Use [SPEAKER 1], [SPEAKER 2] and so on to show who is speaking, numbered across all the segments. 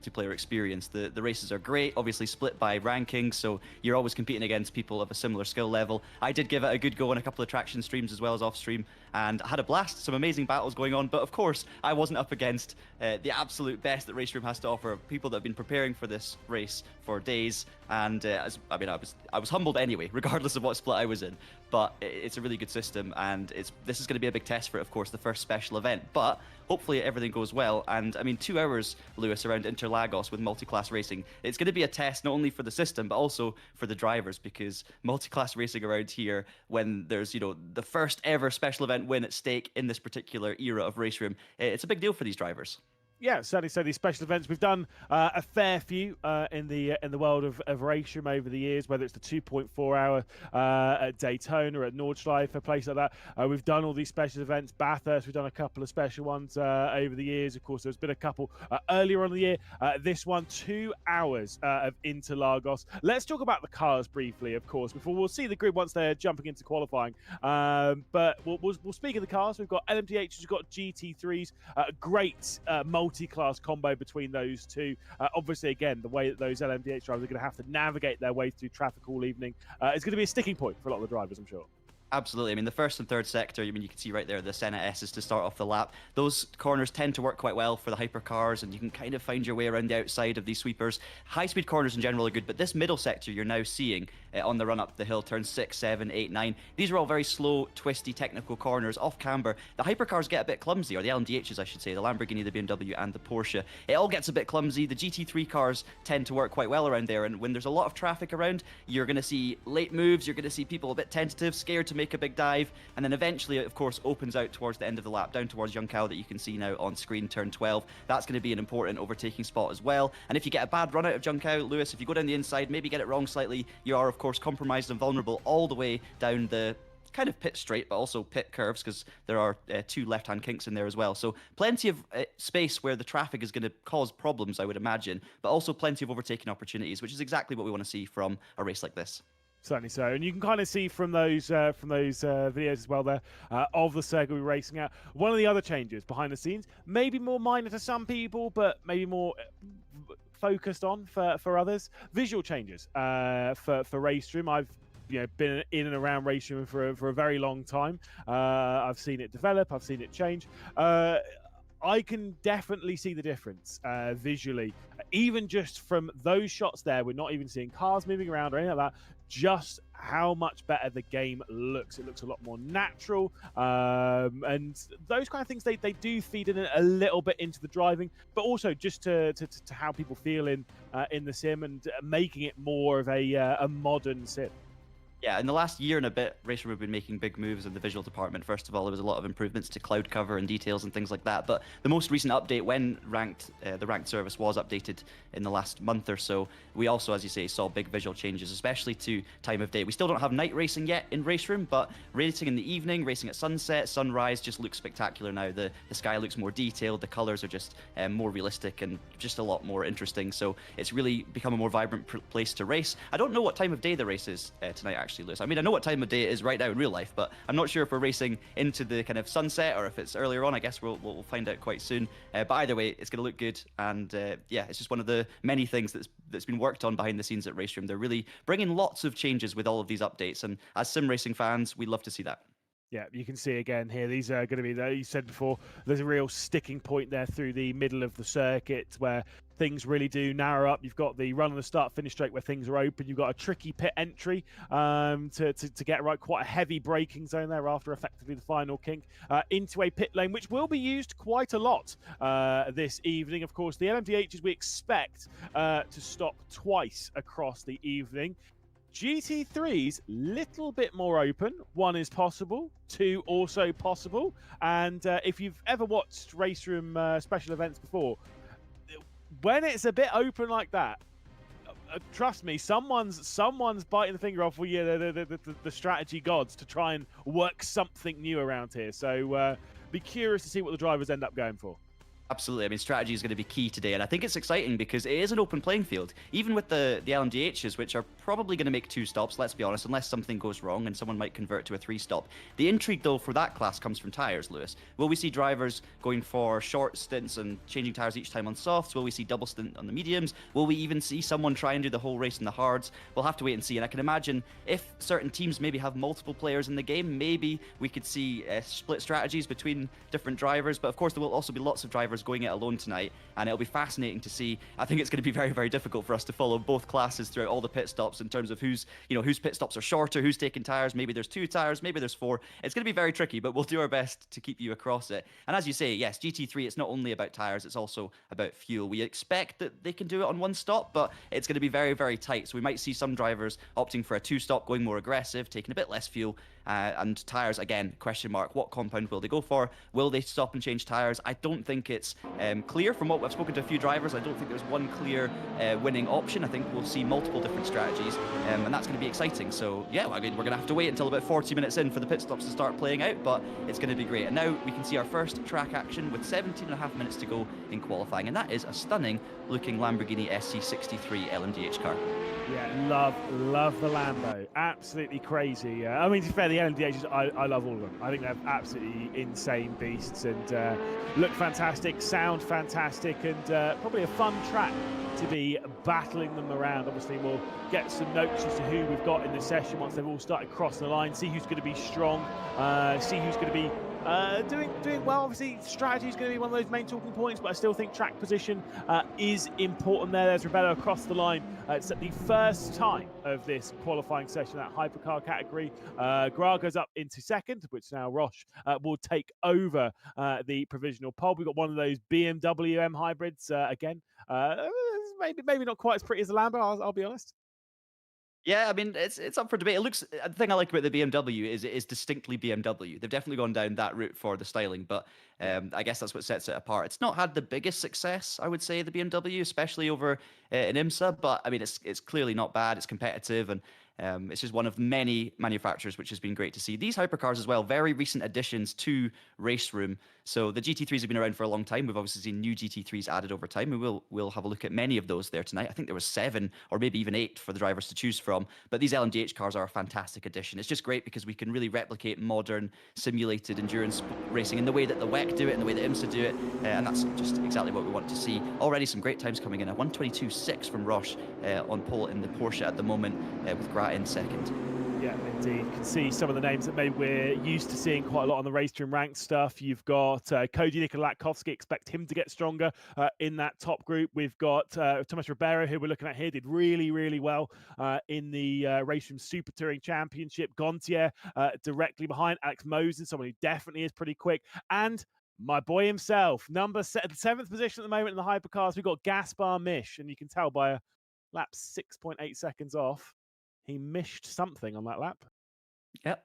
[SPEAKER 1] multiplayer experience. The races are great, obviously split by rankings, so you're always competing against people of a similar skill level. I did give it a good go on a couple of traction streams as well as off stream, and I had a blast, some amazing battles going on, but of course I wasn't up against the absolute best that RaceRoom has to offer, people that have been preparing for this race for days, and I was humbled anyway, regardless of what split I was in. But it's a really good system, and this is going to be a big test for it, of course, the first special event. But hopefully everything goes well. And I mean, 2 hours, Lewis, around Interlagos with multiclass racing. It's going to be a test not only for the system, but also for the drivers, because multiclass racing around here, when there's, the first ever special event win at stake in this particular era of RaceRoom, it's a big deal for these drivers.
[SPEAKER 2] Yeah, certainly. So these special events, we've done a fair few in the world of RaceRoom over the years, whether it's the 2.4 hour at Daytona, at Nordschleife, a place like that. We've done all these special events. Bathurst, we've done a couple of special ones over the years. Of course, there's been a couple earlier on in the year. This one, 2 hours of Interlagos. Let's talk about the cars briefly, of course, before we'll see the grid once they're jumping into qualifying. But we'll speak of the cars. We've got LMDh, we've got GT3s, great multi-class combo between those two. Obviously, again, the way that those LMDh drivers are going to have to navigate their way through traffic all evening is going to be a sticking point for a lot of the drivers, I'm sure.
[SPEAKER 1] Absolutely. I mean, the first and third sector, you can see right there the Senna S's to start off the lap. Those corners tend to work quite well for the hypercars, and you can kind of find your way around the outside of these sweepers. High-speed corners in general are good, but this middle sector you're now seeing on the run up the hill, turns 6, 7, 8, 9. These are all very slow, twisty, technical corners off camber. The hypercars get a bit clumsy, or the LMDHs, I should say, the Lamborghini, the BMW, and the Porsche. It all gets a bit clumsy. The GT3 cars tend to work quite well around there, and when there's a lot of traffic around, you're going to see late moves, you're going to see people a bit tentative, scared to make a big dive. And then eventually, of course, opens out towards the end of the lap, down towards Junção that you can see now on screen, turn 12. That's going to be an important overtaking spot as well. And if you get a bad run out of Junção, Lewis, if you go down the inside, maybe get it wrong slightly, you are, of course, compromised and vulnerable all the way down the kind of pit straight, but also pit curves, because there are 2 left-hand kinks in there as well. So plenty of space where the traffic is going to cause problems, I would imagine, but also plenty of overtaking opportunities, which is exactly what we want to see from a race like this.
[SPEAKER 2] Certainly so, and you can kind of see from those videos as well there of the circuit we're racing at. One of the other changes behind the scenes, maybe more minor to some people, but maybe more focused on for others. Visual changes for RaceRoom. I've been in and around RaceRoom for a very long time. I've seen it develop. I've seen it change. I can definitely see the difference visually, even just from those shots there. We're not even seeing cars moving around or anything like that. Just how much better the game looks. It looks a lot more natural, and those kind of things they do feed in a little bit into the driving, but also just to how people feel in the sim and making it more of a modern sim.
[SPEAKER 1] Yeah, in the last year and a bit, RaceRoom have been making big moves in the visual department. First of all, there was a lot of improvements to cloud cover and details and things like that. But the most recent update, when the ranked service was updated in the last month or so, we also, as you say, saw big visual changes, especially to time of day. We still don't have night racing yet in RaceRoom, but racing in the evening, racing at sunset, sunrise just looks spectacular now. The sky looks more detailed, the colors are just more realistic and just a lot more interesting. So it's really become a more vibrant place to race. I don't know what time of day the race is tonight, actually. Lewis. I mean, I know what time of day it is right now in real life, but I'm not sure if we're racing into the kind of sunset or if it's earlier on. I guess we'll find out quite soon. But either way, it's going to look good, and yeah, it's just one of the many things that's been worked on behind the scenes at RaceRoom. They're really bringing lots of changes with all of these updates, and as sim racing fans, we love to see that.
[SPEAKER 2] Yeah, you can see again here, these are going to be, you said before, there's a real sticking point there through the middle of the circuit where things really do narrow up. You've got the run on the start finish straight where things are open. You've got a tricky pit entry to get right, quite a heavy braking zone there after effectively the final kink into a pit lane, which will be used quite a lot this evening. Of course, the LMDHs we expect to stop twice across the evening. GT3's little bit more open. 1 is possible, 2 also possible. And if you've ever watched RaceRoom special events before, when it's a bit open like that, trust me, someone's biting the finger off the strategy gods to try and work something new around here. So be curious to see what the drivers end up going for.
[SPEAKER 1] Absolutely. I mean, strategy is going to be key today, and I think it's exciting because it is an open playing field. Even with the LMDHs, which are probably going to make 2 stops, let's be honest, unless something goes wrong and someone might convert to a 3-stop. The intrigue, though, for that class comes from tyres, Lewis. Will we see drivers going for short stints and changing tyres each time on softs? Will we see double stint on the mediums? Will we even see someone try and do the whole race in the hards? We'll have to wait and see. And I can imagine if certain teams maybe have multiple players in the game, maybe we could see split strategies between different drivers. But of course, there will also be lots of drivers going it alone tonight, and it'll be fascinating to see. I think it's going to be very, very difficult for us to follow both classes throughout all the pit stops in terms of whose pit stops are shorter, who's taking tires. Maybe there's 2 tires, maybe there's 4. It's going to be very tricky, but we'll do our best to keep you across it. And as you say, yes, GT3, it's not only about tires, it's also about fuel. We expect that they can do it on 1 stop, but it's going to be very, very tight. So we might see some drivers opting for a 2-stop, going more aggressive, taking a bit less fuel. And tires, again, question mark. What compound will they go for? Will they stop and change tires? I don't think it's clear. From what I've spoken to a few drivers, I don't think there's one clear winning option. I think we'll see multiple different strategies, and that's going to be exciting. So yeah, I mean, we're going to have to wait until about 40 minutes in for the pit stops to start playing out, but it's going to be great. And now we can see our first track action with 17.5 minutes to go in qualifying, and that is a stunning looking Lamborghini SC63 LMDh car.
[SPEAKER 2] Yeah, love the Lambo. Absolutely crazy. I mean, to be fair, the LMDHs, I love all of them. I think they're absolutely insane beasts and look fantastic, sound fantastic, and probably a fun track to be battling them around. Obviously, we'll get some notes as to who we've got in the session once they've all started crossing the line, see who's going to be strong, see who's going to be doing well. Obviously, strategy is going to be one of those main talking points, but I still think track position is important there. There's Rebello across the line. It's at the first time of this qualifying session, that hypercar category. Gra goes up into second, which now Roche will take over the provisional pole. We've got one of those BMW M hybrids again. Maybe not quite as pretty as the Lambo, I'll be honest.
[SPEAKER 1] Yeah, I mean, it's up for debate. It looks. The thing I like about the BMW is it is distinctly BMW. They've definitely gone down that route for the styling, but I guess that's what sets it apart. It's not had the biggest success, I would say, the BMW, especially over in IMSA. But I mean, it's clearly not bad. It's competitive, and it's just one of many manufacturers, which has been great to see. These hypercars as well, very recent additions to RaceRoom. So the GT3s have been around for a long time. We've obviously seen new GT3s added over time. We'll have a look at many of those there tonight. I think there was 7 or maybe even 8 for the drivers to choose from. But these LMDh cars are a fantastic addition. It's just great because we can really replicate modern simulated endurance racing in the way that the WEC do it, in the way that IMSA do it, and that's just exactly what we want to see. Already some great times coming in. A 1:22.6 from Roche on pole in the Porsche at the moment, with Grat in second.
[SPEAKER 2] Yeah, indeed. You can see some of the names that maybe we're used to seeing quite a lot on the RaceRoom ranked stuff. You've got Cody Nikolakowski, expect him to get stronger in that top group. We've got Thomas Ribeiro, who we're looking at here, did really, really well in the RaceRoom Super Touring Championship. Gontier directly behind. Alex Mosen, someone who definitely is pretty quick. And my boy himself, number 7th position at the moment in the hypercars. We've got Gaspar Misch, and you can tell by a lap 6.8 seconds off, he missed something on that lap.
[SPEAKER 1] Yep.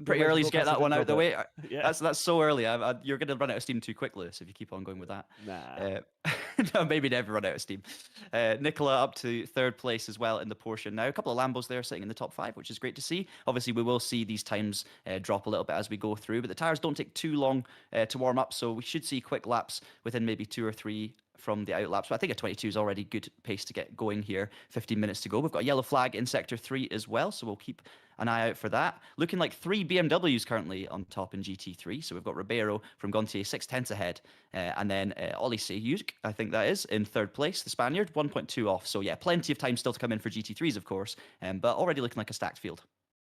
[SPEAKER 1] Pretty early to get that one out of the way.
[SPEAKER 2] Yeah.
[SPEAKER 1] That's so early. You're going to run out of steam too quick, Lewis, if you keep on going with that.
[SPEAKER 2] Nah.
[SPEAKER 1] No, maybe never run out of steam. Nicola up to 3rd place as well in the Porsche now. A couple of Lambos there sitting in the top 5, which is great to see. Obviously, we will see these times drop a little bit as we go through, but the tyres don't take too long to warm up, so we should see quick laps within maybe 2 or 3 from the outlaps. But I think a 22 is already good pace to get going here. 15 minutes to go. We've got a yellow flag in sector 3 as well, so we'll keep an eye out for that. Looking like 3 BMWs currently on top in GT3. So we've got Ribeiro from Gontier 6/10 ahead, and then Ollie Seyuk, I think that is, in 3rd place, the Spaniard, 1.2 off. So yeah, plenty of time still to come in for GT3s, of course, but already looking like a stacked field.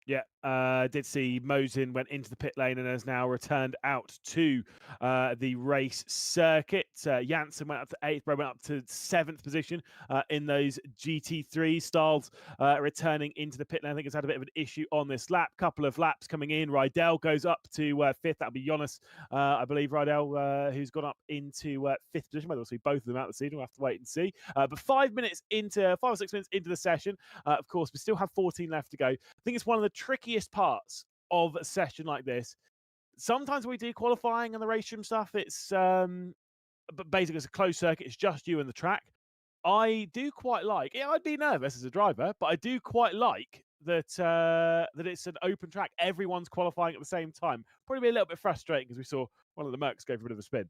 [SPEAKER 2] Yeah, did see Mosin went into the pit lane and has now returned out to the race circuit. Janssen went up to 8th, went up to 7th position in those GT3 styles, returning into the pit lane. I think it's had a bit of an issue on this lap. Couple of laps coming in. Rydell goes up to 5th. That'll be Jonas, I believe, Rydell, who's gone up into 5th position. We'll see both of them out of the season. We'll have to wait and see. But 5 or 6 minutes into the session, of course, we still have 14 left to go. I think it's one of the trickiest parts of a session like this. Sometimes we do qualifying and the RaceRoom stuff. It's but basically it's a closed circuit. It's just you and the track. I do quite like. Yeah, I'd be nervous as a driver, but I do quite like that that it's an open track. Everyone's qualifying at the same time. Probably be a little bit frustrating because we saw one of the Mercs go for a bit of a spin.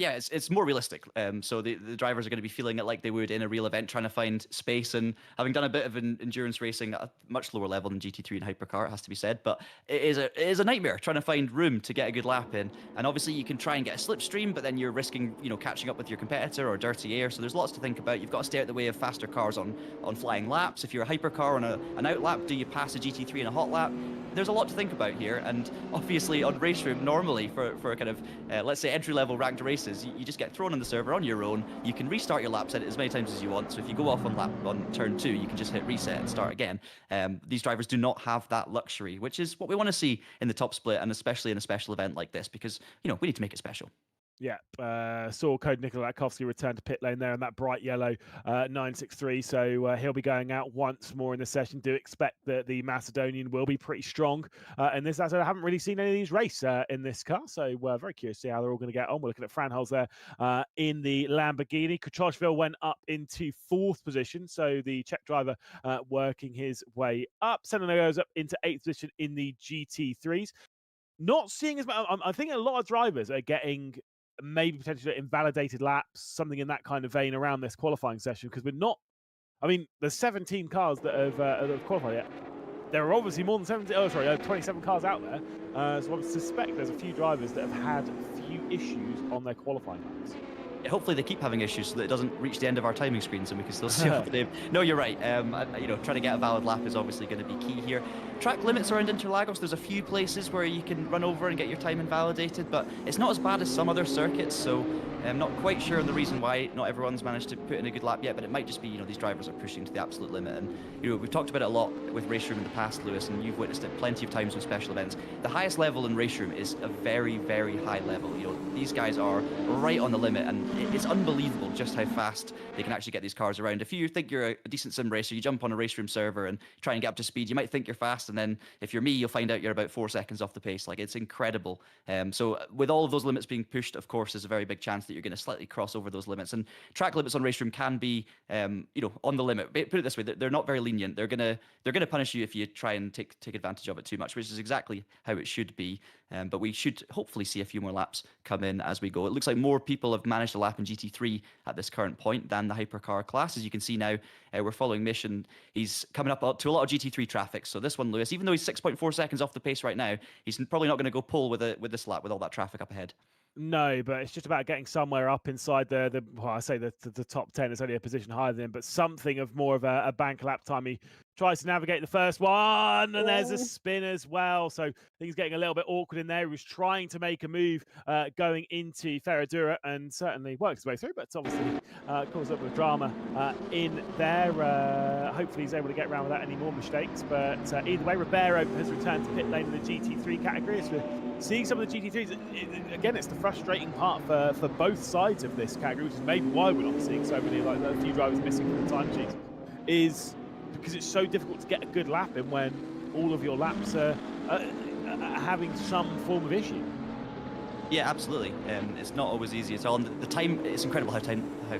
[SPEAKER 1] Yeah, it's more realistic. So the drivers are going to be feeling it like they would in a real event, trying to find space. And having done a bit of endurance racing at a much lower level than GT3 and hypercar, it has to be said, but it is a nightmare trying to find room to get a good lap in. And obviously you can try and get a slipstream, but then you're risking catching up with your competitor or dirty air. So there's lots to think about. You've got to stay out the way of faster cars on flying laps. If you're a hypercar on an out lap, do you pass a GT3 in a hot lap? There's a lot to think about here, and obviously on RaceRoom, normally for kind of let's say entry-level ranked races, you just get thrown on the server on your own. You can restart your laps at it as many times as you want. So if you go off on turn 2, you can just hit reset and start again. These drivers do not have that luxury, which is what we want to see in the top split, and especially in a special event like this, because we need to make it special.
[SPEAKER 2] Yeah, saw code Nikola Latkovsky return to pit lane there in that bright yellow 963. So he'll be going out once more in the session. Do expect that the Macedonian will be pretty strong in this. As I haven't really seen any of these race in this car, so very curious to see how they're all going to get on. We're looking at Franholz there in the Lamborghini. Kuchashvili went up into 4th position, so the Czech driver working his way up. Senna goes up into 8th position in the GT3s. Not seeing as much. I think a lot of drivers are getting maybe potentially invalidated laps, something in that kind of vein around this qualifying session, because we're not. I mean, there's 17 cars that have qualified yet. There are obviously more than 27 cars out there. So I suspect there's a few drivers that have had a few issues on their qualifying laps.
[SPEAKER 1] Hopefully they keep having issues so that it doesn't reach the end of our timing screens and we can still see what they've... No, you're right. Trying to get a valid lap is obviously going to be key here. Track limits around Interlagos, there's a few places where you can run over and get your time invalidated, but it's not as bad as some other circuits, so I'm not quite sure the reason why not everyone's managed to put in a good lap yet, but it might just be, these drivers are pushing to the absolute limit. And, we've talked about it a lot with RaceRoom in the past, Lewis, and you've witnessed it plenty of times with special events. The highest level in RaceRoom is a very, very high level. These guys are right on the limit, and it's unbelievable just how fast they can actually get these cars around. If you think you're a decent sim racer, you jump on a RaceRoom server and try and get up to speed, you might think you're fast, and then if you're me, you'll find out you're about 4 seconds off the pace. Like, it's incredible. So with all of those limits being pushed, of course, there's a very big chance that you're going to slightly cross over those limits. And track limits on RaceRoom can be, on the limit. Put it this way: they're not very lenient. They're gonna punish you if you try and take advantage of it too much, which is exactly how it should be. But we should hopefully see a few more laps come in as we go. It looks like more people have managed a lap in GT3 at this current point than the hypercar class. As you can see now, we're following Mission. He's coming up to a lot of GT3 traffic. So this one, Lewis, even though he's 6.4 seconds off the pace right now, he's probably not going to go pole with this lap with all that traffic up ahead.
[SPEAKER 2] No, but it's just about getting somewhere up inside the top 10. It's only a position higher than him, but something of more of a bank lap time. He tries to navigate the first one, and there's a spin as well. So things getting a little bit awkward in there. He was trying to make a move going into Ferradura, and certainly works his way through, but it's obviously caused a bit of drama in there. Hopefully he's able to get around without any more mistakes. But either way, Ribeiro has returned to pit lane in the GT3 category. As we're seeing some of the GT3s, again, it's the frustrating part for both sides of this category, which is maybe why we're not seeing so many, like a few drivers missing from the timesheets, is because it's so difficult to get a good lap in when all of your laps are having some form of issue.
[SPEAKER 1] Yeah, absolutely. It's not always easy at all. And the time, it's incredible how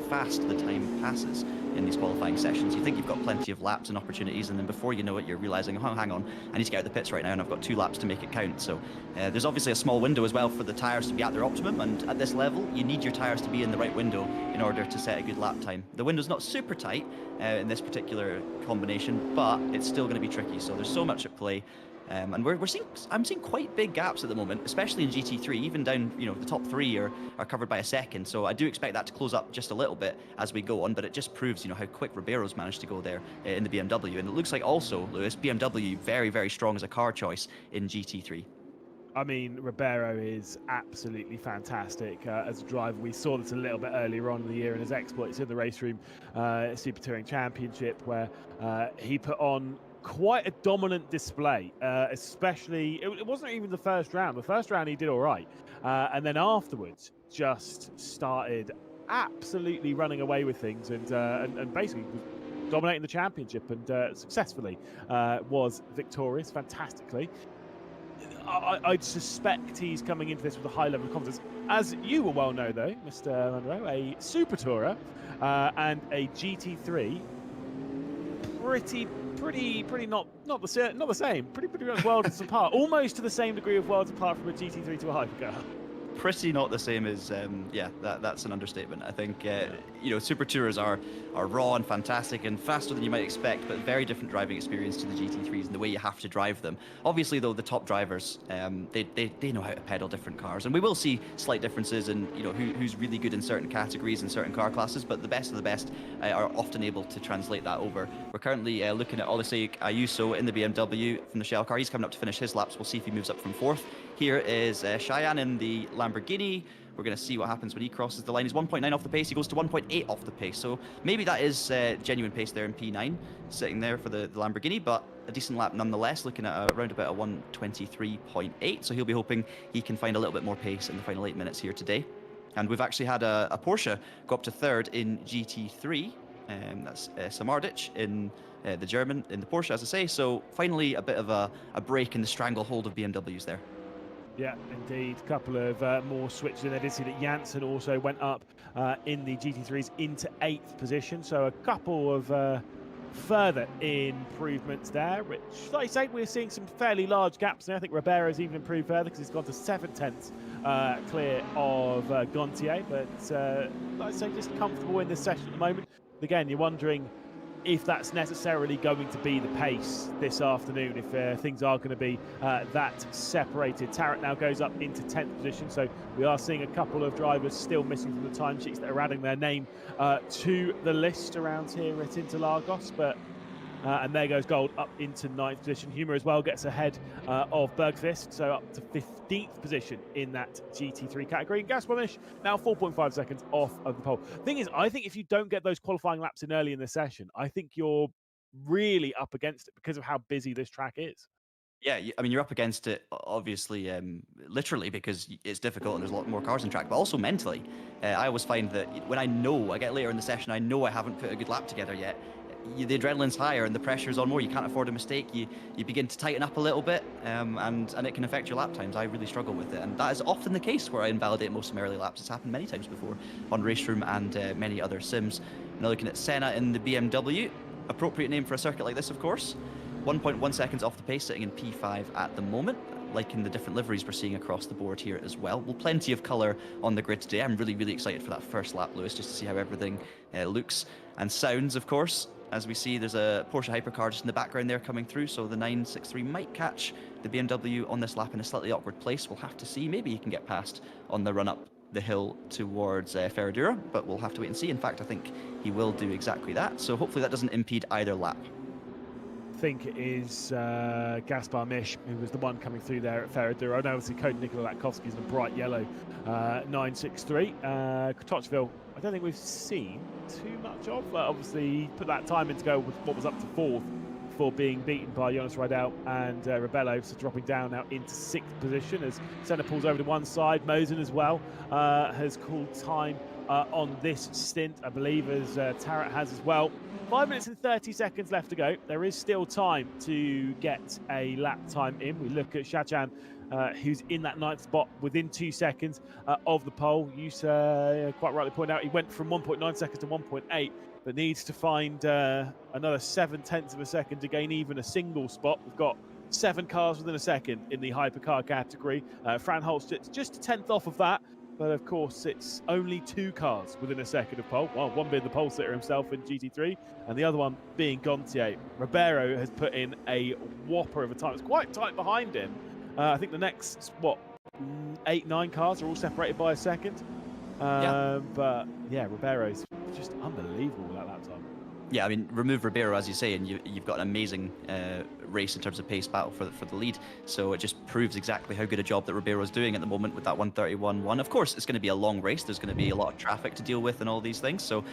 [SPEAKER 1] fast the time passes in these qualifying sessions. You think you've got plenty of laps and opportunities, and then before you know it, you're realizing, oh, hang on, I need to get out of the pits right now, and I've got 2 laps to make it count. So there's obviously a small window as well for the tyres to be at their optimum, and at this level, you need your tyres to be in the right window in order to set a good lap time. The window's not super tight in this particular combination, but it's still going to be tricky. So there's so much at play. And I'm seeing quite big gaps at the moment, especially in GT3. Even down, the top 3 are covered by a second. So I do expect that to close up just a little bit as we go on. But it just proves, how quick Ribeiro's managed to go there in the BMW. And it looks like also, Lewis, BMW very, very strong as a car choice in GT3.
[SPEAKER 2] I mean, Ribeiro is absolutely fantastic as a driver. We saw this a little bit earlier on in the year in his exploits in the RaceRoom Super Touring Championship, where he put on quite a dominant display, especially, it wasn't even the first round. The first round he did all right. And then afterwards just started absolutely running away with things and basically was dominating the championship and successfully was victorious fantastically. I'd suspect he's coming into this with a high level of confidence. As you will well know, though, Mr. Monroe, a Super Tourer and a GT3, pretty not the same. Pretty much worlds apart. Almost to the same degree of worlds apart from a GT3 to a hypercar.
[SPEAKER 1] pretty not the same as yeah, that's an understatement. I think you know, Super Tourers are raw and fantastic and faster than you might expect, but very different driving experience to the GT3s and the way you have to drive them. Obviously though, the top drivers they know how to pedal different cars, and we will see slight differences in, you know, who's really good in certain categories and certain car classes, but the best of the best are often able to translate that over. We're currently looking at Olisei Ayuso in the BMW from the Shell car. He's coming up to finish his laps. We'll see if he moves up from 4th. Here is Cheyenne in the Lamborghini. We're going to see what happens when he crosses the line. He's 1.9 off the pace. He goes to 1.8 off the pace. So maybe that is genuine pace there in P9, sitting there for the Lamborghini, but a decent lap nonetheless, looking at around about a 123.8. So he'll be hoping he can find a little bit more pace in the final 8 minutes here today. And we've actually had a Porsche go up to 3rd in GT3. That's Samardich in the German in the Porsche, as I say. So finally a bit of a break in the stranglehold of BMWs there.
[SPEAKER 2] Yeah, indeed. A couple of more switches in there. Did see that Janssen also went up in the GT3s into 8th position. So a couple of further improvements there, which, like I say, we're seeing some fairly large gaps there. I think Ribeiro's even improved further because he's gone to 7/10 clear of Gontier. But like I say, just comfortable in this session at the moment. Again, you're wondering if that's necessarily going to be the pace this afternoon, if things are going to be that separated. Tarrant now goes up into 10th position, so we are seeing a couple of drivers still missing from the timesheets that are adding their name to the list around here at Interlagos, but and there goes Gold up into 9th position. Humer as well gets ahead of Bergqvist, so up to 15th position in that GT3 category. And Gasparmish now 4.5 seconds off of the pole. Thing is, I think if you don't get those qualifying laps in early in the session, I think you're really up against it because of how busy this track is.
[SPEAKER 1] Yeah, I mean, you're up against it, obviously, literally, because it's difficult and there's a lot more cars in track, but also mentally. I always find that when I get later in the session, I know I haven't put a good lap together yet. The adrenaline's higher and the pressure's on more. You can't afford a mistake. You begin to tighten up a little bit, and it can affect your lap times. I really struggle with it, and that is often the case where I invalidate most of my early laps. It's happened many times before on RaceRoom and many other sims. Now looking at Senna in the BMW, appropriate name for a circuit like this, of course. 1.1 seconds off the pace, sitting in P5 at the moment. Liking the different liveries we're seeing across the board here as well. Well, plenty of colour on the grid today. I'm really, really excited for that first lap, Lewis, just to see how everything looks and sounds, of course. As we see, there's a Porsche hypercar just in the background there coming through, so the 963 might catch the BMW on this lap in a slightly awkward place. We'll have to see. Maybe he can get past on the run up the hill towards Ferradura, but we'll have to wait and see. In fact, I think he will do exactly that, so hopefully that doesn't impede either lap.
[SPEAKER 2] I think it is Gasparmish who was the one coming through there at Ferradura. I know obviously Code Nikola Latkovsky is in a bright yellow 963. Kotochville, I don't think we've seen too much of. Obviously, he put that time in to go with what was up to 4th before being beaten by Jonas Rydell and Rebello, so dropping down now into 6th position as Senna pulls over to one side. Mosen as well has called time on this stint, I believe, as Tarrant has as well. 5 minutes and 30 seconds left to go. There is still time to get a lap time in. We look at Shachan, who's in that 9th spot within 2 seconds of the pole. You quite rightly point out he went from 1.9 seconds to 1.8, but needs to find another 7/10 of a second to gain even a single spot. We've got 7 cars within a second in the hypercar category. Fran Holst's just a 10th off of that. But of course, it's only 2 cars within a second of pole. Well, one being the pole sitter himself in GT3, and the other one being Gontier. Ribeiro has put in a whopper of a time. It's quite tight behind him. I think the next, 8, 9 cars are all separated by a second. But yeah, Ribeiro's just unbelievable with that lap time.
[SPEAKER 1] Yeah, I mean, remove Ribeiro, as you say, and you've got an amazing race in terms of pace battle for the lead. So it just proves exactly how good a job that Ribeiro's doing at the moment with that 131.1. Of course, it's going to be a long race. There's going to be a lot of traffic to deal with and all these things. So,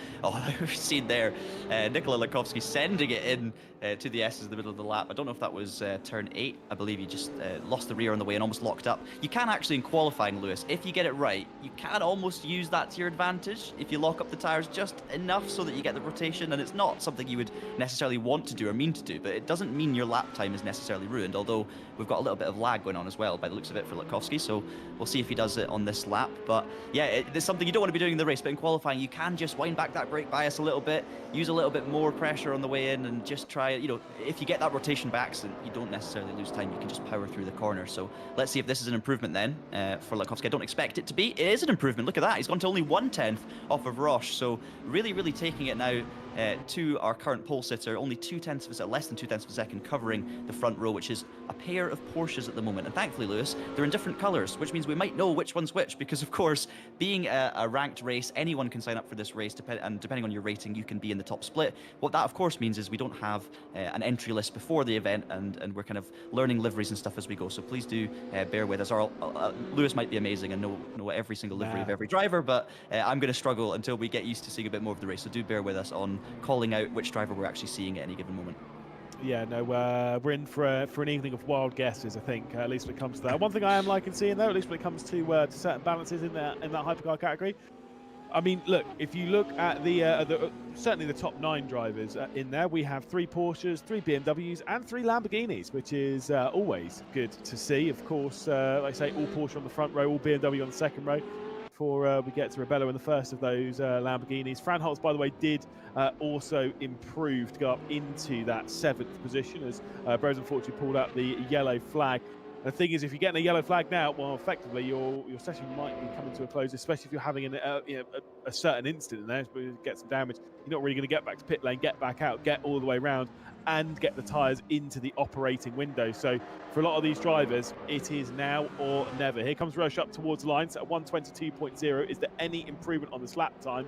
[SPEAKER 1] we've seen there Nikola Latkovsky sending it in to the S's in the middle of the lap. I don't know if that was turn 8. I believe he just lost the rear on the way and almost locked up. You can actually, in qualifying, Lewis, if you get it right, you can almost use that to your advantage if you lock up the tyres just enough so that you get the rotation. And it's not something you would necessarily want to do or mean to do, but it doesn't mean your lap lap time is necessarily ruined, although we've got a little bit of lag going on as well by the looks of it for Latkovsky, so we'll see if he does it on this lap. But yeah, it's something you don't want to be doing in the race, but in qualifying you can just wind back that brake bias a little bit, use a little bit more pressure on the way in, and just try, you know, if you get that rotation by accident, you don't necessarily lose time, you can just power through the corner. So let's see if this is an improvement then for Latkovsky. I don't expect it to be. It is an improvement. Look at that. He's gone to only 1/10 off of Roche. So really taking it now to our current pole sitter. Only less than 2/10 of a second covering the front row, which is a pair of Porsches at the moment. And thankfully, Lewis, they're in different colours, which means we might know which one's which. Because of course, being a ranked race, anyone can sign up for this race, and depending on your rating, you can be in the top split. What that of course means is we don't have an entry list before the event, and we're kind of learning liveries and stuff as we go. So please do bear with us. Lewis might be amazing and know every single livery of every driver, but I'm going to struggle until we get used to seeing a bit more of the race. So do bear with us on calling out which driver we're actually seeing at any given moment.
[SPEAKER 2] Yeah, no, we're in for an evening of wild guesses, I think, at least when it comes to that. One thing I am liking seeing, though, at least when it comes to certain balances in that hypercar category, I mean, look, if you look at certainly the top 9 drivers in there, we have 3 Porsches, 3 BMWs, and 3 Lamborghinis, which is always good to see. Of course, like I say, all Porsche on the front row, all BMW on the second row. Before we get to Rebello in the first of those Lamborghinis. Franholz, by the way, did also improve to go up into that 7th position as Bros unfortunately pulled out the yellow flag. And the thing is, if you're getting a yellow flag now, well, effectively your session might be coming to a close, especially if you're having a certain incident in there, get some damage. You're not really going to get back to pit lane, get back out, get all the way around, and get the tyres into the operating window. So for a lot of these drivers, it is now or never. Here comes Roche up towards the line, so at 1:22.0. Is there any improvement on this lap time?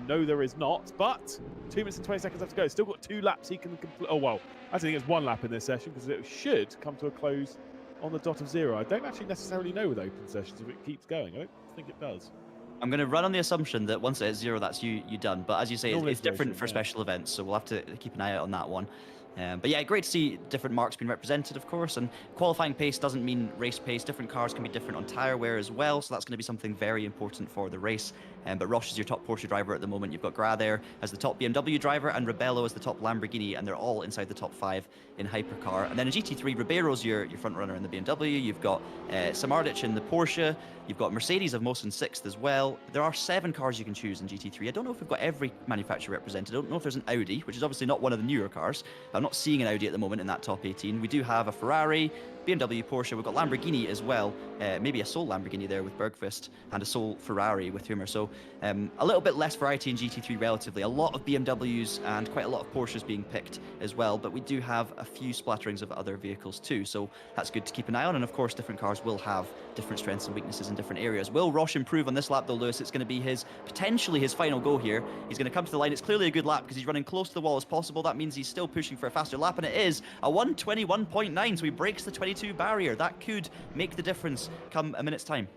[SPEAKER 2] No, there is not, but 2 minutes and 20 seconds left to go. Still got 2 laps he can complete. Oh, well, I think it's 1 lap in this session because it should come to a close on the dot of 0. I don't actually necessarily know with open sessions if it keeps going. I don't think it does.
[SPEAKER 1] I'm going to run on the assumption that once it hits 0, that's you done. But as you say, it's different for special events, so we'll have to keep an eye out on that one. But yeah, great to see different marks being represented, of course, and qualifying pace doesn't mean race pace. Different cars can be different on tyre wear as well, so that's going to be something very important for the race. But Roche is your top Porsche driver at the moment. You've got Gra there as the top BMW driver and Rebello as the top Lamborghini, and they're all inside the top 5 in hypercar. And then in GT3, Ribeiro's your front runner in the BMW. You've got Samardic in the Porsche. You've got Mercedes of most in 6th as well. There are 7 cars you can choose in GT3. I don't know if we've got every manufacturer represented. I don't know if there's an Audi, which is obviously not one of the newer cars. I'm not seeing an Audi at the moment in that top 18. We do have a Ferrari, BMW, Porsche. We've got Lamborghini as well. Maybe a sole Lamborghini there with Bergqvist and a sole Ferrari with Humer. So a little bit less variety in GT3 relatively. A lot of BMWs and quite a lot of Porsches being picked as well. But we do have a few splatterings of other vehicles too. So that's good to keep an eye on. And of course, different cars will have different strengths and weaknesses in different areas. Will Roche improve on this lap though, Lewis? It's going to be potentially his final go here. He's going to come to the line. It's clearly a good lap because he's running close to the wall as possible. That means he's still pushing for a faster lap, and it is a 1:21.9. So he breaks the 22 barrier. That could make the difference come a minute's time.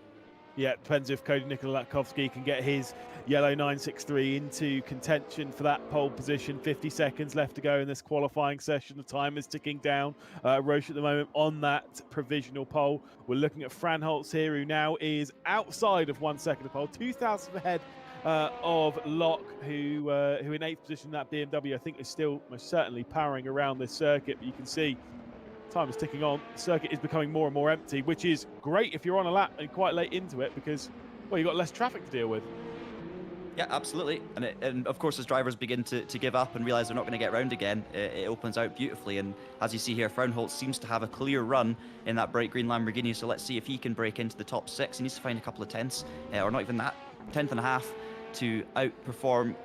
[SPEAKER 2] Yeah, it depends if Cody Latkovsky can get his yellow 963 into contention for that pole position. 50 seconds left to go in this qualifying session. The time is ticking down. Roche at the moment on that provisional pole. We're looking at Franholz here, who now is outside of 1 second of pole, 2,000 ahead of Locke, who in 8th position in that BMW, I think is still most certainly powering around this circuit. But you can see time is ticking on. The circuit is becoming more and more empty, which is great if you're on a lap and quite late into it because, well, you've got less traffic to deal with.
[SPEAKER 1] Yeah, absolutely. And of course, as drivers begin to give up and realize they're not going to get round again, it opens out beautifully. And as you see here, Fraunholt seems to have a clear run in that bright green Lamborghini. So let's see if he can break into the top 6. He needs to find a couple of tenths, or not even that, 10th and a half, to outperform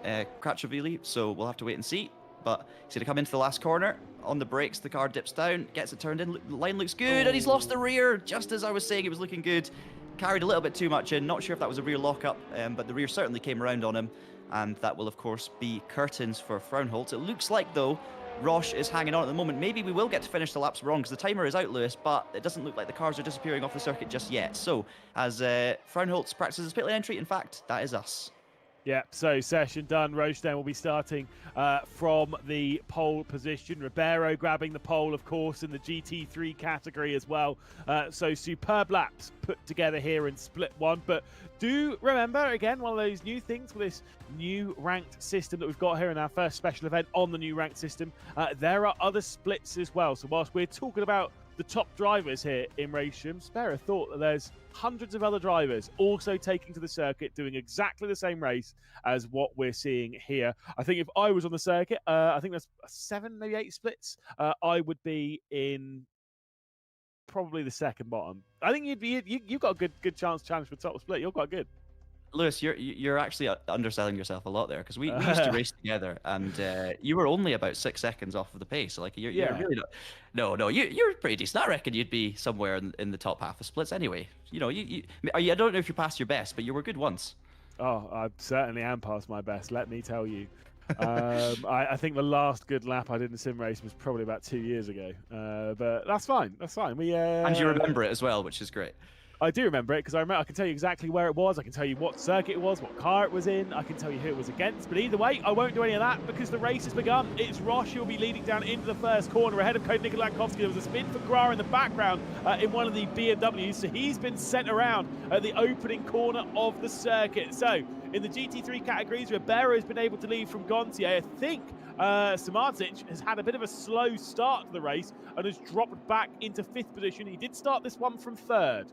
[SPEAKER 1] Kratchavili. So we'll have to wait and see. But he's going to come into the last corner. On the brakes, the car dips down, gets it turned in. The line looks good, and he's lost the rear. Just as I was saying, it was looking good. Carried a little bit too much in. Not sure if that was a rear lockup, but the rear certainly came around on him. And that will, of course, be curtains for Fraunholt. It looks like, though, Roche is hanging on at the moment. Maybe we will get to finish the laps wrong because the timer is out, Lewis, but it doesn't look like the cars are disappearing off the circuit just yet. So, as Fraunholt practices his pit lane entry, in fact, that is us.
[SPEAKER 2] Yeah, so session done. Rochedown will be starting from the pole position. Ribeiro grabbing the pole, of course, in the GT3 category as well. So superb laps put together here in split one. But do remember, again, one of those new things with this new ranked system that we've got here in our first special event on the new ranked system. There are other splits as well. So whilst we're talking about the top drivers here in RaceRoom, spare a thought that there's hundreds of other drivers also taking to the circuit, doing exactly the same race as what we're seeing here. I think if I was on the circuit, I think there's 7, maybe 8 splits. I would be in probably the second bottom. I think you've got a good chance to challenge for top split. You're quite good.
[SPEAKER 1] Lewis, you're actually underselling yourself a lot there, because we used to race together, and you were only about 6 seconds off of the pace. So like you're really not. No, you're pretty decent. I reckon you'd be somewhere in the top half of splits anyway. You know, I don't know if you passed your best, but you were good once.
[SPEAKER 2] Oh, I certainly am past my best. Let me tell you. I think the last good lap I did in a sim race was probably about 2 years ago. But that's fine. That's fine.
[SPEAKER 1] And you remember it as well, which is great.
[SPEAKER 2] I do remember it because I can tell you exactly where it was. I can tell you what circuit it was, what car it was in. I can tell you who it was against. But either way, I won't do any of that because the race has begun. It's Roche who will be leading down into the first corner ahead of Code Nikolakowski. There was a spin for Gra in the background in one of the BMWs. So he's been sent around at the opening corner of the circuit. So in the GT3 categories, Ribeiro has been able to lead from Gontier. I think Samardzic has had a bit of a slow start to the race and has dropped back into 5th position. He did start this one from 3rd.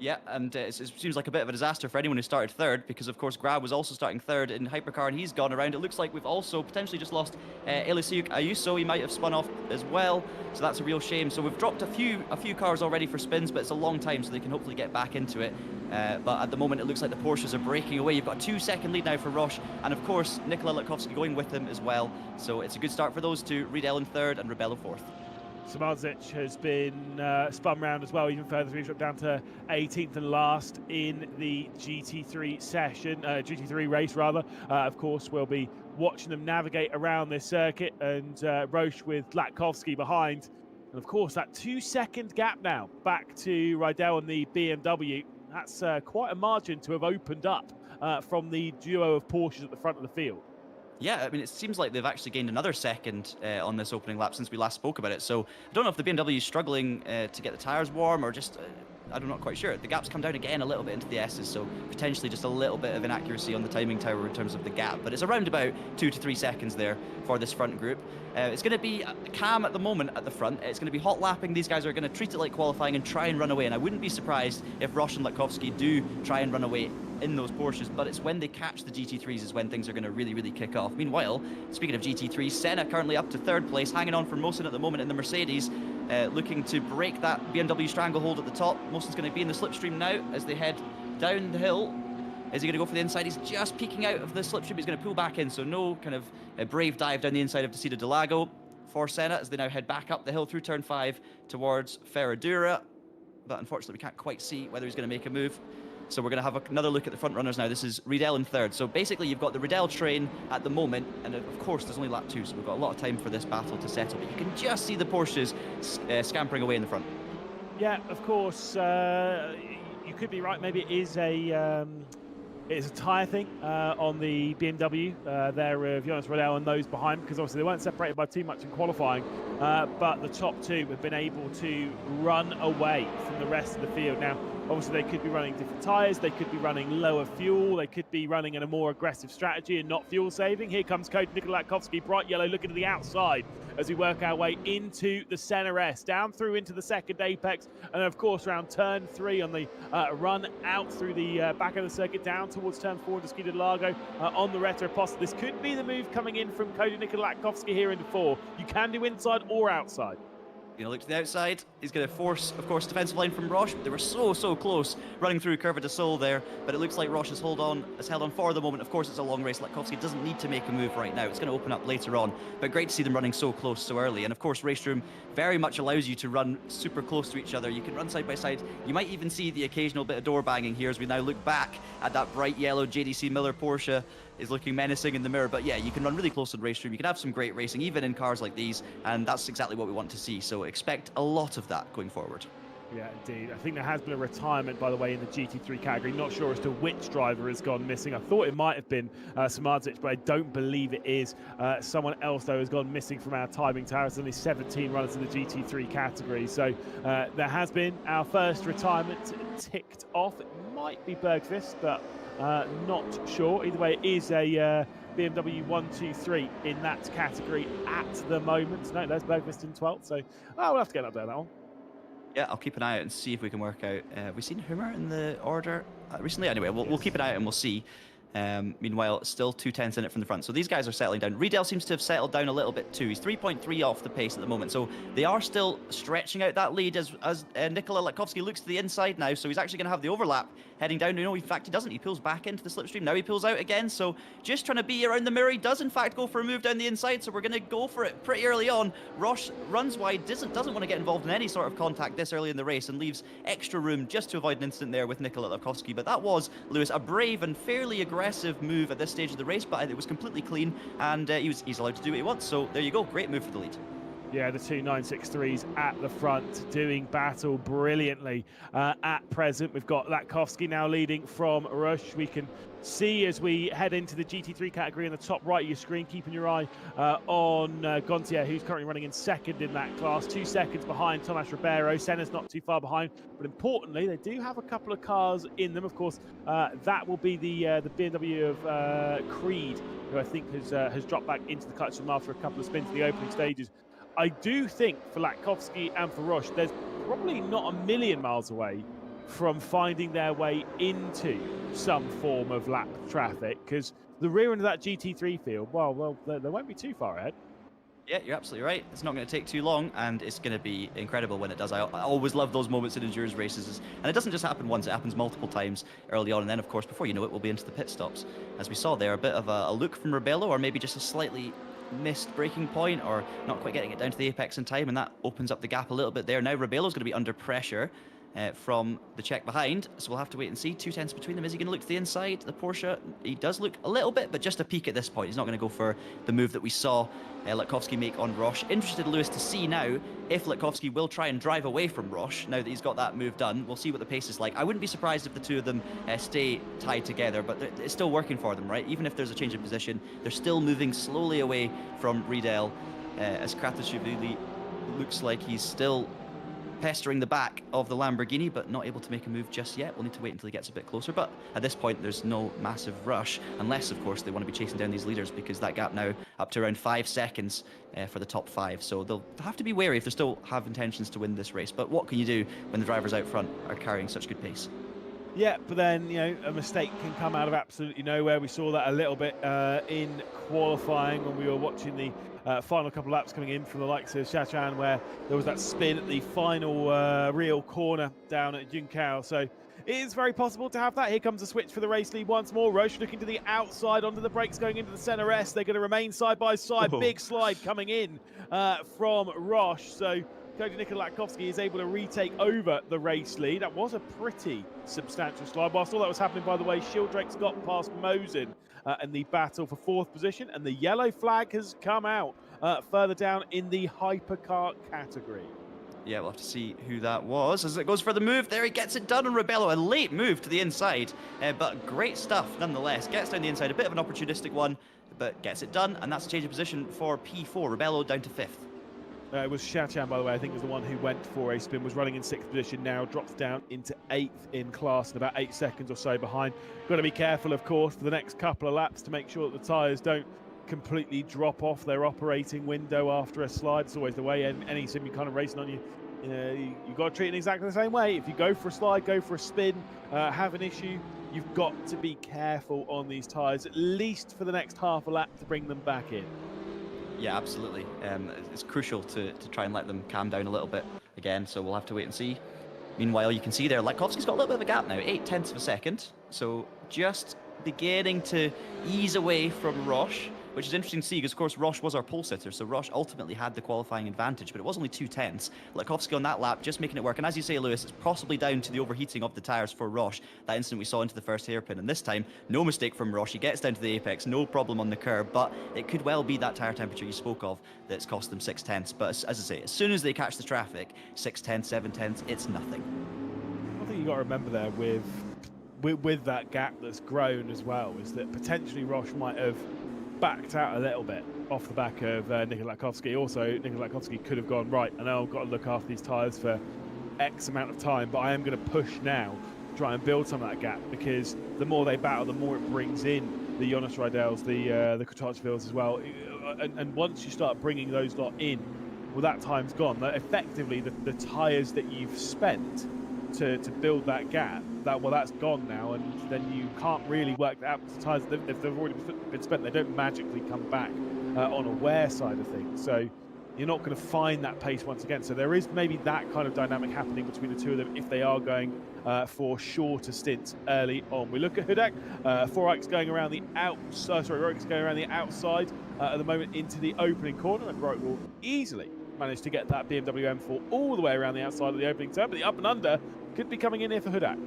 [SPEAKER 1] Yeah, and it seems like a bit of a disaster for anyone who started 3rd, because of course Grab was also starting 3rd in Hypercar, and he's gone around. It looks like we've also potentially just lost Elisiyuk Ayuso. He might have spun off as well, so that's a real shame. So we've dropped a few cars already for spins, but it's a long time, so they can hopefully get back into it. But at the moment, it looks like the Porsches are breaking away. You've got a 2-second lead now for Roche, and of course Nikola Latkovsky going with him as well. So it's a good start for those two. Riedel in 3rd and Rebello 4th.
[SPEAKER 2] Samardzic has been spun round as well, even further. He's dropped down to 18th and last in the GT3 session, GT3 race rather. Of course, we'll be watching them navigate around this circuit, and Roche with Latkovsky behind. And of course, that 2-second gap now back to Riedel and the BMW. That's quite a margin to have opened up from the duo of Porsches at the front of the field.
[SPEAKER 1] Yeah, I mean, it seems like they've actually gained another second on this opening lap since we last spoke about it. So I don't know if the BMW is struggling to get the tyres warm, or just, I'm not quite sure. The gap's come down again a little bit into the S's, so potentially just a little bit of inaccuracy on the timing tower in terms of the gap. But it's around about 2 to 3 seconds there for this front group. It's going to be calm at the moment at the front. It's going to be hot lapping. These guys are going to treat it like qualifying and try and run away. And I wouldn't be surprised if Roche and Latkovsky do try and run away in those Porsches, but it's when they catch the GT3s is when things are going to really kick off. Meanwhile, speaking of GT3, Senna currently up to 3rd place, hanging on for Mohsen at the moment in the Mercedes, looking to break that BMW stranglehold at the top. Mohsen's going to be in the slipstream now as they head down the hill. Is he going to go for the inside? He's just peeking out of the slipstream. He's going to pull back in, so no kind of a brave dive down the inside of Desida del Lago for Senna as they now head back up the hill through turn 5 towards Ferradura. But unfortunately, we can't quite see whether he's going to make a move. So we're going to have another look at the front runners now. This is Riedel in 3rd. So basically, you've got the Riedel train at the moment, and of course, there's only lap 2, so we've got a lot of time for this battle to settle. But you can just see the Porsches scampering away in the front.
[SPEAKER 2] Yeah, of course. You could be right. Maybe it is a tyre thing on the BMW there of Jonas Riedel and those behind, because obviously they weren't separated by too much in qualifying. But the top 2 have been able to run away from the rest of the field. Now, obviously, they could be running different tyres, they could be running lower fuel, they could be running in a more aggressive strategy and not fuel saving. Here comes Code Nikola Latkovsky, bright yellow, looking to the outside as we work our way into the Senna S, down through into the second apex, and of course around turn 3 on the run out through the back of the circuit, down towards turn 4 to Desida del Lago on the Retropost. This could be the move coming in from Code Nikola Latkovsky here into 4. You can do inside or outside.
[SPEAKER 1] Going to look to the outside. He's going to force, of course, defensive line from Roche. They were so close running through Curva de Sol there, but it looks like Roche has held on for the moment. Of course, it's a long race. Latkovsky doesn't need to make a move right now. It's going to open up later on, but great to see them running so close so early. And of course, RaceRoom very much allows you to run super close to each other. You can run side by side. You might even see the occasional bit of door banging here as we now look back at that bright yellow JDC Miller Porsche is looking menacing in the mirror. But yeah, you can run really close on RaceRoom. You can have some great racing, even in cars like these, and that's exactly what we want to see. So expect a lot of that going forward.
[SPEAKER 2] Yeah, indeed. I think there has been a retirement, by the way, in the GT3 category. Not sure as to which driver has gone missing. I thought it might have been Samardzic, but I don't believe it is. Someone else, though, has gone missing from our timing tower. There's only 17 runners in the GT3 category. So there has been our first retirement ticked off. It might be Bergqvist, but not sure. Either way, it is a BMW 123 in that category at the moment. No, there's Bergqvist in 12th. So we'll have to get up there, that one.
[SPEAKER 1] Yeah, I'll keep an eye out and see if we can work out. Have we seen Hummer in the order recently? Anyway, we'll keep an eye out and we'll see. Meanwhile, still 2/10 in it from the front. So these guys are settling down. Riedel seems to have settled down a little bit too. He's 3.3 off the pace at the moment. So they are still stretching out that lead as Nikola Latkovsky looks to the inside now. So he's actually going to have the overlap heading down. No, in fact, he doesn't. He pulls back into the slipstream. Now he pulls out again. So just trying to be around the mirror. He does, in fact, go for a move down the inside. So we're going to go for it pretty early on. Roche runs wide, doesn't want to get involved in any sort of contact this early in the race and leaves extra room just to avoid an incident there with Nikola Latkovsky. But that was, Lewis, a brave and fairly aggressive move at this stage of the race, but it was completely clean, and he's allowed to do what he wants. So there you go, great move for the lead.
[SPEAKER 2] Yeah, the two 963s at the front doing battle brilliantly at present. We've got Latkovsky now leading from Rush. We can see as we head into the GT3 category in the top right of your screen, keeping your eye on Gontier, who's currently running in second in that class, 2 seconds behind Tomas Ribeiro. Senna's not too far behind, but importantly, they do have a couple of cars in them. Of course, that will be the BMW of Creed, who I think has dropped back into the clutch from after a couple of spins in the opening stages. I do think for Latkovsky and for Roche, there's probably not a million miles away from finding their way into some form of lap traffic, because the rear end of that GT3 field, well, they won't be too far ahead.
[SPEAKER 1] Yeah, you're absolutely right. It's not going to take too long, and it's going to be incredible when it does. I always love those moments in endurance races, and it doesn't just happen once, it happens multiple times early on, and then, of course, before you know it, we'll be into the pit stops. As we saw there, a bit of a look from Rebello, or maybe just a slightly missed braking point, or not quite getting it down to the apex in time, and that opens up the gap a little bit there. Now Rebello's going to be under pressure from the check behind, so we'll have to wait and see. 2/10 between them. Is he going to look to the inside? The Porsche, he does look a little bit, but just a peek at this point. He's not going to go for the move that we saw Latkovsky make on Roche. Interested, Lewis, to see now if Latkovsky will try and drive away from Roche now that he's got that move done. We'll see what the pace is like. I wouldn't be surprised if the two of them stay tied together, but it's still working for them, right? Even if there's a change of position, they're still moving slowly away from Riedel, as Kratashvili looks like he's still pestering the back of the Lamborghini, but not able to make a move just yet. We'll need to wait until he gets a bit closer, but at this point there's no massive rush, unless of course they want to be chasing down these leaders, because that gap now up to around 5 seconds for the top 5, so they'll have to be wary if they still have intentions to win this race. But what can you do when the drivers out front are carrying such good pace?
[SPEAKER 2] Yeah, but then, a mistake can come out of absolutely nowhere. We saw that a little bit in qualifying when we were watching the final couple of laps coming in from the likes of Shachan, where there was that spin at the final real corner down at Junkao. So it is very possible to have that. Here comes a switch for the race lead once more. Roche looking to the outside, onto the brakes, going into the center S. They're going to remain side by side.
[SPEAKER 1] Oh.
[SPEAKER 2] Big slide coming in from Roche. So Cody Nikola Latkovsky is able to retake over the race lead. That was a pretty substantial slide. Whilst all that was happening, by the way, Shieldrex got past Mosin in the battle for 4th position, and the yellow flag has come out further down in the hypercar category.
[SPEAKER 1] Yeah, we'll have to see who that was as it goes for the move. There he gets it done on Rebello. A late move to the inside, but great stuff nonetheless. Gets down the inside, a bit of an opportunistic one, but gets it done, and that's a change of position for P4. Rebello down to 5th.
[SPEAKER 2] It was Shachan, by the way, I think was the one who went for a spin, was running in 6th position now, drops down into 8th in class, and about 8 seconds or so behind. Got to be careful, of course, for the next couple of laps to make sure that the tyres don't completely drop off their operating window after a slide. It's always the way any sim you kind of racing on you. You've got to treat it exactly the same way. If you go for a slide, go for a spin, have an issue, you've got to be careful on these tyres, at least for the next half a lap to bring them back in.
[SPEAKER 1] Yeah, absolutely. It's crucial to try and let them calm down a little bit again, so we'll have to wait and see. Meanwhile, you can see there, Latkovsky's got a little bit of a gap now, 0.8 of a second, so just beginning to ease away from Roche, which is interesting to see because, of course, Roche was our pole sitter, so Roche ultimately had the qualifying advantage, but it was only 2/10. Latkovsky on that lap just making it work, and as you say, Lewis, it's possibly down to the overheating of the tyres for Roche, that incident we saw into the first hairpin, and this time, no mistake from Roche, he gets down to the apex, no problem on the curb, but it could well be that tyre temperature you spoke of that's cost them 6/10. But as I say, as soon as they catch the traffic, 6/10, 7/10, it's nothing.
[SPEAKER 2] I think you got to remember there with that gap that's grown as well is that potentially Roche might have backed out a little bit off the back of Nikolai Latkovsky. Also, Nikolai Latkovsky could have gone, right, I know I've got to look after these tyres for X amount of time, but I am going to push now, try and build some of that gap, because the more they battle, the more it brings in the Jonas Rydels, the Kotachvilles as well. And once you start bringing those lot in, well, that time's gone. Effectively, the tyres that you've spent to build that gap, that's gone now, and then you can't really work that out. The tyres, if they've already been spent, they don't magically come back on a wear side of things. So you're not going to find that pace once again. So there is maybe that kind of dynamic happening between the two of them if they are going for shorter stints early on. We look at Hudak. Foryk's going around the outside. Rorik's going around the outside at the moment into the opening corner, and Rorik will easily manage to get that BMW M4 all the way around the outside of the opening turn, but the up and under could be coming in here for Hudak.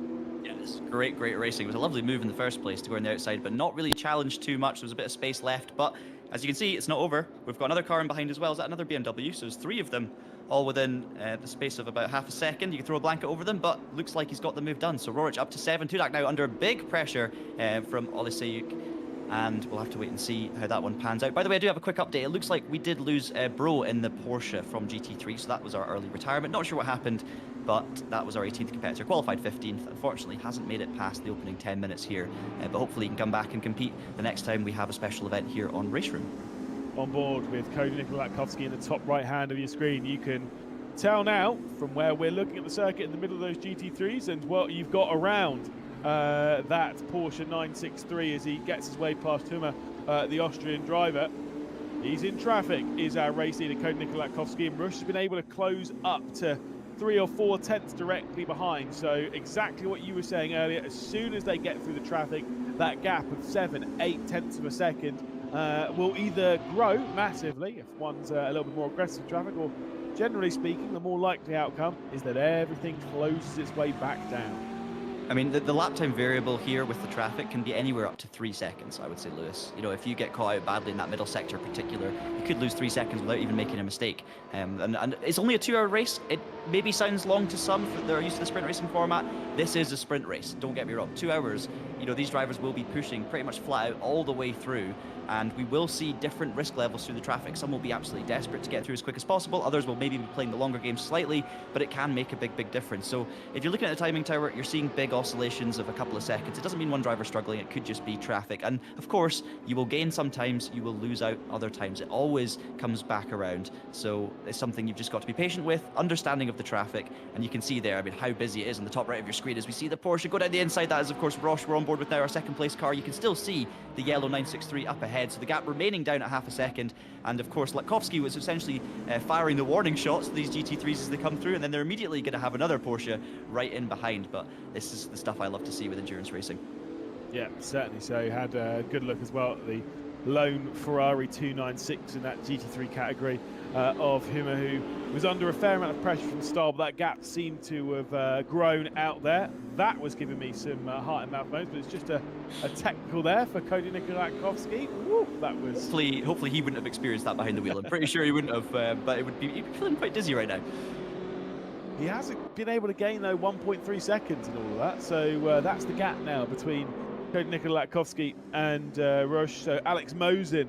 [SPEAKER 1] Yes, great racing. It was a lovely move in the first place to go on the outside, but not really challenged too much. There was a bit of space left, but as you can see, it's not over. We've got another car in behind as well. Is that another BMW? So there's 3 of them, all within the space of about half a second. You can throw a blanket over them, but looks like he's got the move done. So Rorik up to 7. Hudak now under big pressure from Oliseyuk. And we'll have to wait and see how that one pans out. By the way, I do have a quick update. It looks like we did lose Bro in the Porsche from GT3, so that was our early retirement. Not sure what happened, but that was our 18th competitor. Qualified 15th. Unfortunately, hasn't made it past the opening 10 minutes here. But hopefully he can come back and compete the next time we have a special event here on RaceRoom.
[SPEAKER 2] On board with Cody Nikolai Latkovsky in the top right hand of your screen. You can tell now from where we're looking at the circuit in the middle of those GT3s and what you've got around that Porsche 963 as he gets his way past Hummer, the Austrian driver. He's in traffic, is our race leader Cody Nikolai Latkovsky, and Rush has been able to close up to 3 or 4 tenths directly behind. So exactly what you were saying earlier, as soon as they get through the traffic, that gap of 7-8 tenths of a second will either grow massively if one's a little bit more aggressive in traffic, or generally speaking, the more likely outcome is that everything closes its way back down.
[SPEAKER 1] I mean, the lap time variable here with the traffic can be anywhere up to 3 seconds, I would say, Lewis. You know, if you get caught out badly in that middle sector in particular, you could lose 3 seconds without even making a mistake. And it's only a 2-hour race. It maybe sounds long to some that are used to the sprint racing format. This is a sprint race, don't get me wrong. 2 hours, you know, these drivers will be pushing pretty much flat out all the way through. And we will see different risk levels through the traffic. Some will be absolutely desperate to get through as quick as possible. Others will maybe be playing the longer game slightly, but it can make a big difference. So if you're looking at the timing tower, you're seeing big oscillations of a couple of seconds. It doesn't mean one driver's struggling. It could just be traffic. And of course, you will gain sometimes, you will lose out other times. It always comes back around. So it's something you've just got to be patient with, understanding of the traffic. And you can see there, I mean, how busy it is on the top right of your screen as we see the Porsche go down the inside. That is, of course, Roche. We're on board with now our second place car. You can still see the yellow 963 up ahead. So the gap remaining down at half a second, and of course Latkovsky was essentially firing the warning shots to these GT3s as they come through, and then they're immediately going to have another Porsche right in behind. But this is the stuff I love to see with endurance racing.
[SPEAKER 2] Yeah, certainly. So had a good look as well at the lone Ferrari 296 in that GT3 category of Hummer, who was under a fair amount of pressure from the start, but that gap seemed to have grown out there. That was giving me some heart and mouth moments, but it's just a technical there for Cody Nikolai Latkovsky. Woo, that was...
[SPEAKER 1] Hopefully he wouldn't have experienced that behind the wheel. I'm pretty sure he wouldn't have, but he'd be feeling quite dizzy right now.
[SPEAKER 2] He hasn't been able to gain, though, 1.3 seconds and all of that, so that's the gap now between Cody Nikolai Latkovsky and Rush. So Alex Mosin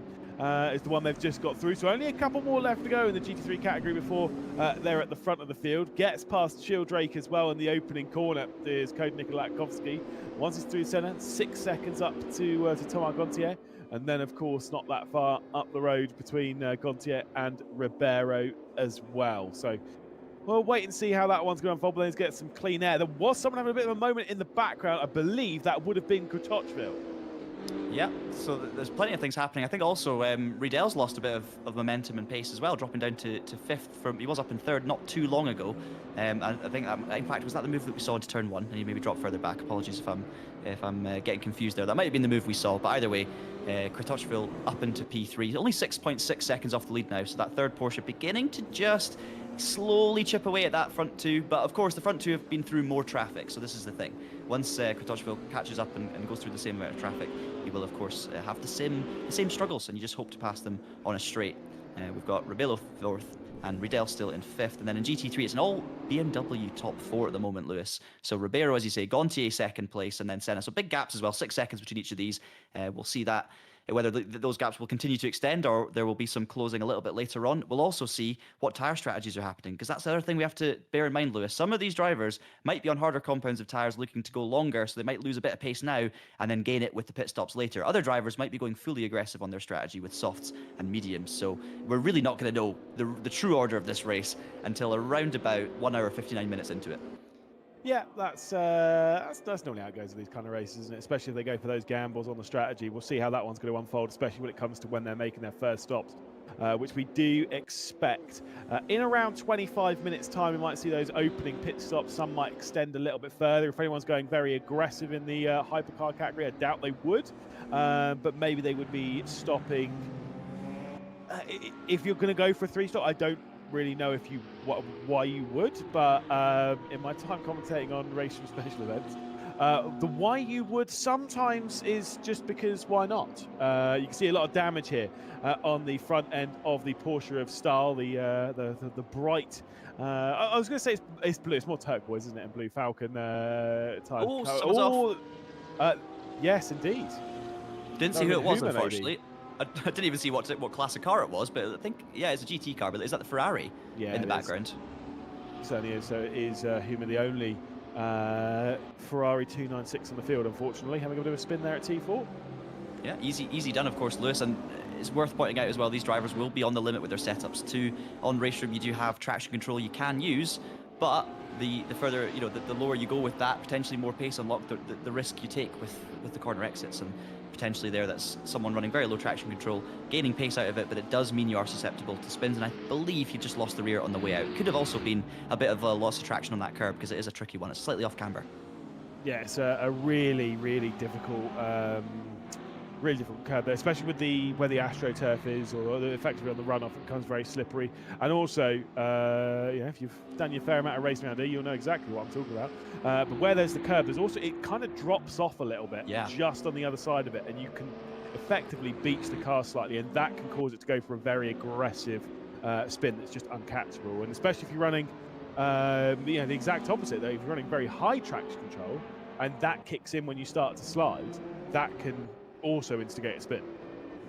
[SPEAKER 2] is the one they've just got through. So only a couple more left to go in the GT3 category before they're at the front of the field. Gets past Shildrake as well in the opening corner is Cody Nikolai Latkovsky. Once he's through centre, 6 seconds up to Thomas Gontier. And then, of course, not that far up the road between Gontier and Ribeiro as well. So we'll wait and see how that one's going to unfold, but let's get some clean air. There was someone having a bit of a moment in the background. I believe that would have been Kotachville.
[SPEAKER 1] Yeah, so there's plenty of things happening. I think also Riedel's lost a bit of momentum and pace as well, dropping down to fifth from he was up in third not too long ago. I think in fact was that the move that we saw into turn one, and he maybe dropped further back. Apologies if I'm getting confused there. That might have been the move we saw, but either way, Kratochvil up into P3, only 6.6 seconds off the lead now. So that third Porsche beginning to just slowly chip away at that front two, but of course the front two have been through more traffic, so this is the thing. Once Kratochvil catches up and goes through the same amount of traffic, he will of course have the same struggles, and you just hope to pass them on a straight. We've got Rebelo fourth and Riedel still in fifth, and then in GT3 it's an all BMW top four at the moment, Lewis. So Ribeiro, as you say, Gontier second place, and then Senna. So big gaps as well, 6 seconds between each of these. We'll see that whether those gaps will continue to extend or there will be some closing a little bit later on. We'll also see what tyre strategies are happening, because that's the other thing we have to bear in mind, Lewis. Some of these drivers might be on harder compounds of tyres looking to go longer, so they might lose a bit of pace now and then gain it with the pit stops later. Other drivers might be going fully aggressive on their strategy with softs and mediums, so we're really not going to know the true order of this race until around about 1 hour 59 minutes into it.
[SPEAKER 2] Yeah, that's normally how it goes with these kind of races, isn't it? Especially if they go for those gambles on the strategy. We'll see how that one's going to unfold, especially when it comes to when they're making their first stops, which we do expect. In around 25 minutes' time, we might see those opening pit stops. Some might extend a little bit further. If anyone's going very aggressive in the hypercar category, I doubt they would, but maybe they would be stopping. If you're going to go for a 3-stop, I don't really know why you would, but in my time commentating on RaceRoom special events, the why you would sometimes is just because why not. You can see a lot of damage here on the front end of the Porsche of Stahl, the bright. I was going to say it's blue. It's more turquoise, isn't it? And blue Falcon type.
[SPEAKER 1] Oh, someone's off.
[SPEAKER 2] Yes, indeed.
[SPEAKER 1] Didn't see who it was, unfortunately. I didn't even see what class of car it was, but I think, yeah, it's a GT car. But is that the Ferrari in the background?
[SPEAKER 2] Certainly is. So it is Huma, the only Ferrari 296 on the field, unfortunately, having a bit of a spin there at T4.
[SPEAKER 1] Yeah, easy done, of course, Lewis. And it's worth pointing out as well, these drivers will be on the limit with their setups too. On RaceRoom, you do have traction control you can use, but the further, the lower you go with that, potentially more pace unlock, the risk you take with the corner exits, and potentially that's someone running very low traction control, gaining pace out of it, but it does mean you are susceptible to spins, and I believe he just lost the rear on the way out. It could have also been a bit of a loss of traction on that curb, because it is a tricky one. It's slightly off camber. Yeah,
[SPEAKER 2] it's a really, really difficult curb, especially with where the AstroTurf is, or effectively on the runoff. It becomes very slippery, and also, if you've done your fair amount of racing around here, you'll know exactly what I'm talking about. But where there's the curb, there's also, it kind of drops off a little bit, just on the other side of it, and you can effectively beach the car slightly, and that can cause it to go for a very aggressive spin that's just uncatchable. And especially if you're running, the exact opposite though, if you're running very high traction control, and that kicks in when you start to slide, that can also instigate a spin.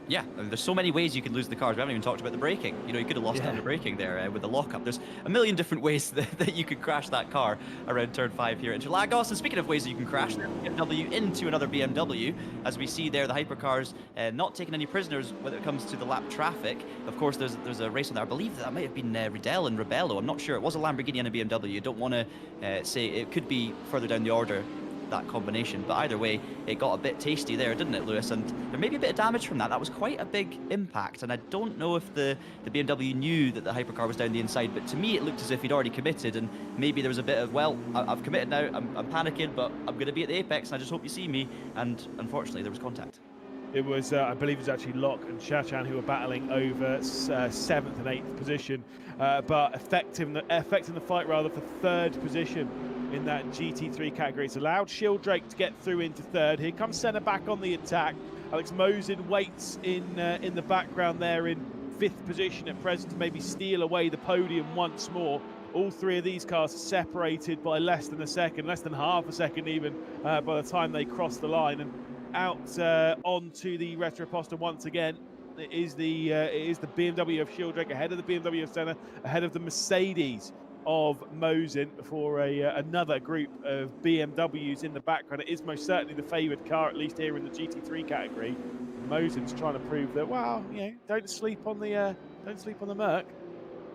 [SPEAKER 1] Yeah, I mean, there's so many ways you could lose the cars. We haven't even talked about the braking. You could have lost it on the braking there with the lockup. There's a million different ways that you could crash that car around turn 5 here at Interlagos. And speaking of ways that you can crash the BMW into another BMW, as we see there, the hypercars not taking any prisoners when it comes to the lap traffic. Of course, there's a race on there. I believe that might have been Riedel and Rebello. I'm not sure. It was a Lamborghini and a BMW. You don't want to say it could be further down the order, that combination, but either way it got a bit tasty there, didn't it, Lewis? And there may be a bit of damage from that. That was quite a big impact, and I don't know if the BMW knew that the hypercar was down the inside, but to me it looked as if he'd already committed, and maybe there was a bit of, well, I've committed now, I'm panicking, but I'm going to be at the apex and I just hope you see me, and unfortunately there was contact.
[SPEAKER 2] It was, I believe it was actually Locke and Chachan who were battling over 7th and 8th position, but affecting the fight rather for 3rd position in that GT3 category. It's allowed Shildrake to get through into 3rd. Here comes Senna back on the attack. Alex Mosin waits in the background there in 5th position at present to maybe steal away the podium once more. All 3 of these cars are separated by less than a second, less than half a second even, by the time they cross the line. And out onto the Retroposta once again. It is the BMW of Shildrake ahead of the BMW of Senna, ahead of the Mercedes of Mosin for another group of BMWs in the background. It is most certainly the favoured car, at least here in the GT3 category. Mosin's trying to prove that, well, don't sleep on the Merc.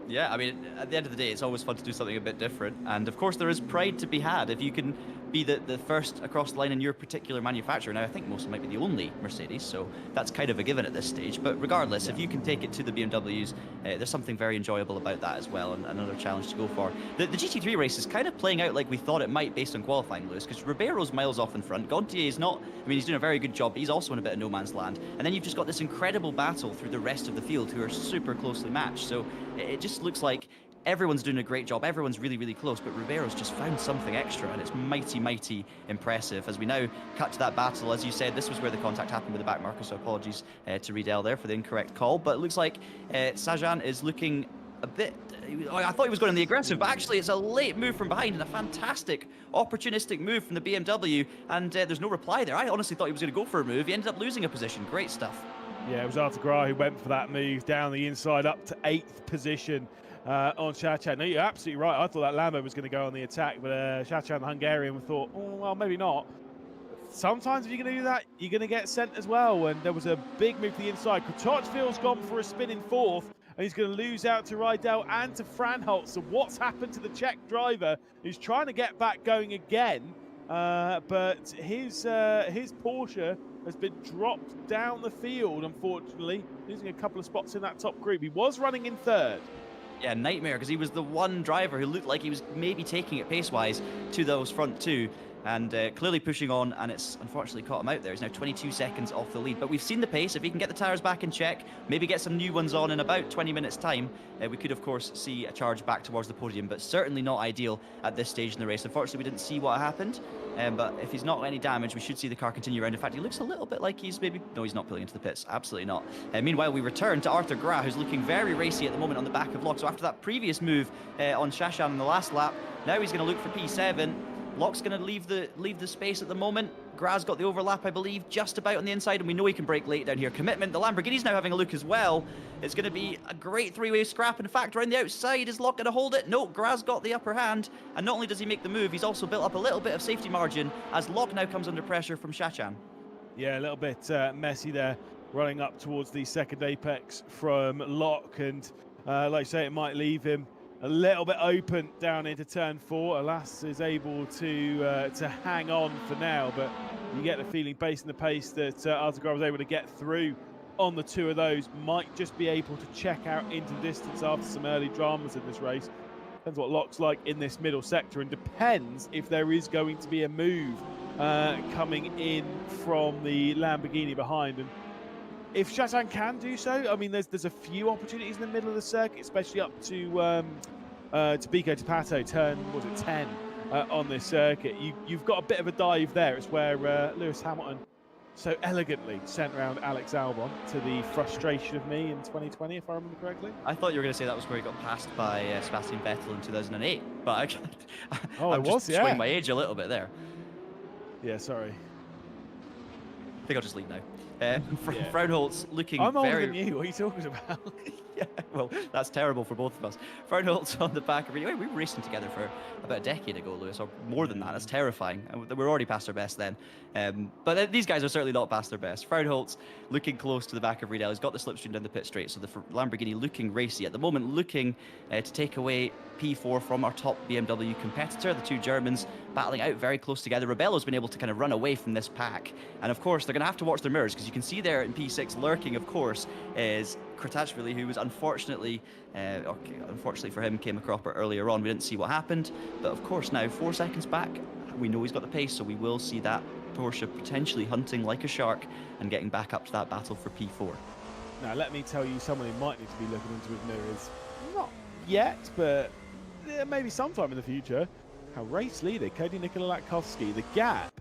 [SPEAKER 1] Yeah, I mean, at the end of the day, it's always fun to do something a bit different. And of course, there is pride to be had. If you can be the first across the line in your particular manufacturer. Now, I think most might be the only Mercedes, so that's kind of a given at this stage. But regardless, if you can take it to the BMWs, there's something very enjoyable about that as well, and another challenge to go for. The GT3 race is kind of playing out like we thought it might based on qualifying, Lewis, because Ribeiro's miles off in front. Gontier is not, I mean, he's doing a very good job, but he's also in a bit of no man's land. And then you've just got this incredible battle through the rest of the field who are super closely matched. So it just looks like everyone's doing a great job. Everyone's really, really close, but Ribeiro's just found something extra, and it's mighty, mighty impressive. As we now cut to that battle, as you said, this was where the contact happened with the back marker, so apologies to Riedel there for the incorrect call. But it looks like Sajan is looking a bit... I thought he was going on the aggressive, but actually it's a late move from behind and a fantastic, opportunistic move from the BMW, and there's no reply there. I honestly thought he was going to go for a move. He ended up losing a position. Great stuff.
[SPEAKER 2] Yeah, it was Arthur Gras who went for that move down the inside up to 8th position. On Shachan. No, you're absolutely right. I thought that Lambo was going to go on the attack, but Shachan, the Hungarian, thought, oh, well, maybe not. Sometimes if you're going to do that, you're going to get sent as well. And there was a big move to the inside. Kratochville's gone for a spin in 4th, and he's going to lose out to Riedel and to Franholtz. So what's happened to the Czech driver who's trying to get back going again? But his Porsche has been dropped down the field, unfortunately, losing a couple of spots in that top group. He was running in 3rd.
[SPEAKER 1] Yeah, nightmare, because he was the one driver who looked like he was maybe taking it pace-wise to those front two, and clearly pushing on, and it's unfortunately caught him out there. He's now 22 seconds off the lead, but we've seen the pace. If he can get the tyres back in check, maybe get some new ones on in about 20 minutes time, we could of course see a charge back towards the podium, but certainly not ideal at this stage in the race. Unfortunately, we didn't see what happened, but if he's not got any damage, we should see the car continue around. In fact, he looks a little bit like he's maybe... No, he's not pulling into the pits. Absolutely not. Meanwhile, we return to Arthur Gras, who's looking very racy at the moment on the back of Locke. So after that previous move on Shashan in the last lap, now he's going to look for P7. Locke's going to leave the space at the moment. Gras got the overlap, I believe, just about on the inside, and we know he can break late down here. Commitment, the Lamborghini's now having a look as well. It's going to be a great three-way scrap. In fact, around the outside, is Locke going to hold it? No, Gras got the upper hand, and not only does he make the move, he's also built up a little bit of safety margin as Locke now comes under pressure from Shachan. Yeah,
[SPEAKER 2] a little bit messy there, running up towards the second apex from Locke, and like I say, it might leave him a little bit open down into turn 4. Alas is able to hang on for now, but you get the feeling, based on the pace that Arthur Gras was able to get through on the two of those, might just be able to check out into the distance after some early dramas in this race. Depends what Locke's like in this middle sector, and depends if there is going to be a move coming in from the Lamborghini behind. And if Shatan can do so, I mean, there's a few opportunities in the middle of the circuit, especially up to Bico to Pato, turn, was it 10, on this circuit. You've got a bit of a dive there. It's where Lewis Hamilton so elegantly sent around Alex Albon, to the frustration of me in 2020, if I remember correctly.
[SPEAKER 1] I thought you were going to say that was where he got passed by Sebastian Vettel in 2008, but I'm just showing my age a little bit there.
[SPEAKER 2] Yeah, sorry.
[SPEAKER 1] I think I'll just leave now. Fraunholtz looking
[SPEAKER 2] I'm older
[SPEAKER 1] very...
[SPEAKER 2] than you, what are you talking about?
[SPEAKER 1] Yeah, well, that's terrible for both of us. Fraunholtz on the back of... We were racing together for about a decade ago, Lewis, or more than that. That's terrifying. We're already past our best then. But these guys are certainly not past their best. Fraunholtz looking close to the back of Riedel. He's got the slipstream down the pit straight, so the Lamborghini looking racy at the moment, looking to take away P4 from our top BMW competitor. The two Germans battling out very close together. Rebello's been able to kind of run away from this pack. And of course, they're going to have to watch their mirrors, because you can see there in P6 lurking, of course, is Kratashvili, who was unfortunately for him, came a cropper earlier on. We didn't see what happened, but of course now 4 seconds back, we know he's got the pace, so we will see that Porsche potentially hunting like a shark and getting back up to that battle for P4.
[SPEAKER 2] Now let me tell you someone who might need to be looking into his mirrors. Not yet, but maybe sometime in the future. Our race leader, Cody Nikolakowski, the gap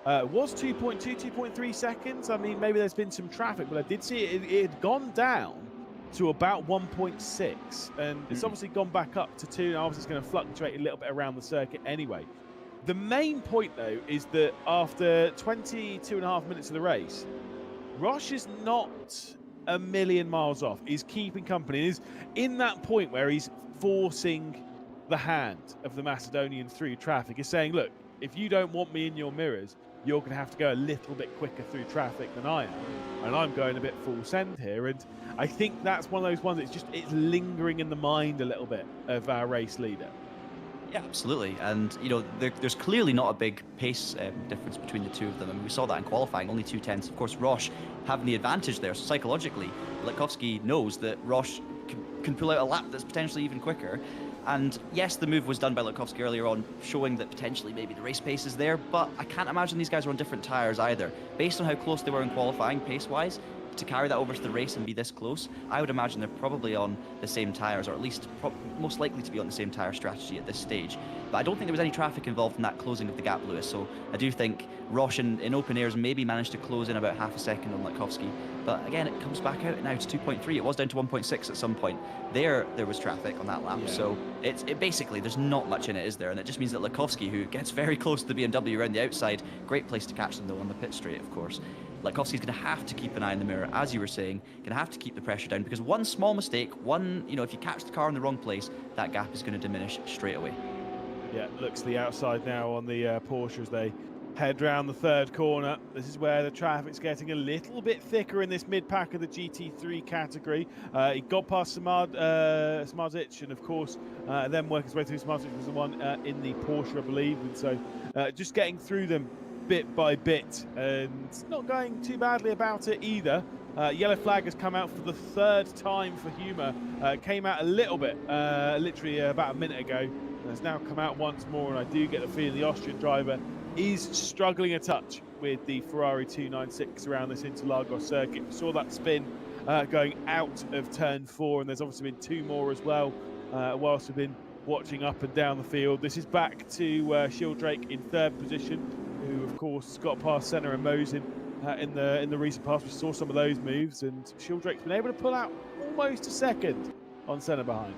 [SPEAKER 2] was 2.3 seconds. I mean, maybe there's been some traffic, but I did see it had gone down to about 1.6, and it's obviously gone back up to 2, and obviously it's going to fluctuate a little bit around the circuit anyway. The main point, though, is that after 22.5 minutes of the race, Roche is not a million miles off. He's keeping company. He's in that point where he's forcing the hand of the Macedonian through traffic. He's saying, look, if you don't want me in your mirrors, you're going to have to go a little bit quicker through traffic than I am. And I'm going a bit full send here. And I think that's one of those ones that's just, it's lingering in the mind a little bit of our race leader.
[SPEAKER 1] Yeah, absolutely. And, there's clearly not a big pace difference between the two of them. I mean, we saw that in qualifying, only 2 tenths. Of course, Roche having the advantage there. So psychologically, Latkovsky knows that Roche can pull out a lap that's potentially even quicker. And yes, the move was done by Latkovsky earlier on, showing that potentially maybe the race pace is there, but I can't imagine these guys are on different tyres either. Based on how close they were in qualifying pace-wise, to carry that over to the race and be this close, I would imagine they're probably on the same tyres, or at least most likely to be on the same tyre strategy at this stage. But I don't think there was any traffic involved in that closing of the gap, Lewis, so I do think Roche in open airs maybe managed to close in about half a second on Latkovsky. But again, it comes back out now to 2.3. It was down to 1.6 at some point. There was traffic on that lap, so it basically, there's not much in it, is there? And it just means that Latkovsky, who gets very close to the BMW around the outside, great place to catch them though on the pit straight, of course. Latkovsky's going to have to keep an eye in the mirror, as you were saying, going to have to keep the pressure down, because one small mistake, if you catch the car in the wrong place, that gap is going to diminish straight away.
[SPEAKER 2] Yeah, looks to the outside now on the Porsche as they head round the third corner. This is where the traffic's getting a little bit thicker in this mid-pack of the GT3 category. He got past Smarzic, and of course, then working his way through. Smarzic was the one in the Porsche, I believe, and so just getting through them bit by bit, and not going too badly about it either. Yellow flag has come out for the third time for Humer. Came out a little bit, literally about a minute ago, and has now come out once more, and I do get the feeling the Austrian driver is struggling a touch with the Ferrari 296 around this Interlagos circuit. We saw that spin going out of turn 4, and there's obviously been 2 more as well whilst we've been watching up and down the field. This is back to Shildrake in 3rd position, who of course got past Senna and Mosin in the recent past. We saw some of those moves, and Shildrake's been able to pull out almost a second on Senna behind.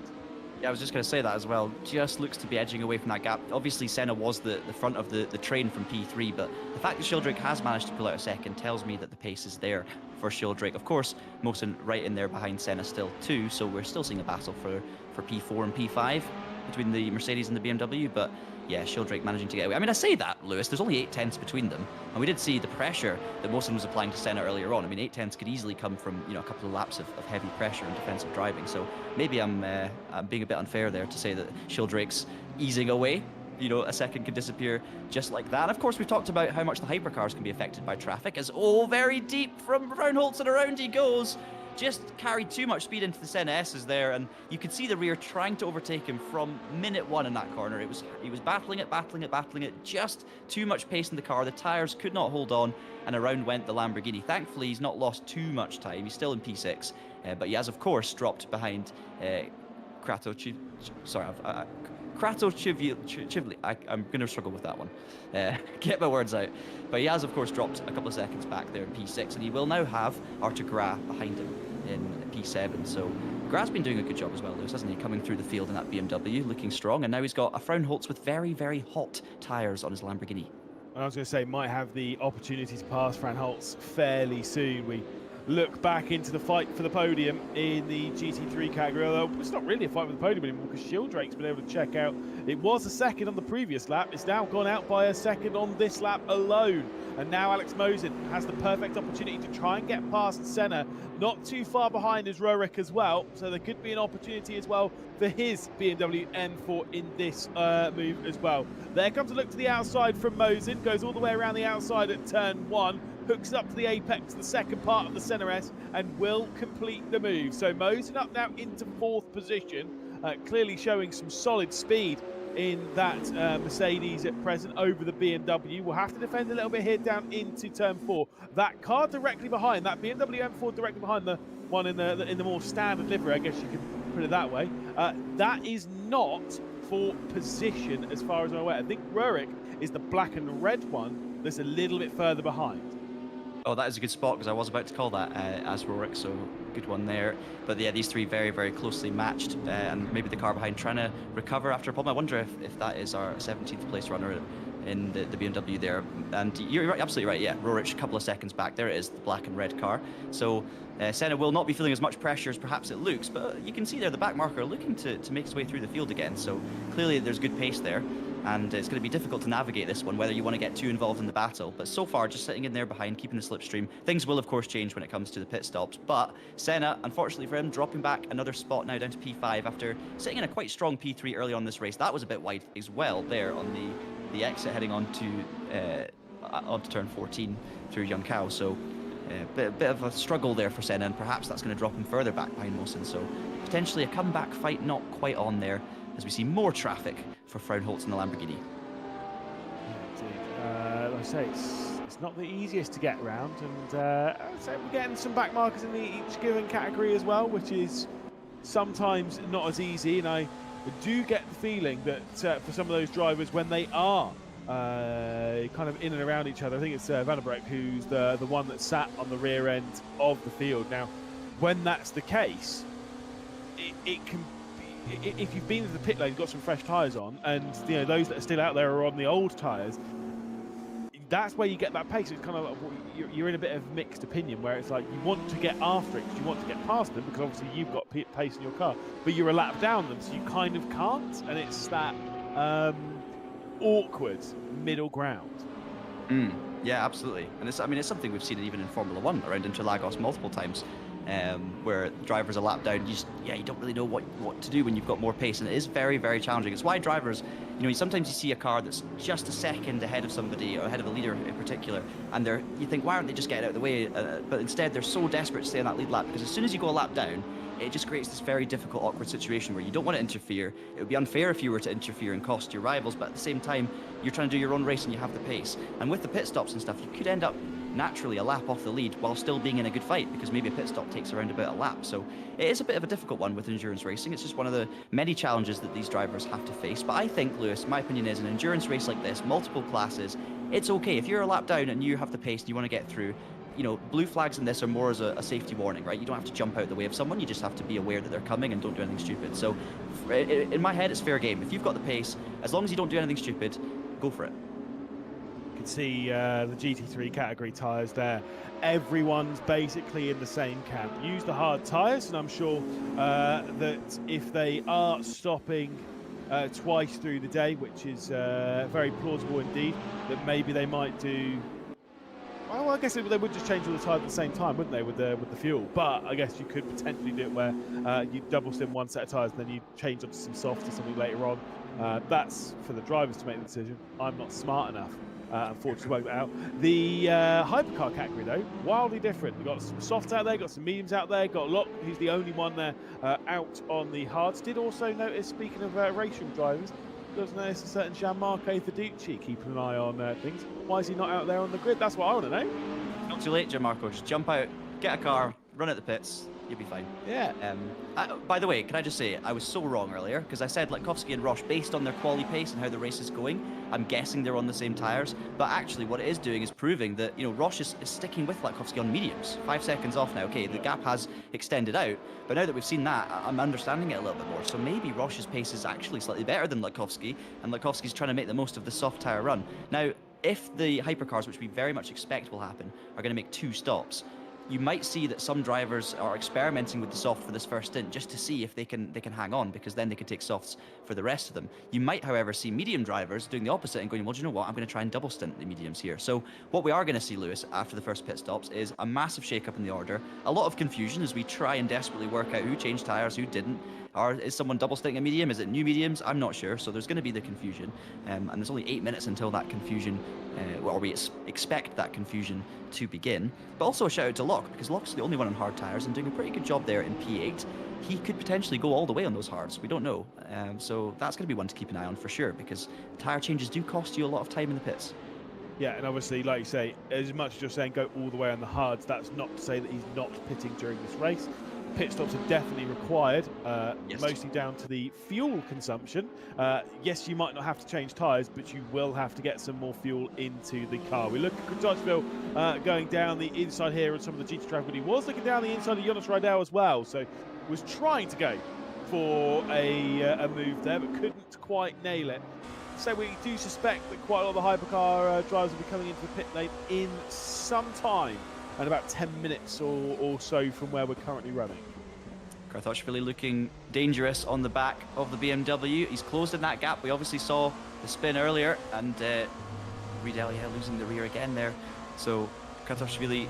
[SPEAKER 1] Yeah, I was just going to say that as well. Just looks to be edging away from that gap. Obviously, Senna was the front of the train from P3, but the fact that Shildrake has managed to pull out a second tells me that the pace is there for Shildrake. Of course, Mosin right in there behind Senna still too, so we're still seeing a battle for P4 and P5 between the Mercedes and the BMW, but yeah, Shildrake managing to get away. I mean, I say that, Lewis, there's only 8 tenths between them, and we did see the pressure that Mosin was applying to Senna earlier on. I mean, 8 tenths could easily come from, a couple of laps of heavy pressure and defensive driving, so maybe I'm being a bit unfair there to say that Shildrake's easing away. A second could disappear just like that. Of course, we've talked about how much the hypercars can be affected by traffic, as very deep from Brownholtz and around he goes. Just carried too much speed into the Senna S's there, and you could see the rear trying to overtake him from minute 1 in that corner. He was battling it, just too much pace in the car. The tyres could not hold on, and around went the Lamborghini. Thankfully, he's not lost too much time. He's still in P6, but he has, of course, dropped behind Chivli. I'm going to struggle with that one. Get my words out. But he has, of course, dropped a couple of seconds back there in P6, and he will now have Artur Graf behind him in P7. So Graf's been doing a good job as well, Lewis, hasn't he? Coming through the field in that BMW, looking strong. And now he's got a Fraunholtz with very, very hot tyres on his Lamborghini.
[SPEAKER 2] I was going to say, might have the opportunity to pass Fraunholtz fairly soon. We look back into the fight for the podium in the GT3 category, although it's not really a fight for the podium anymore because Shildrake's been able to check out. It was a second on the previous lap. It's now gone out by a second on this lap alone. And now Alex Mosin has the perfect opportunity to try and get past Senna. Not too far behind is Rorik as well, so there could be an opportunity as well for his BMW M4 in this move as well. There comes a look to the outside from Mosin, goes all the way around the outside at turn 1, hooks up to the apex, the second part of the Senna S, and will complete the move. So Mosin up now into 4th position, clearly showing some solid speed in that Mercedes at present over the BMW. We'll have to defend a little bit here down into turn 4. That car directly behind, that BMW M4 directly behind the one in the more standard livery, I guess you could put it that way. That is not for position as far as I'm aware. I think Rorik is the black and red one that's a little bit further behind.
[SPEAKER 1] Oh, that is a good spot, because I was about to call that as Rorik, so good one there. But yeah, these three very, very closely matched, and maybe the car behind trying to recover after a problem. I wonder if that is our 17th place runner in the BMW there. And you're absolutely right, yeah, Rorik a couple of seconds back. There it is, the black and red car. So Senna will not be feeling as much pressure as perhaps it looks, but you can see there the back marker looking to make its way through the field again. So clearly there's good pace there. and it's going to be difficult to navigate this one, whether you want to get too involved in the battle. But so far, just sitting in there behind, keeping the slipstream. Things will, of course, change when it comes to the pit stops, but Senna, unfortunately for him, dropping back another spot now down to P5 after sitting in a quite strong P3 early on this race. That was a bit wide as well there on the exit heading onto turn 14 through Yunkao. So bit of a struggle there for Senna, and perhaps that's going to drop him further back behind Wilson. So potentially a comeback fight not quite on there, as we see more traffic for Fraunholtz in the Lamborghini.
[SPEAKER 2] Yeah, indeed. Like I say, it's not the easiest to get around, and I'd say we're getting some back markers in each given category as well, which is sometimes not as easy. And I do get the feeling that for some of those drivers, when they are kind of in and around each other, I think it's Van der Breck who's the one that sat on the rear end of the field. Now, when that's the case, it can. If you've been to the pit lane, got some fresh tyres on, and those that are still out there are on the old tyres, that's where you get that pace. It's kind of like you're in a bit of mixed opinion, where it's like you want to get after it because you want to get past them, because obviously you've got pace in your car, but you're a lap down them, so you kind of can't, and it's that awkward middle ground.
[SPEAKER 1] Yeah, absolutely. And it's something we've seen even in Formula 1 around Interlagos multiple times. Where drivers are lap down, you don't really know what to do when you've got more pace, and it is very, very challenging. It's why drivers, sometimes you see a car that's just a second ahead of somebody, or ahead of a leader in particular, and you think, why aren't they just getting out of the way? But instead, they're so desperate to stay on that lead lap, because as soon as you go a lap down, it just creates this very difficult, awkward situation where you don't want to interfere. It would be unfair if you were to interfere and cost your rivals, but at the same time, you're trying to do your own race and you have the pace. And with the pit stops and stuff, you could end up naturally a lap off the lead while still being in a good fight, because maybe a pit stop takes around about a lap. So it is a bit of a difficult one with endurance racing. It's just one of the many challenges that these drivers have to face. But I think, Lewis, my opinion is, an endurance race like this, multiple classes, it's okay. If you're a lap down and you have the pace and you want to get through, blue flags in this are more as a safety warning, right? You don't have to jump out the way of someone, you just have to be aware that they're coming and don't do anything stupid. So in my head, it's fair game. If you've got the pace, as long as you don't do anything stupid, go for it.
[SPEAKER 2] You can see the GT3 category tyres there. Everyone's basically in the same camp. Use the hard tyres, and I'm sure that if they are stopping twice through the day, which is very plausible indeed, that maybe they might do. Well, I guess they would just change all the tyres at the same time, wouldn't they, with the fuel? But I guess you could potentially do it where you double stim one set of tyres and then you change onto some soft or something later on. That's for the drivers to make the decision. I'm not smart enough, unfortunately, to work that out. The hypercar category, though, wildly different. We've got some softs out there, got some mediums out there, got Locke, who's the only one there out on the hards. Did also notice, speaking of RaceRoom drivers, does notice a certain Gianmarco Fiducci keeping an eye on things. Why is he not out there on the grid? That's what I want to know.
[SPEAKER 1] Not too late, Gianmarco. Just jump out, get a car, run at the pits. You'll be fine.
[SPEAKER 2] Yeah.
[SPEAKER 1] By the way, can I just say, I was so wrong earlier, because I said Latkovsky and Roche, based on their quali pace and how the race is going, I'm guessing they're on the same tyres. But actually, what it is doing is proving that, Roche is sticking with Latkovsky on mediums. 5 seconds off now. Okay, the gap has extended out, but now that we've seen that, I'm understanding it a little bit more. So maybe Roche's pace is actually slightly better than Latkovsky, and Latkovsky's trying to make the most of the soft tyre run. Now, if the hypercars, which we very much expect will happen, are going to make 2 stops, you might see that some drivers are experimenting with the soft for this first stint just to see if they can hang on, because then they can take softs for the rest of them. You might, however, see medium drivers doing the opposite and going, well, do you know what, I'm going to try and double stint the mediums here. So what we are going to see, Lewis, after the first pit stops is a massive shake-up in the order, a lot of confusion as we try and desperately work out who changed tyres, who didn't. Or is someone double stinting a medium? Is it new mediums? I'm not sure. So there's going to be the confusion. And there's only 8 minutes until that confusion, or we expect that confusion to begin. But also a shout out to Locke, because Locke's the only one on hard tyres and doing a pretty good job there in P8. He could potentially go all the way on those hards. We don't know. So that's going to be one to keep an eye on for sure, because tyre changes do cost you a lot of time in the pits.
[SPEAKER 2] Yeah, and obviously, like you say, as much as you're saying go all the way on the hards, that's not to say that he's not pitting during this race. Pit stops are definitely required,
[SPEAKER 1] yes.
[SPEAKER 2] Mostly down to the fuel consumption. Yes, you might not have to change tyres, but you will have to get some more fuel into the car. We look at Crutchville going down the inside here on some of the GT track, but he was looking down the inside of Jonas Rydell as well, so was trying to go for a move there, but couldn't quite nail it. So we do suspect that quite a lot of the hypercar drivers will be coming into the pit lane in some time, and about 10 minutes or so from where we're currently running.
[SPEAKER 1] Karthashvili looking dangerous on the back of the BMW. He's closed in that gap. We obviously saw the spin earlier, and Riedel, yeah, losing the rear again there. So Karthashvili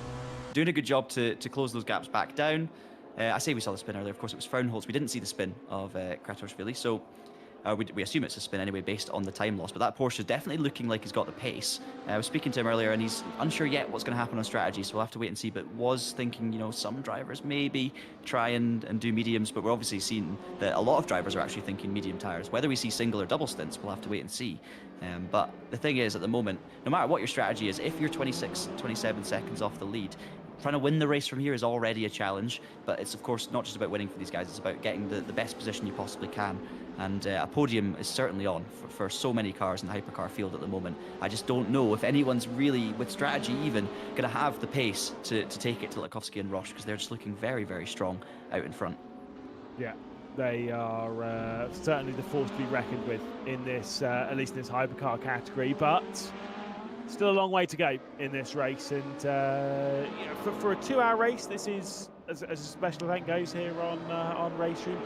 [SPEAKER 1] doing a good job to close those gaps back down. I say we saw the spin earlier. Of course, it was Fraunholz. We didn't see the spin of Karthashvili, so we assume it's a spin anyway based on the time loss. But that Porsche is definitely looking like he's got the pace. I was speaking to him earlier, and he's unsure yet what's going to happen on strategy, so we'll have to wait and see. But was thinking, some drivers maybe try and do mediums, but we're obviously seeing that a lot of drivers are actually thinking medium tires. Whether we see single or double stints, we'll have to wait and see. But the thing is, at the moment, no matter what your strategy is, if you're 26, 27 seconds off the lead, trying to win the race from here is already a challenge. But it's, of course, not just about winning for these guys. It's about getting the best position you possibly can. And a podium is certainly on for so many cars in the hypercar field at the moment. I just don't know if anyone's really, with strategy even, going to have the pace to take it to Latkovsky and Roche, because they're just looking very, very strong out in front.
[SPEAKER 2] Yeah, they are certainly the force to be reckoned with in this, at least in this hypercar category, but still a long way to go in this race. And for a 2-hour race, this is, as a special event goes here on RaceRoom,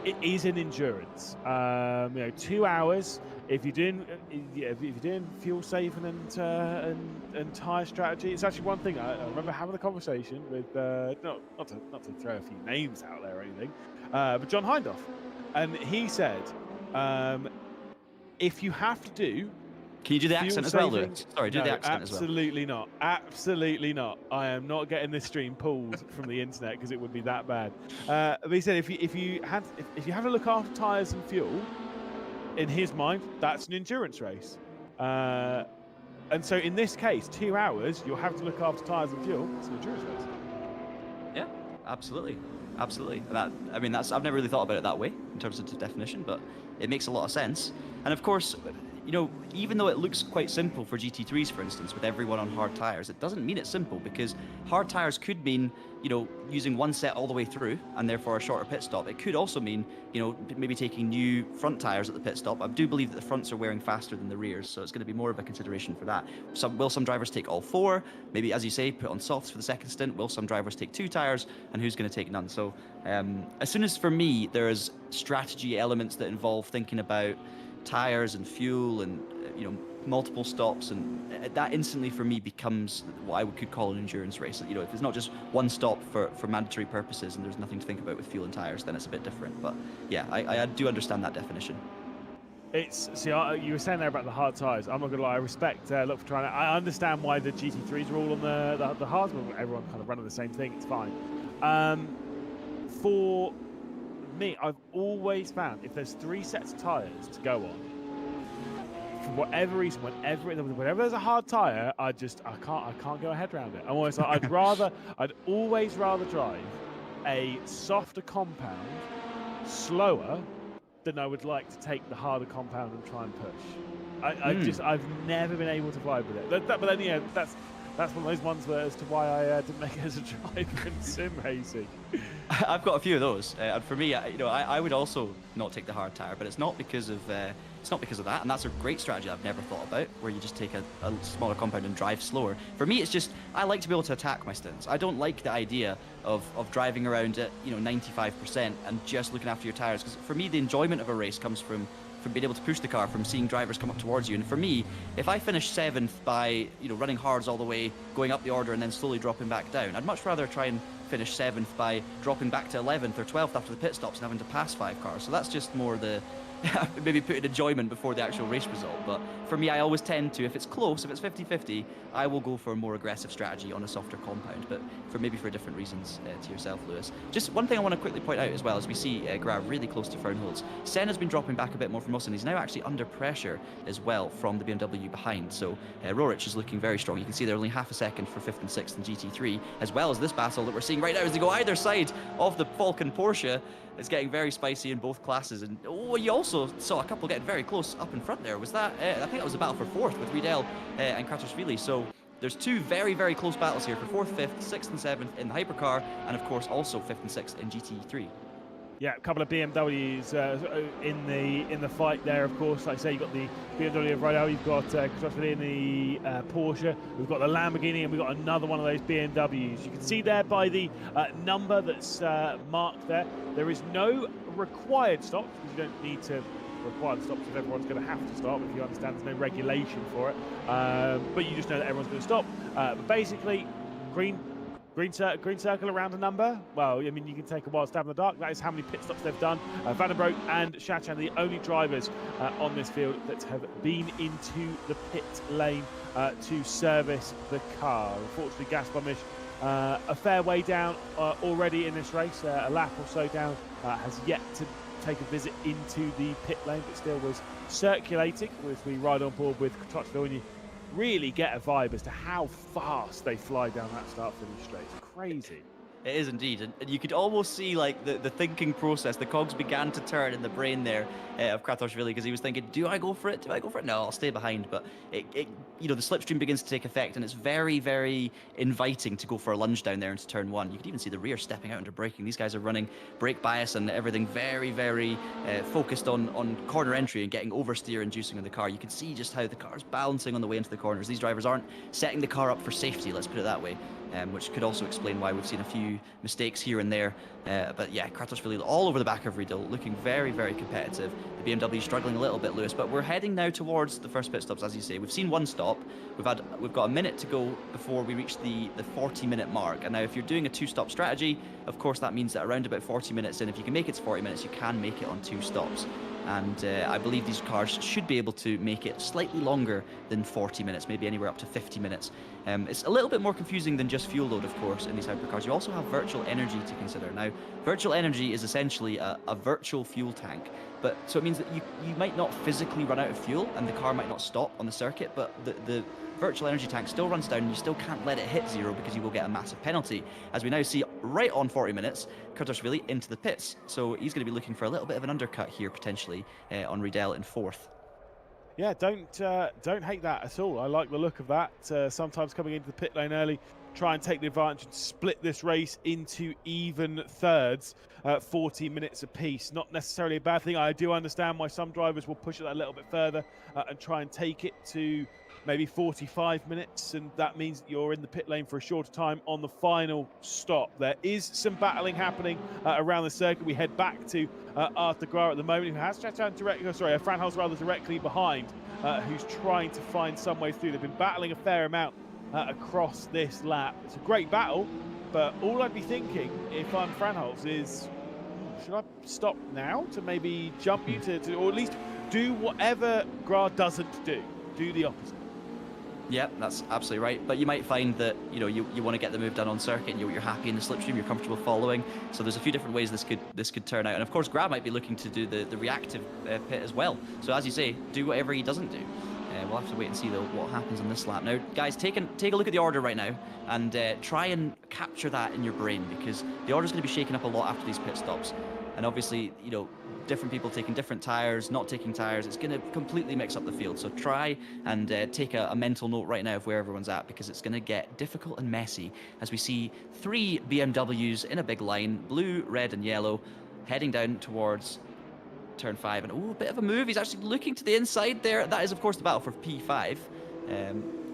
[SPEAKER 2] it is an endurance. 2 hours. If you're doing fuel saving and tire strategy, it's actually one thing. I remember having a conversation with not to throw a few names out there or anything, but John Hindhoff, and he said, if you have to do.
[SPEAKER 1] Can you do the accent as well, Lewis? Sorry, do the accent as well.
[SPEAKER 2] Absolutely not. Absolutely not. I am not getting this stream pulled from the internet because it would be that bad. But he said if you have to look after tyres and fuel, in his mind, that's an endurance race. And so in this case, 2 hours, you'll have to look after tyres and fuel. It's an endurance race.
[SPEAKER 1] Yeah, absolutely. I've never really thought about it that way in terms of the definition, but it makes a lot of sense. And of course, even though it looks quite simple for GT3s, for instance, with everyone on hard tires, it doesn't mean it's simple, because hard tires could mean, using one set all the way through and therefore a shorter pit stop. It could also mean, maybe taking new front tires at the pit stop. I do believe that the fronts are wearing faster than the rears, so it's going to be more of a consideration for that. Will some drivers take all 4? Maybe, as you say, put on softs for the second stint. Will some drivers take 2 tires? And who's going to take none? So as soon as, for me, there's strategy elements that involve thinking about tires and fuel and multiple stops, and that instantly for me becomes what I could call an endurance race. If it's not just one stop for mandatory purposes and there's nothing to think about with fuel and tires, then it's a bit different. But yeah, I do understand that definition. You were saying there about the hard tires. I'm not gonna lie, I respect look for trying to, I understand why the GT3s are all on the hards, but everyone kind of running the same thing. It's fine. For me, I've always found if there's 3 sets of tires to go on, for whatever reason, whenever there's a hard tire, I can't go ahead around it. I'm always like, I'd always rather drive a softer compound slower than I would like to take the harder compound and try and push. I've never been able to vibe with it. But then that's one of those ones where, as to why I didn't make it as a driver in sim racing. I've got a few of those, and for me, I would also not take the hard tire, but it's not because of that, and that's a great strategy I've never thought about, where you just take a smaller compound and drive slower. For me, it's just I like to be able to attack my stints. I don't like the idea of driving around at 95% and just looking after your tires, because for me, the enjoyment of a race comes from being able to push the car, from seeing drivers come up towards you. And for me, if I finish 7th by running hards all the way, going up the order and then slowly dropping back down, I'd much rather try and finish 7th by dropping back to 11th or 12th after the pit stops and having to pass 5 cars. So that's just more the maybe putting enjoyment before the actual race result. But for me, I always tend to, if it's close, if it's 50-50, I will go for a more aggressive strategy on a softer compound, but for different reasons to yourself, Lewis. Just one thing I want to quickly point out as well, as we see Grab really close to Fraunholz. Senna's been dropping back a bit more from us, and he's now actually under pressure as well from the BMW behind. So Roerich is looking very strong. You can see they're only half a second for 5th and 6th in GT3, as well as this battle that we're seeing right now as they go either side of the Falcon Porsche. It's getting very spicy in both classes, and you also saw a couple getting very close up in front there. Was that, I think that was a battle for 4th with Riedel and Karthashvili. So there's 2 very, very close battles here for 4th, 5th, 6th and 7th in the hypercar, and of course also 5th and 6th in GT3.
[SPEAKER 2] Yeah, a couple of BMWs in the fight there. Of course, like I say, you've got the BMW of Rydell, you've got in the Porsche, we've got the Lamborghini, and we've got another one of those BMWs. You can see there by the number that's marked there. There is no required stops, because you don't need to require the stops if everyone's going to have to stop. If you understand, there's no regulation for it, but you just know that everyone's going to stop. But basically, green circle around a number. Well, I mean, you can take a wild stab in the dark. That is how many pit stops they've done. Van den Broek and Shachan, the only drivers on this field that have been into the pit lane to service the car. Unfortunately, Gasbommish, a fair way down already in this race, a lap or so down, has yet to take a visit into the pit lane, but still was circulating as we ride on board with Crutchfield, and you really get a vibe as to how fast they fly down that start-finish straight. It's crazy.
[SPEAKER 1] It is indeed, and you could almost see like the thinking process. The cogs began to turn in the brain there of Kratochvili, because he was thinking, "Do I go for it? Do I go for it? No, I'll stay behind." But the slipstream begins to take effect, and it's very, very inviting to go for a lunge down there into turn one. You could even see the rear stepping out under braking. These guys are running brake bias and everything very, very focused on corner entry and getting oversteer inducing on the car. You can see just how the car's balancing on the way into the corners. These drivers aren't setting the car up for safety. Let's put it that way. Which could also explain why we've seen a few mistakes here and there. But yeah, Kratochvili all over the back of Riedel, looking very, very competitive. The BMW struggling a little bit, Lewis, but we're heading now towards the first pit stops, as you say. We've seen one stop. We've got a minute to go before we reach the 40-minute mark. And now, if you're doing a two-stop strategy, of course, that means that around about 40 minutes in, if you can make it to 40 minutes, you can make it on two stops. And I believe these cars should be able to make it slightly longer than 40 minutes, maybe anywhere up to 50 minutes. It's a little bit more confusing than just fuel load, of course, in these hypercars. You also have virtual energy to consider. Now, virtual energy is essentially a virtual fuel tank. So it means that you might not physically run out of fuel and the car might not stop on the circuit, but the virtual energy tank still runs down and you still can't let it hit zero because you will get a massive penalty. As we now see right on 40 minutes, Kratochvili into the pits. So he's going to be looking for a little bit of an undercut here potentially on Riedel in fourth.
[SPEAKER 2] Yeah, don't hate that at all. I like the look of that. Sometimes coming into the pit lane early, try and take the advantage and split this race into even thirds, 40 minutes apiece. Not necessarily a bad thing. I do understand why some drivers will push it a little bit further and try and take it to maybe 45 minutes, and that means that you're in the pit lane for a shorter time on the final stop. There is some battling happening around the circuit. We head back to Arthur Gras at the moment, who has Franhals rather directly behind, who's trying to find some way through. They've been battling a fair amount across this lap. It's a great battle, but all I'd be thinking if I'm Franhals is, should I stop now to maybe jump you to or at least do whatever Gras doesn't do? Do the opposite.
[SPEAKER 1] Yep, that's absolutely right. But you might find that you want to get the move done on circuit, and you're happy in the slipstream, you're comfortable following. So there's a few different ways this could turn out. And of course, Gras might be looking to do the reactive pit as well. So as you say, do whatever he doesn't do. We'll have to wait and see though what happens on this lap. Now, guys, take a look at the order right now and try and capture that in your brain, because the order's going to be shaken up a lot after these pit stops. And obviously, different people taking different tires, not taking tires, it's going to completely mix up the field. So try and take a mental note right now of where everyone's at, because it's going to get difficult and messy as we see 3 BMWs in a big line, blue, red and yellow, heading down towards turn 5. And a bit of a move. He's actually looking to the inside there. That is, of course, the battle for P5.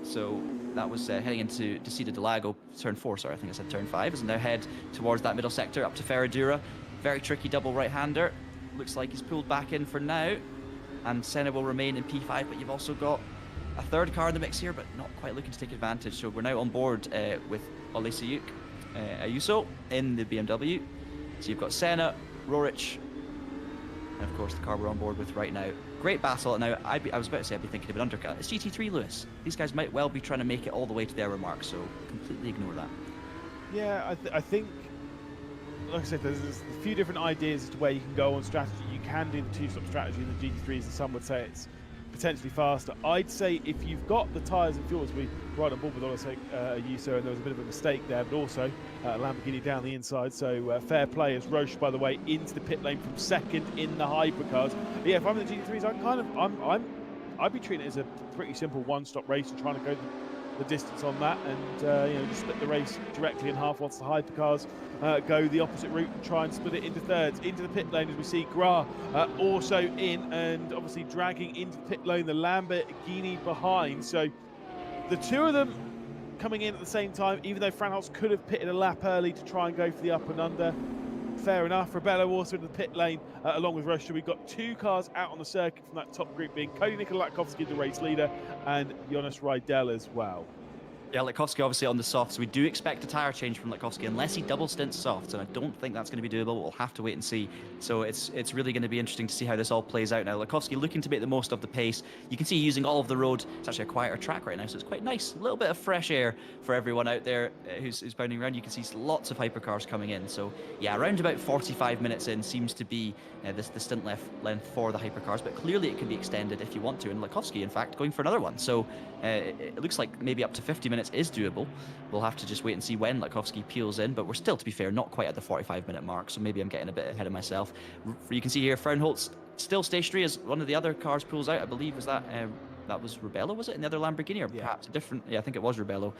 [SPEAKER 1] So that was heading into Desida de Lago, turn 4, sorry, I think I said turn 5, as now head towards that middle sector up to Ferradura. Very tricky double right-hander. Looks like he's pulled back in for now, and Senna will remain in P5, but you've also got a third car in the mix here, but not quite looking to take advantage. So we're now on board with Olesiuk Ayuso in the BMW. So you've got Senna, Roerich, and of course the car we're on board with right now. Great battle. Now, I was about to say I'd be thinking of an undercut. It's GT3, Lewis. These guys might well be trying to make it all the way to their mark, so completely ignore that.
[SPEAKER 2] Yeah, I think, like I said, there's a few different ideas as to where you can go on strategy. You can do the two-stop strategy in the GT3s, and some would say it's potentially faster. I'd say if you've got the tyres and fuels, we ride on board with Ayuso, and there was a bit of a mistake there, but also Lamborghini down the inside. So fair play as Roche, by the way, into the pit lane from second in the hypercars. But yeah, if I'm in the GT3s, I'd be treating it as a pretty simple one-stop race and trying to go the distance on that, and you know, just split the race directly in half once the hypercars go the opposite route and try and split it into thirds. Into the pit lane as we see Gra also in, and obviously dragging into the pit lane the Lamborghini behind. So the two of them coming in at the same time, even though Franholz could have pitted a lap early to try and go for the up and under. Fair enough. Rebello also in the pit lane along with Russia. We've got two cars out on the circuit from that top group, being Cody Nikolakowski, the race leader, and Jonas Rydell as well.
[SPEAKER 1] Yeah, Latkovsky obviously on the softs. We do expect a tyre change from Latkovsky unless he double stints softs, and I don't think that's going to be doable. We'll have to wait and see. So it's really going to be interesting to see how this all plays out now. Latkovsky looking to make the most of the pace. You can see using all of the road. It's actually a quieter track right now, so it's quite nice. A little bit of fresh air for everyone out there who's bounding around. You can see lots of hypercars coming in. So yeah, around about 45 minutes in seems to be the stint length for the hypercars, but clearly it can be extended if you want to. And Latkovsky, in fact, going for another one. So it looks like maybe up to 50 minutes is doable. We'll have to just wait and see when Latkovsky peels in, but we're still, to be fair, not quite at the 45-minute mark, so maybe I'm getting a bit ahead of myself. You can see here, Fraunholtz still stationary as one of the other cars pulls out. I believe was that was Rubello, was it, in the other Lamborghini, or perhaps a different? Yeah, I think it was Rubello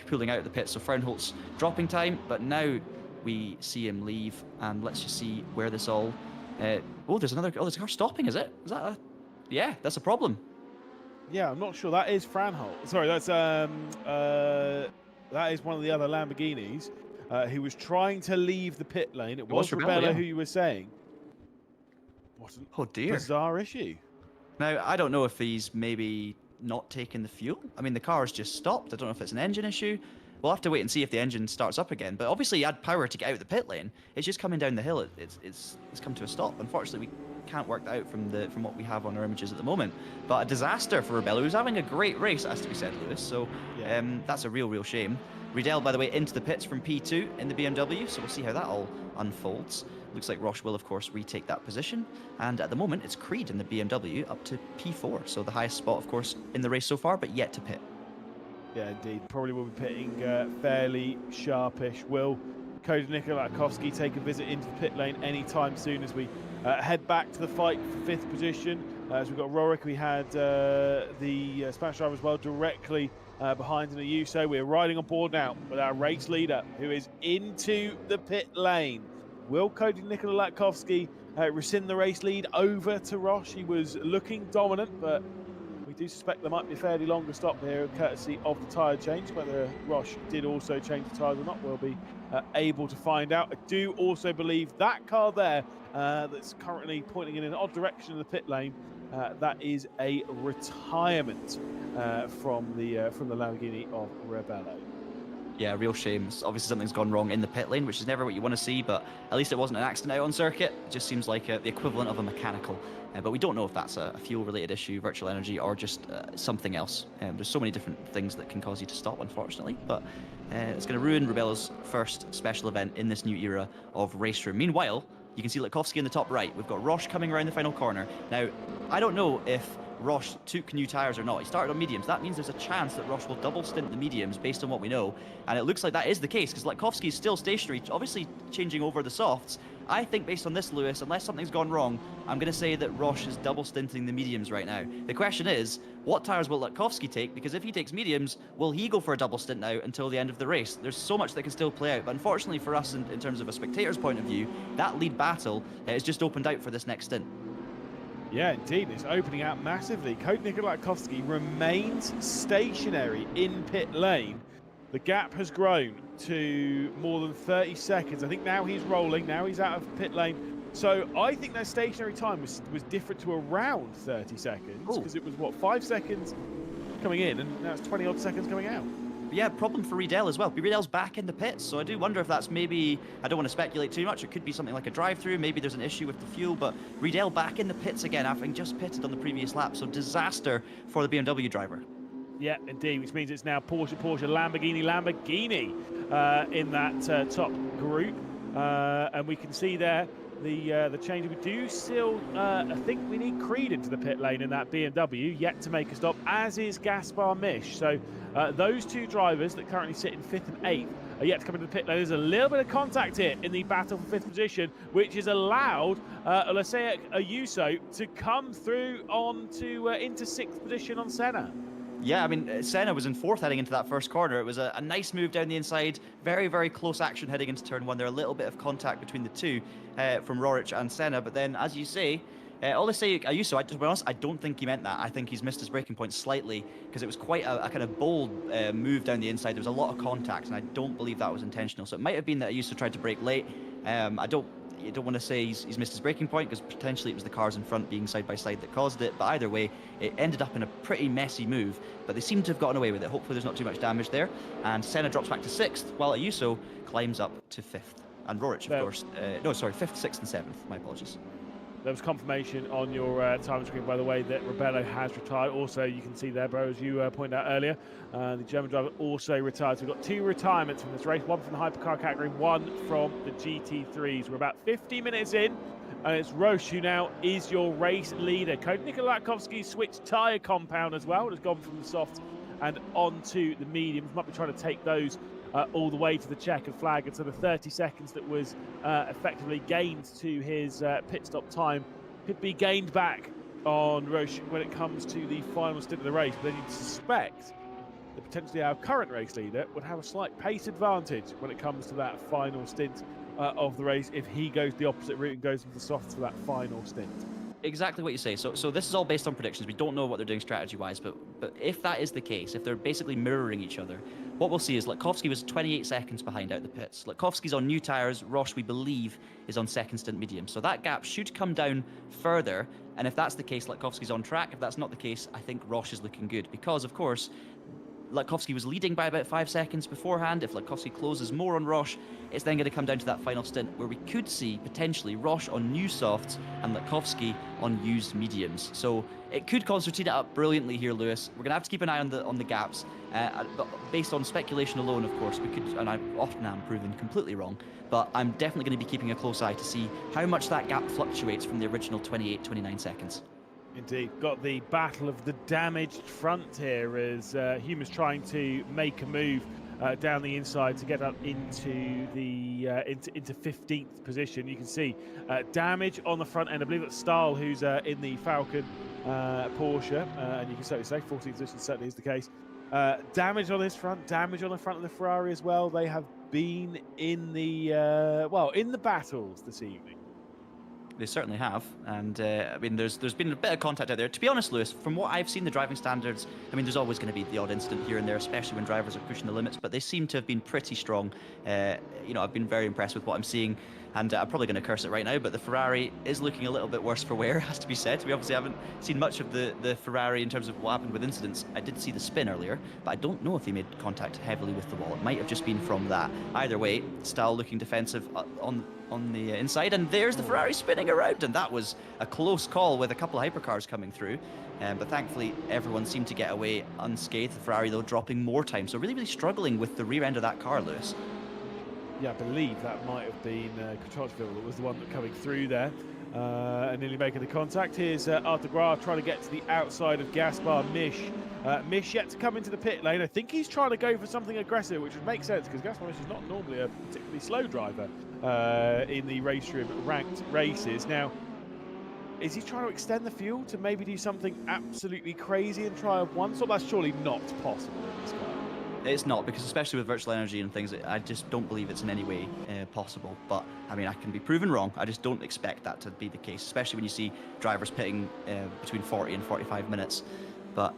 [SPEAKER 1] pulling out of the pit. So Fraunholtz dropping time, but now we see him leave, and let's just see where this all. There's a car stopping. Is it? Is that a? Yeah, that's a problem.
[SPEAKER 2] Yeah, I'm not sure. That is Franholtz. Sorry, that's that is one of the other Lamborghinis who was trying to leave the pit lane. It was Rebello, yeah, who you were saying. What a bizarre issue. Now,
[SPEAKER 1] I don't know if he's maybe not taking the fuel. I mean, the car's just stopped. I don't know if it's an engine issue. We'll have to wait and see if the engine starts up again. But obviously, he had power to get out of the pit lane. It's just coming down the hill. It's come to a stop. Unfortunately, we can't work that out from what we have on our images at the moment. But a disaster for Rebello, who's having a great race, has to be said, Lewis. So yeah, that's a real shame. Riedel, by the way, into the pits from P2 in the BMW. So we'll see how that all unfolds. Looks like Roche will, of course, retake that position. And at the moment, it's Creed in the BMW up to P4. So the highest spot, of course, in the race so far, but yet to pit.
[SPEAKER 2] Yeah, indeed. Probably will be pitting fairly sharpish. Will Cody Nikolakowski take a visit into the pit lane anytime soon as we head back to the fight for 5th position? As we've got Rorik, we had the Spanish driver as well directly behind in the Ayuso. We're riding on board now with our race leader, who is into the pit lane. Will Cody Nikolakowski rescind the race lead over to Roche? He was looking dominant, but we do suspect there might be a fairly longer stop here, courtesy of the tyre change. Whether Roche did also change the tyres or not, we'll be able to find out. I do also believe that car there that's currently pointing in an odd direction in the pit lane, that is a retirement from the Lamborghini of Rebello.
[SPEAKER 1] Yeah, real shame. Obviously, something's gone wrong in the pit lane, which is never what you want to see, but at least it wasn't an accident out on circuit. It just seems like the equivalent of a mechanical. But we don't know if that's a fuel-related issue, virtual energy, or just something else. There's so many different things that can cause you to stop, unfortunately. But it's going to ruin Rebello's first special event in this new era of RaceRoom. Meanwhile, you can see Latkovsky in the top right. We've got Roche coming around the final corner. Now, I don't know if Roche took new tyres or not. He started on mediums. That means there's a chance that Roche will double stint the mediums based on what we know. And it looks like that is the case because Latkovsky is still stationary, obviously changing over the softs. I think based on this, Lewis, unless something's gone wrong, I'm going to say that Roche is double stinting the mediums right now. The question is, what tyres will Latkovsky take? Because if he takes mediums, will he go for a double stint now until the end of the race? There's so much that can still play out. But unfortunately for us, in terms of a spectator's point of view, that lead battle is just opened out for this next stint.
[SPEAKER 2] Yeah, indeed, it's opening out massively. Cody Nikolakowski remains stationary in pit lane. The gap has grown to more than 30 seconds. I think now he's rolling, now he's out of pit lane. So I think that stationary time was different to around 30 seconds, because it was, what, 5 seconds coming in, and now it's 20-odd seconds coming out.
[SPEAKER 1] Yeah, problem for Riedel as well. Riedel's back in the pits, so I do wonder if that's maybe, I don't want to speculate too much, it could be something like a drive-through, maybe there's an issue with the fuel, but Riedel back in the pits again, having just pitted on the previous lap, so disaster for the BMW driver. Yeah,
[SPEAKER 2] indeed, which means it's now Porsche, Lamborghini in that top group, and we can see there the change. We do still, I think we need Creed into the pit lane in that BMW, yet to make a stop, as is Gaspar Misch. So those two drivers that currently sit in 5th and 8th are yet to come into the pit lane. There's a little bit of contact here in the battle for 5th position, which has allowed Laseic Ayuso to come through on to into 6th position on Senna.
[SPEAKER 1] Yeah, I mean, Senna was in fourth heading into that first corner. It was a nice move down the inside, very, very close action heading into turn one. There a little bit of contact between the two from Rorych and Senna, but then, as you say, all they say, Ayuso, to be honest, I don't think he meant that. I think he's missed his braking point slightly because it was quite a kind of bold move down the inside. There was a lot of contact, and I don't believe that was intentional. So it might have been that Ayuso tried to brake late. You don't want to say he's missed his braking point because potentially it was the cars in front being side by side that caused it. But either way, it ended up in a pretty messy move. But they seem to have gotten away with it. Hopefully there's not too much damage there. And Senna drops back to 6th, while Ayuso climbs up to 5th. And Rorych, of course, no, sorry, 5th, 6th, and 7th. My apologies.
[SPEAKER 2] There was confirmation on your time screen, by the way, that Rebello has retired. Also, you can see there, bro, as you pointed out earlier, the German driver also retired. So we've got 2 retirements from this race, one from the hypercar category, one from the GT3s. We're about 50 minutes in, and it's Roche who now is your race leader. Nikola Latkovsky switched tyre compound as well. It has gone from the soft and onto the mediums. Might be trying to take those all the way to the checkered flag, and so the 30 seconds that was effectively gained to his pit stop time could be gained back on Roche when it comes to the final stint of the race. But then you'd suspect that potentially our current race leader would have a slight pace advantage when it comes to that final stint of the race if he goes the opposite route and goes into the softs for that final stint.
[SPEAKER 1] Exactly what you say. So this is all based on predictions. We don't know what they're doing strategy-wise, but if that is the case, if they're basically mirroring each other, what we'll see is Latkovsky was 28 seconds behind out the pits. Latkovsky's on new tyres. Roche, we believe, is on second stint medium. So that gap should come down further. And if that's the case, Latkovsky's on track. If that's not the case, I think Roche is looking good because, of course, Latkovsky was leading by about 5 seconds beforehand. If Latkovsky closes more on Roche, it's then going to come down to that final stint where we could see potentially Roche on new softs and Latkovsky on used mediums. So it could concertina up brilliantly here, Lewis. We're going to have to keep an eye on the gaps. But based on speculation alone, of course, we could, and I often am proven completely wrong, but I'm definitely going to be keeping a close eye to see how much that gap fluctuates from the original 28, 29 seconds.
[SPEAKER 2] Indeed, got the battle of the damaged front here as Huma's trying to make a move down the inside to get up into the into 15th position. You can see damage on the front end. I believe that's Stahl who's in the Falcon Porsche, and you can certainly say 14th position certainly is the case. Damage on his front, damage on the front of the Ferrari as well. They have been in the in the battles this evening.
[SPEAKER 1] They certainly have, and I mean, there's been a bit of contact out there. To be honest, Lewis, from what I've seen, the driving standards, I mean, there's always going to be the odd incident here and there, especially when drivers are pushing the limits, but they seem to have been pretty strong. I've been very impressed with what I'm seeing, and I'm probably going to curse it right now, but the Ferrari is looking a little bit worse for wear, has to be said. We obviously haven't seen much of the Ferrari in terms of what happened with incidents. I did see the spin earlier, but I don't know if he made contact heavily with the wall. It might have just been from that. Either way, Stahl looking defensive on the inside, and there's the Ferrari spinning around, and that was a close call with a couple of hypercars coming through, but thankfully everyone seemed to get away unscathed. The Ferrari, though, dropping more time, so really struggling with the rear end of that car, Lewis. Yeah,
[SPEAKER 2] I believe that might have been Kotrovsville that was the one that coming through there and nearly making the contact. Here's Arthur Gras trying to get to the outside of Gaspar Misch. Misch yet to come into the pit lane. I think he's trying to go for something aggressive, which would make sense because Gaspar Misch is not normally a particularly slow driver in the RaceRoom ranked races. Now, is he trying to extend the fuel to maybe do something absolutely crazy and try a one-stop? That's surely not possible in this car.
[SPEAKER 1] It's not, because especially with virtual energy and things, I just don't believe it's in any way possible. But, I mean, I can be proven wrong. I just don't expect that to be the case, especially when you see drivers pitting between 40 and 45 minutes. But,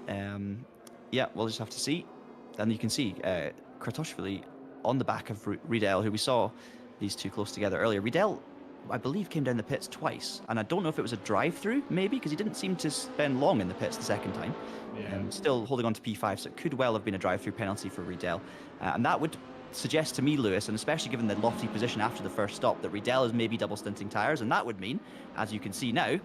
[SPEAKER 1] yeah, we'll just have to see. Then you can see Kratoshvili on the back of Riedel, who we saw these two close together earlier. Riedel, I believe, came down the pits twice, and I don't know if it was a drive-through, maybe, because he didn't seem to spend long in the pits the second time. Yeah. Still holding on to P5, so it could well have been a drive-through penalty for Riedel. And that would suggest to me, Lewis, and especially given the lofty position after the first stop, that Riedel is maybe double-stinting tyres, and that would mean, as you can see now,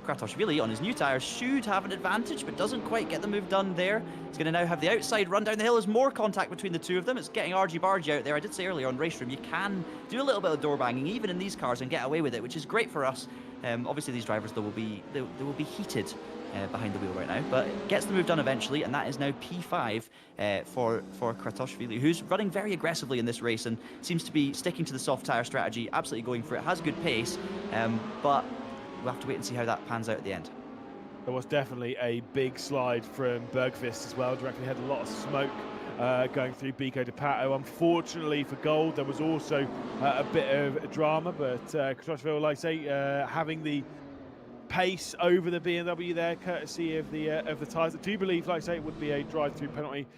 [SPEAKER 1] Kratoshvili on his new tyres should have an advantage, but doesn't quite get the move done there. He's going to now have the outside run down the hill. There's more contact between the two of them. It's getting argy-bargy out there. I did say earlier on RaceRoom, you can do a little bit of door banging, even in these cars, and get away with it, which is great for us. Obviously, these drivers, though, will be heated behind the wheel right now, but gets the move done eventually, and that is now P5 for Kratoshvili, who's running very aggressively in this race and seems to be sticking to the soft tyre strategy, absolutely going for it, has good pace, but we'll have to wait and see how that pans out at the end.
[SPEAKER 2] There was definitely a big slide from Bergqvist as well. Directly had a lot of smoke going through Bico de Pato. Unfortunately for gold, there was also a bit of drama, but Crutchville, like I say, having the pace over the BMW there, courtesy of the tyres. I do believe, like I say, it would be a drive-through penalty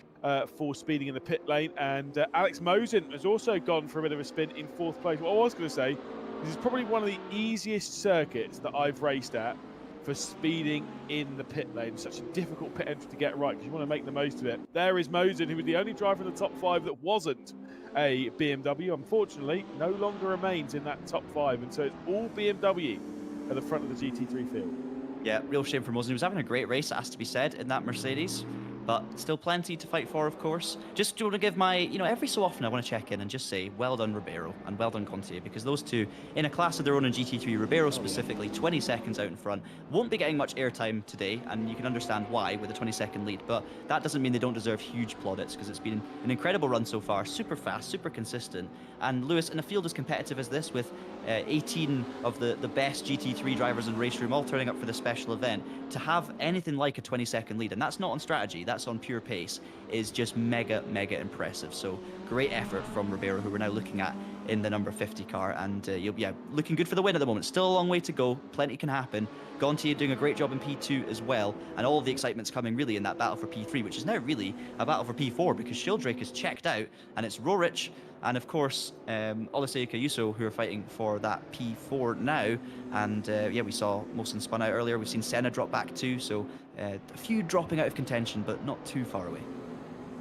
[SPEAKER 2] for speeding in the pit lane. And Alex Mosen has also gone for a bit of a spin in 4th place. What I was going to say, this is probably one of the easiest circuits that I've raced at for speeding in the pit lane. Such a difficult pit entry to get right because you want to make the most of it. There is Mosen, who was the only driver in the top 5 that wasn't a BMW. Unfortunately, no longer remains in that top 5, and so it's all BMW at the front of the GT3 field.
[SPEAKER 1] Yeah, real shame for Mosen. He was having a great race, it has to be said, in that Mercedes. But still plenty to fight for, of course. Just want to give my, every so often I want to check in and just say, well done Ribeiro and well done Contier, because those two, in a class of their own in GT3, Ribeiro specifically, 20 seconds out in front, won't be getting much airtime today, and you can understand why with a 20-second lead, but that doesn't mean they don't deserve huge plaudits, because it's been an incredible run so far, super fast, super consistent, and Lewis, in a field as competitive as this, with 18 of the best GT3 drivers in RaceRoom all turning up for the special event, to have anything like a 20-second lead, and that's not on strategy, that's on pure pace, is just mega impressive. So great effort from Ribeiro, who we're now looking at in the number 50 car, and yeah, looking good for the win at the moment. Still a long way to go, plenty can happen. Gontier doing a great job in P2 as well, and all of the excitement's coming really in that battle for P3, which is now really a battle for P4, because Shildrake is checked out, and it's Roerich and of course Olisei Kayuso who are fighting for that P4 now. And yeah, we saw Mosen spun out earlier, we've seen Senna drop back too, so a few dropping out of contention, but not too far away.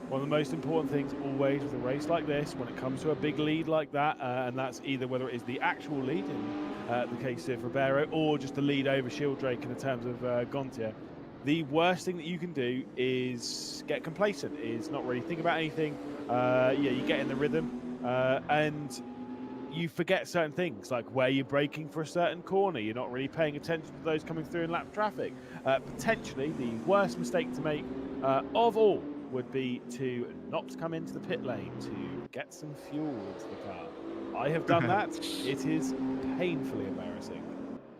[SPEAKER 2] One of the most important things always with a race like this, when it comes to a big lead like that, and that's either whether it is the actual lead in the case of Ribeiro, or just the lead over Shildrake in the terms of Gontier, the worst thing that you can do is get complacent, is not really think about anything. Yeah, you get in the rhythm and you forget certain things, like where you're braking for a certain corner. You're not really paying attention to those coming through in lap traffic. Potentially the worst mistake to make of all would be to not come into the pit lane to get some fuel into the car. I have done that. It is painfully embarrassing.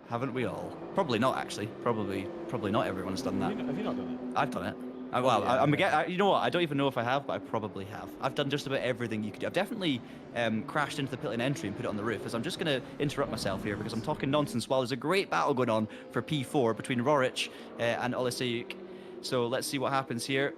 [SPEAKER 1] Haven't we all? Probably not, actually. Probably not everyone's done that.
[SPEAKER 2] Have you not done it?
[SPEAKER 1] I've done it. Well, yeah. You know what? I don't even know if I have, but I probably have. I've done just about everything you could do. I've definitely crashed into the pit lane entry and put it on the roof, as I'm just going to interrupt myself here because I'm talking nonsense while there's a great battle going on for P4 between Roerich and Olisei. So let's see what happens here.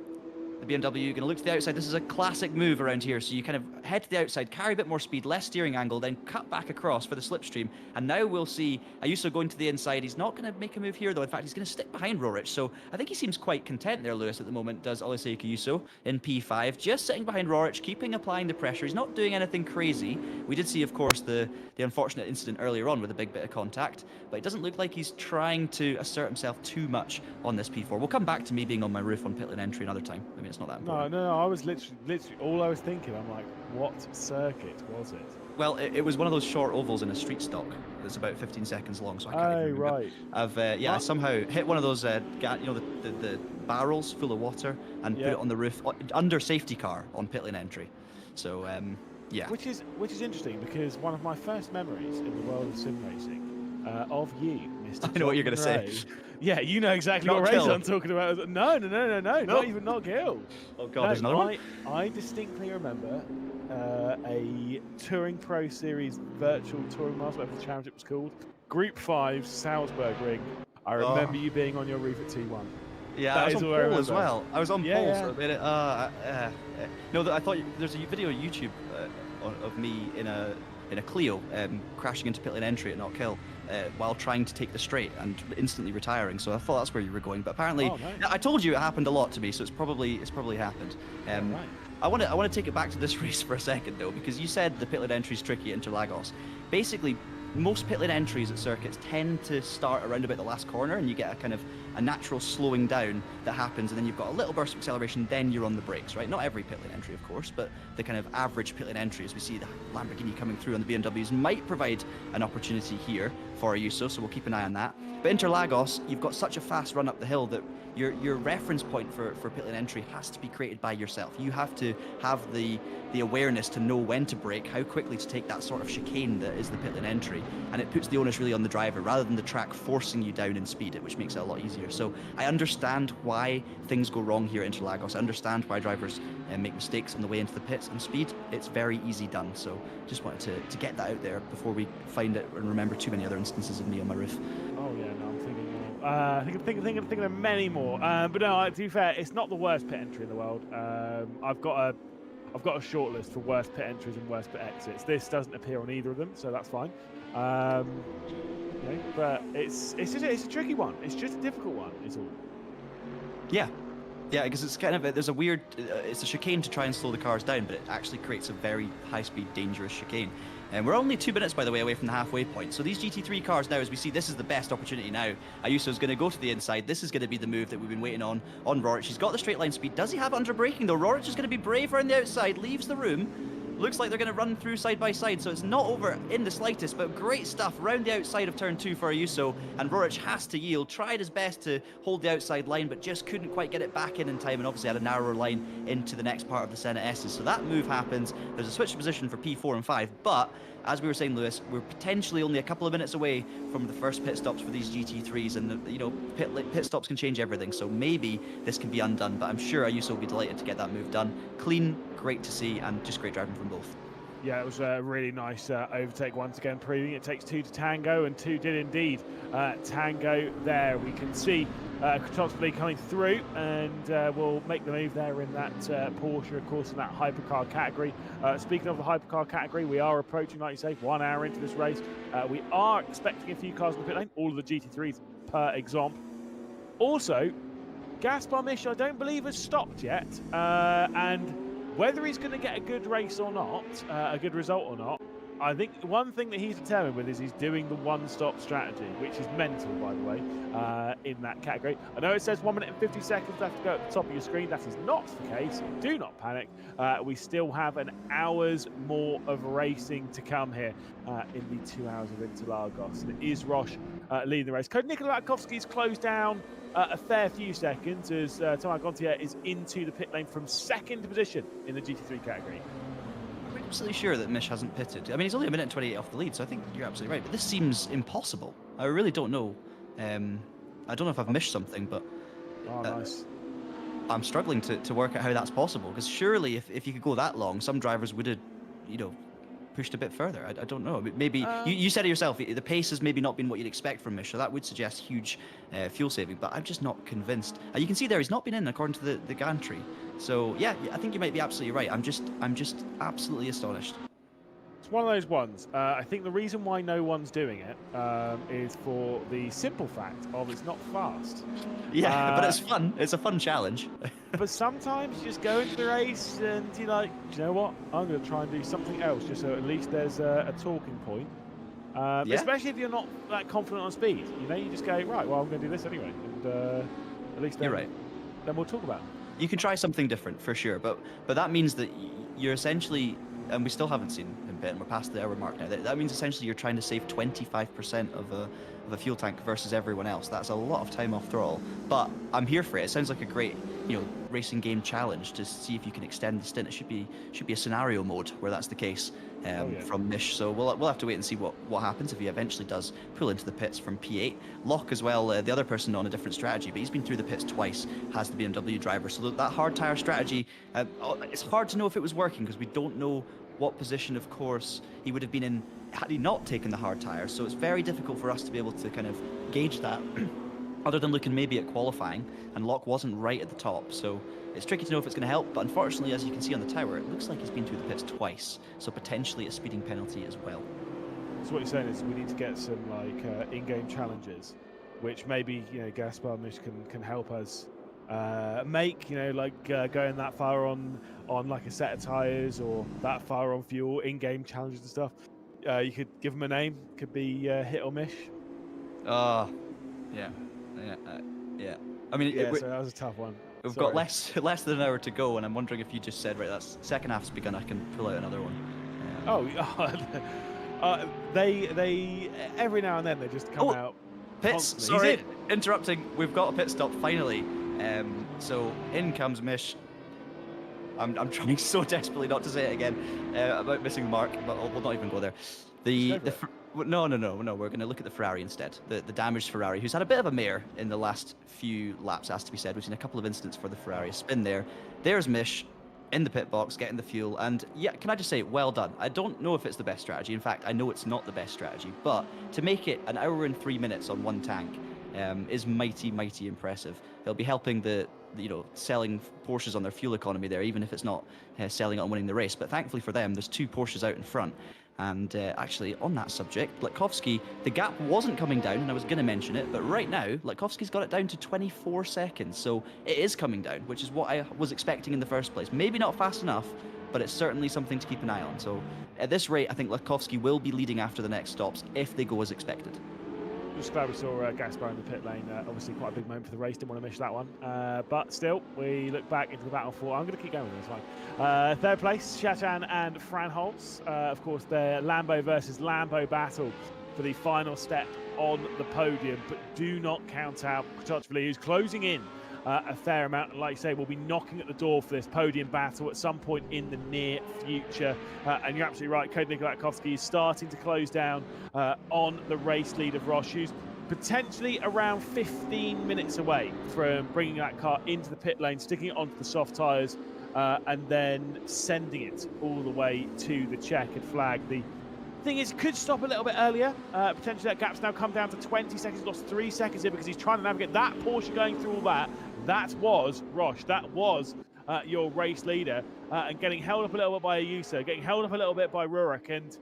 [SPEAKER 1] The BMW going to look to the outside. This is a classic move around here. So you kind of head to the outside, carry a bit more speed, less steering angle, then cut back across for the slipstream. And now we'll see Ayuso going to the inside. He's not going to make a move here, though. In fact, he's going to stick behind Roerich. So I think he seems quite content there, Lewis, at the moment, does Olisei Ayuso in P5. Just sitting behind Roerich, applying the pressure. He's not doing anything crazy. We did see, of course, the unfortunate incident earlier on with a big bit of contact. But it doesn't look like he's trying to assert himself too much on this P4. We'll come back to me being on my roof on pit lane entry another time. I mean, it's not that important.
[SPEAKER 2] No, I was literally all I was thinking. I'm like, what circuit was it?
[SPEAKER 1] Well, it was one of those short ovals in a street stock that's about 15 seconds long, so I can't even remember.
[SPEAKER 2] Right.
[SPEAKER 1] I somehow hit one of those, the barrels full of water and put it on the roof under safety car on pit lane entry. So, yeah.
[SPEAKER 2] Which is interesting, because one of my first memories in the world of sim racing of you, Mr.
[SPEAKER 1] I know what you're going to say.
[SPEAKER 2] Yeah, you know exactly
[SPEAKER 1] Not
[SPEAKER 2] what race
[SPEAKER 1] Kill.
[SPEAKER 2] I'm talking about. No, not even Not Kill.
[SPEAKER 1] Oh God, there's another one?
[SPEAKER 2] I distinctly remember a Touring Pro Series virtual touring master, whatever the championship was called, Group 5 Salzburg Ring. I remember you being on your roof at T1.
[SPEAKER 1] Yeah, I was on pole as well. I was on pole for a minute. No, I thought there's a video on YouTube of me in a Clio crashing into pit lane entry at Not Kill while trying to take the straight and instantly retiring. So I thought that's where you were going, but apparently I told you it happened a lot to me, so it's probably happened.
[SPEAKER 2] Right.
[SPEAKER 1] I want to take it back to this race for a second though, because you said the pit lane entry is tricky at Interlagos. Basically, most pit lane entries at circuits tend to start around about the last corner, and you get a kind of a natural slowing down that happens, and then you've got a little burst of acceleration, then you're on the brakes, right? Not every pit lane entry, of course, but the kind of average pit lane entry, as we see the Lamborghini coming through on the BMWs, might provide an opportunity here for Ayuso, so we'll keep an eye on that. But Interlagos, you've got such a fast run up the hill that your reference point for pit lane entry has to be created by yourself. You have to have the awareness to know when to brake, how quickly to take that sort of chicane that is the pit lane entry, and it puts the onus really on the driver rather than the track forcing you down in speed, which makes it a lot easier. here. So I understand why things go wrong here at Interlagos. I understand why drivers make mistakes on the way into the pits. And speed, it's very easy done. So just wanted to get that out there before we find it and remember too many other instances of me on my roof.
[SPEAKER 2] Oh yeah, no, I'm thinking more. Thinking of many more. But no, to be fair, it's not the worst pit entry in the world. I've got a short list for worst pit entries and worst pit exits. This doesn't appear on either of them, so that's fine. But it's a tricky one. It's just a difficult one. It's all.
[SPEAKER 1] Yeah. Yeah, because it's kind of there's a weird, it's a chicane to try and slow the cars down, but it actually creates a very high-speed, dangerous chicane. And we're only 2 minutes, by the way, away from the halfway point. So these GT3 cars now, as we see, this is the best opportunity now. Ayuso's going to go to the inside. This is going to be the move that we've been waiting on Roric. He's got the straight line speed. Does he have under braking, though? Roric is going to be brave around the outside, leaves the room. Looks like they're going to run through side by side, so it's not over in the slightest, but great stuff round the outside of turn 2 for Ayuso, and Roric has to yield. Tried his best to hold the outside line, but just couldn't quite get it back in time, and obviously had a narrower line into the next part of the Senna S's. So that move happens. There's a switch of position for P4 and 5, but as we were saying, Lewis, we're potentially only a couple of minutes away from the first pit stops for these GT3s, and pit stops can change everything, so maybe this can be undone, but I'm sure Ayuso will be delighted to get that move done. Clean, great to see, and just great driving from both.
[SPEAKER 2] Yeah, it was a really nice overtake once again, proving it takes 2 to tango, and 2 did indeed tango there. We can see Kotowski coming through, and we'll make the move there in that Porsche, of course, in that hypercar category. Speaking of the hypercar category, we are approaching, like you say, 1 hour into this race. We are expecting a few cars in the pit lane, all of the GT3s per example. Also, Gaspar Misch, I don't believe, has stopped yet, and whether he's going to get a good race or not, a good result or not, I think one thing that he's determined with is he's doing the one-stop strategy, which is mental, by the way, in that category. I know it says 1 minute and 50 seconds left to go at the top of your screen. That is not the case. Do not panic. We still have an hour's more of racing to come here in the 2 hours of Interlagos. And it is Roche leading the race. Nicola Latkovsky's closed down a fair few seconds as Thomas Gontier is into the pit lane from 2nd position in the GT3 category.
[SPEAKER 1] I'm absolutely sure that Misch hasn't pitted. I mean, he's only 1 minute and 28 off the lead, so I think you're absolutely right. But this seems impossible. I really don't know. I don't know if I've missed something, but
[SPEAKER 2] nice.
[SPEAKER 1] I'm struggling to work out how that's possible. Because surely, if you could go that long, some drivers would have, pushed a bit further. I don't know. Maybe you said it yourself. The pace has maybe not been what you'd expect from Misch, so that would suggest huge fuel saving. But I'm just not convinced. And you can see there he's not been in according to the gantry. So yeah, I think you might be absolutely right. I'm just absolutely astonished.
[SPEAKER 2] It's one of those ones. I think the reason why no one's doing it is for the simple fact of it's not fast.
[SPEAKER 1] Yeah, but it's fun. It's a fun challenge.
[SPEAKER 2] But sometimes you just go into the race and you're like, do you know what? I'm going to try and do something else, just so at least there's a talking point. Especially if you're not that confident on speed. You just go, right, well, I'm going to do this anyway. And at least then,
[SPEAKER 1] you're right.
[SPEAKER 2] Then we'll talk about it.
[SPEAKER 1] You can try something different for sure, but that means that you're essentially, and we still haven't seen him pit, and we're past the hour mark now. That means essentially you're trying to save 25% of a fuel tank versus everyone else. That's a lot of time off throttle, but I'm here for it. It sounds like a great, racing game challenge to see if you can extend the stint. It should be a scenario mode where that's the case from Misch. So we'll have to wait and see what happens if he eventually does pull into the pits from P8. Locke as well, the other person on a different strategy, but he's been through the pits twice, has the BMW driver. So that hard tire strategy, it's hard to know if it was working because we don't know what position of course he would have been in had he not taken the hard tire. So it's very difficult for us to be able to kind of gauge that. Other than looking maybe at qualifying, and Locke wasn't right at the top, so it's tricky to know if it's going to help, but unfortunately, as you can see on the tower, it looks like he's been through the pits twice, so potentially a speeding penalty as well.
[SPEAKER 2] So what you're saying is we need to get some in-game challenges, which maybe Gaspar Misch can help us make, going that far on like a set of tires or that far on fuel, in-game challenges and stuff. You could give them a name, could be hit or miss.
[SPEAKER 1] Yeah. I mean,
[SPEAKER 2] so that was a tough one.
[SPEAKER 1] We've got less than an hour to go, and I'm wondering if you just said, right, that's second half's begun, I can pull out another one.
[SPEAKER 2] They every now and then they just come out.
[SPEAKER 1] Pits.
[SPEAKER 2] Constantly.
[SPEAKER 1] Sorry, interrupting. We've got a pit stop finally. So in comes Misch. I'm trying so desperately not to say it again about missing the mark, but we'll not even go there. No, no, no, no. We're going to look at the Ferrari instead. The damaged Ferrari, who's had a bit of a mare in the last few laps, has to be said. We've seen a couple of incidents for the Ferrari. Spin there. There's Mish in the pit box, getting the fuel. And yeah, can I just say, well done. I don't know if it's the best strategy. In fact, I know it's not the best strategy. But to make it an hour and 3 minutes on one tank is mighty, mighty impressive. They'll be helping the selling Porsches on their fuel economy there, even if it's not selling it and winning the race. But thankfully for them, there's 2 Porsches out in front. And actually, on that subject, Latkovsky, the gap wasn't coming down, and I was going to mention it, but right now, Latkovsky's got it down to 24 seconds, so it is coming down, which is what I was expecting in the first place. Maybe not fast enough, but it's certainly something to keep an eye on. So at this rate, I think Latkovsky will be leading after the next stops, if they go as expected.
[SPEAKER 2] Just glad we saw Gaspar in the pit lane. Obviously, quite a big moment for the race. Didn't want to miss that one. But still, we look back into the battle for. I'm going to keep going with this one. Third place, Shatan and Fran Holtz. Of course, their Lambo versus Lambo battle for the final step on the podium. But do not count out Kotachvili, who's closing in a fair amount. And like you say, we'll be knocking at the door for this podium battle at some point in the near future. And you're absolutely right, Cody Latkovsky is starting to close down on the race lead of Roche, who's potentially around 15 minutes away from bringing that car into the pit lane, sticking it onto the soft tyres, and then sending it all the way to the checkered flag. The thing is, could stop a little bit earlier. Potentially that gap's now come down to 20 seconds. He's lost 3 seconds here because he's trying to navigate that Porsche going through all that. That was Roche. That was your race leader. And getting held up a little bit by Ayuso, getting held up a little bit by Rurik, and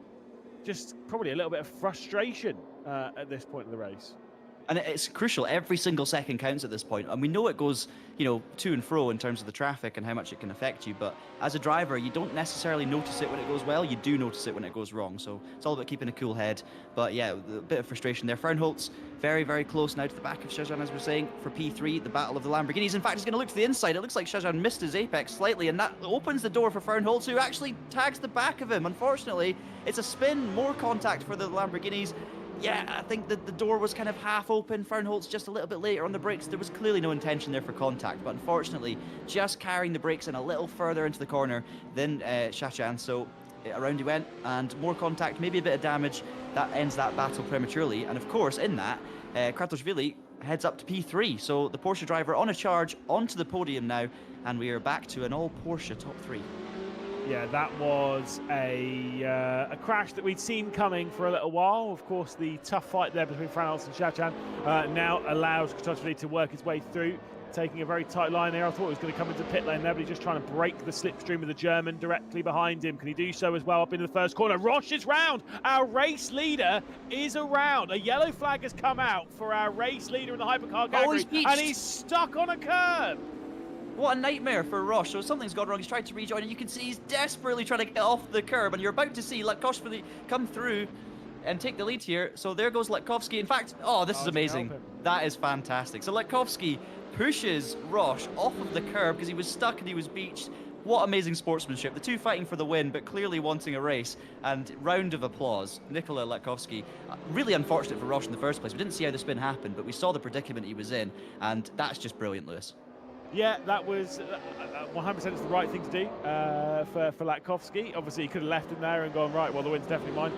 [SPEAKER 2] just probably a little bit of frustration at this point in the race.
[SPEAKER 1] And it's crucial. Every single second counts at this point. And we know it goes, to and fro in terms of the traffic and how much it can affect you. But as a driver, you don't necessarily notice it when it goes well. You do notice it when it goes wrong. So it's all about keeping a cool head. But yeah, a bit of frustration there. Fernholz, very, very close now to the back of Shazan, as we're saying, for P3, the battle of the Lamborghinis. In fact, he's going to look to the inside. It looks like Shazan missed his apex slightly, and that opens the door for Fernholz, who actually tags the back of him. Unfortunately, it's a spin, more contact for the Lamborghinis. Yeah, I think that the door was kind of half open. Fernholz just a little bit later on the brakes. There was clearly no intention there for contact, but unfortunately, just carrying the brakes in a little further into the corner than Shachan. So around he went, and more contact, maybe a bit of damage. That ends that battle prematurely. And of course, in that, Kratoshvili heads up to P3. So the Porsche driver on a charge onto the podium now, and we are back to an all Porsche top 3.
[SPEAKER 2] Yeah, that was a crash that we'd seen coming for a little while. Of course, the tough fight there between Fernholz and Shachan now allows Kotachvili to work his way through, taking a very tight line here. I thought he was going to come into pit lane there, but he's just trying to break the slipstream of the German directly behind him. Can he do so as well up into the first corner? Roche is round. Our race leader is around. A yellow flag has come out for our race leader in the hypercar category, and he's stuck on a curb.
[SPEAKER 1] What a nightmare for Roche. So something's gone wrong. He's tried to rejoin, and you can see he's desperately trying to get off the curb, and you're about to see Latkovsky come through and take the lead here. So there goes Latkovsky. In fact, this is amazing. That is fantastic. So Latkovsky pushes Roche off of the curb because he was stuck and he was beached. What amazing sportsmanship. The two fighting for the win, but clearly wanting a race. And round of applause. Nikola Latkovsky. Really unfortunate for Roche in the first place. We didn't see how the spin happened, but we saw the predicament he was in, and that's just brilliant, Lewis.
[SPEAKER 2] Yeah, that was 100% is the right thing to do for Latkovsky. Obviously, he could have left him there and gone, right, well, the win's definitely mine.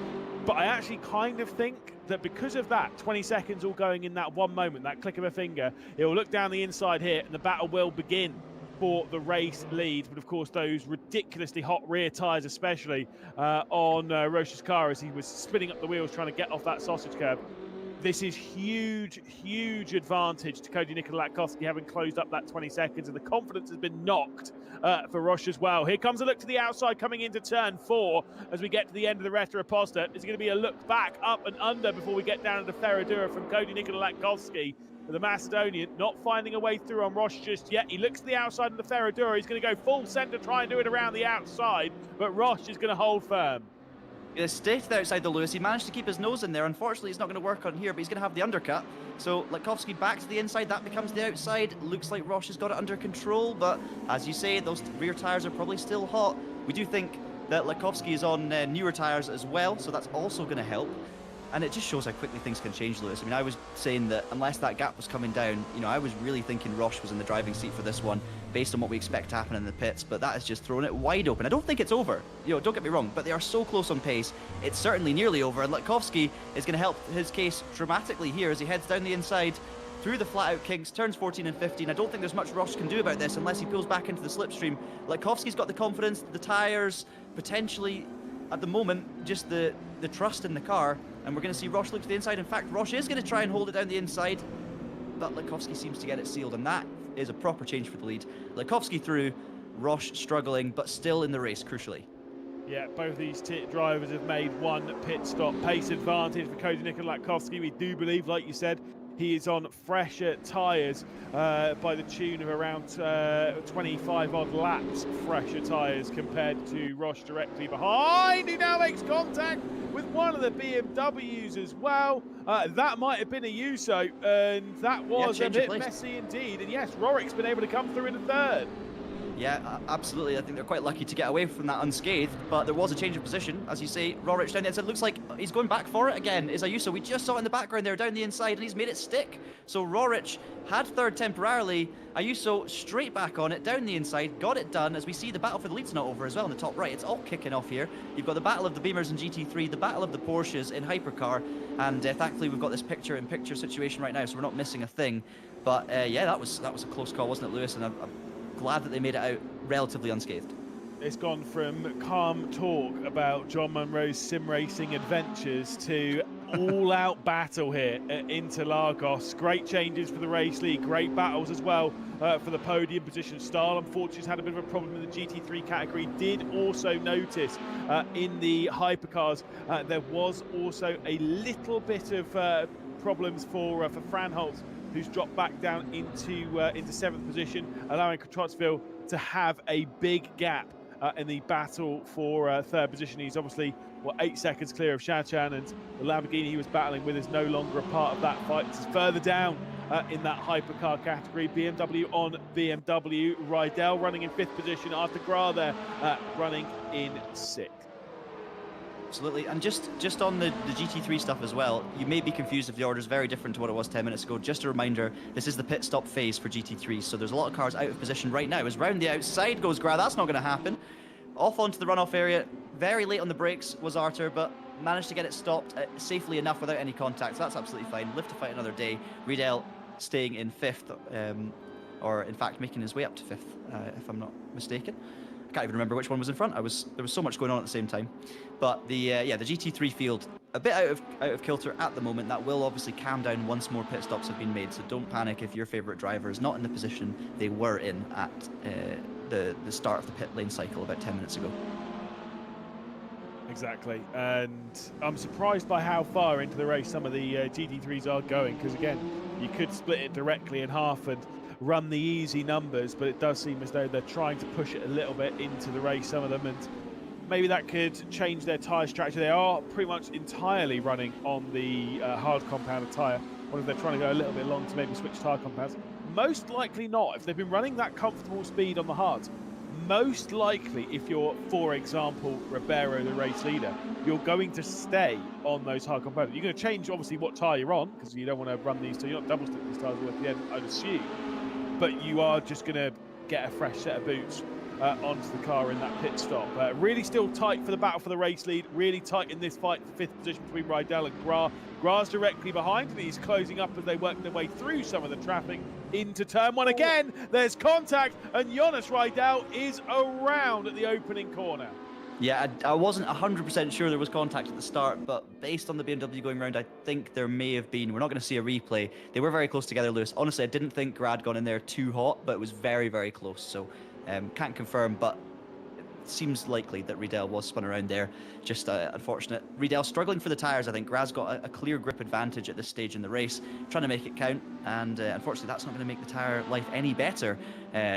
[SPEAKER 2] But I actually kind of think that because of that, 20 seconds all going in that one moment, that click of a finger, it will look down the inside here and the battle will begin for the race lead. But of course, those ridiculously hot rear tyres, especially on Roche's car as he was spinning up the wheels trying to get off that sausage curb. This is huge, huge advantage to Cody Latkovsky having closed up that 20 seconds, and the confidence has been knocked for Roche as well. Here comes a look to the outside coming into turn 4 as we get to the end of the Retroposta. It's going to be a look back, up and under before we get down to the Ferradura from Cody Latkovsky. The Macedonian not finding a way through on Roche just yet. He looks to the outside of the Ferradura. He's going to go full centre, try and do it around the outside, but Roche is going to hold firm.
[SPEAKER 1] He stayed outside the Lewis. He managed to keep his nose in there. Unfortunately, he's not going to work on here, but he's going to have the undercut. So Latkovsky back to the inside. That becomes the outside. Looks like Roche has got it under control, but as you say, those rear tyres are probably still hot. We do think that Latkovsky is on newer tyres as well, so that's also going to help. And it just shows how quickly things can change, Lewis. I mean, I was saying that unless that gap was coming down, you know, I was really thinking Roche was in the driving seat for this one based on what we expect to happen in the pits, but that has just thrown it wide open. I don't think it's over, you know, don't get me wrong, but they are so close on pace. It's certainly nearly over, and Latkovsky is going to help his case dramatically here as he heads down the inside through the flat-out kinks, turns 14 and 15. I don't think there's much Roche can do about this unless he pulls back into the slipstream. Latkovsky's got the confidence, the tyres, potentially, at the moment, just the trust in the car, and we're going to see Roche look to the inside. In fact, Roche is going to try and hold it down the inside, but Latkovsky seems to get it sealed, and that is a proper change for the lead. Latkovsky through, Roche struggling, but still in the race, crucially.
[SPEAKER 2] Yeah, both these drivers have made one pit stop. Pace advantage for Cody Latkovsky. We do believe, like you said, he is on fresher tyres by the tune of around 25 odd laps fresher tyres compared to Roche directly behind. He now makes contact with one of the BMWs as well. That might have been a Yuso, and that was a bit messy indeed. And yes, Rorik's been able to come through in the third.
[SPEAKER 1] Yeah, absolutely. I think they're quite lucky to get away from that unscathed, but there was a change of position. As you say, Rorik down the inside. Looks like he's going back for it again, is Ayuso. We just saw it in the background there, down the inside, and he's made it stick. So Rorik had third temporarily. Ayuso straight back on it, down the inside, got it done. As we see, the battle for the lead's not over as well in the top right. It's all kicking off here. You've got the battle of the Beamers in GT3, the battle of the Porsches in Hypercar, and thankfully we've got this picture-in-picture situation right now, so we're not missing a thing. But yeah, that was a close call, wasn't it, Lewis? And I'm glad that they made it out relatively unscathed.
[SPEAKER 2] It's gone from calm talk about John Munro's sim racing adventures to all-out battle here at Interlagos. Great changes for the race league, great battles as well for the podium position. Stahl, unfortunately, has had a bit of a problem in the GT3 category. Did also notice in the hypercars there was also a little bit of problems for Franholz, who's dropped back down into seventh position, allowing Trotsville to have a big gap in the battle for third position. He's obviously 8 seconds clear of Shachan, and the Lamborghini he was battling with is no longer a part of that fight. This is further down in that hypercar category. BMW on BMW. Rydell running in fifth position after Gra there running in sixth.
[SPEAKER 1] Absolutely, and just on the GT3 stuff as well, you may be confused if the order is very different to what it was 10 minutes ago. Just a reminder, this is the pit stop phase for GT3, so there's a lot of cars out of position right now. As round the outside goes Gra, that's not going to happen. Off onto the runoff area, very late on the brakes was Arthur, but managed to get it stopped safely enough without any contact, so that's absolutely fine. Live to fight another day. Riedel staying in fifth, or in fact making his way up to fifth, if I'm not mistaken. Can't even remember which one was in front. There was so much going on at the same time. But the GT3 field a bit out of kilter at the moment. That will obviously calm down once more pit stops have been made. So don't panic if your favourite driver is not in the position they were in at the start of the pit lane cycle about 10 minutes ago.
[SPEAKER 2] Exactly, and I'm surprised by how far into the race some of the GT3s are going, because again, you could split it directly in half and run the easy numbers, but it does seem as though they're trying to push it a little bit into the race, some of them, and maybe that could change their tyre structure. They are pretty much entirely running on the hard compounded tyre. Or if they're trying to go a little bit long to maybe switch tyre compounds. Most likely not. If they've been running that comfortable speed on the hards, most likely if you're, for example, Ribeiro, the race leader, you're going to stay on those hard compounded. You're going to change, obviously, what tyre you're on, because you don't want to run these, so you're not double stick these tyres at the end, I'd assume. But you are just going to get a fresh set of boots onto the car in that pit stop. Really still tight for the battle for the race lead. Really tight in this fight, fifth position between Rydell and Gra. Gra's directly behind, and he's closing up as they work their way through some of the traffic into turn one. Again, there's contact, and Jonas Rydell is around at the opening corner.
[SPEAKER 1] Yeah, I wasn't 100% sure there was contact at the start, but based on the BMW going round, I think there may have been. We're not going to see a replay. They were very close together, Lewis. Honestly, I didn't think Gra had gone in there too hot, but it was very, very close. So can't confirm, but it seems likely that Riedel was spun around there. Just unfortunate. Riedel struggling for the tyres, I think. Gra's got a clear grip advantage at this stage in the race, trying to make it count, and unfortunately that's not going to make the tyre life any better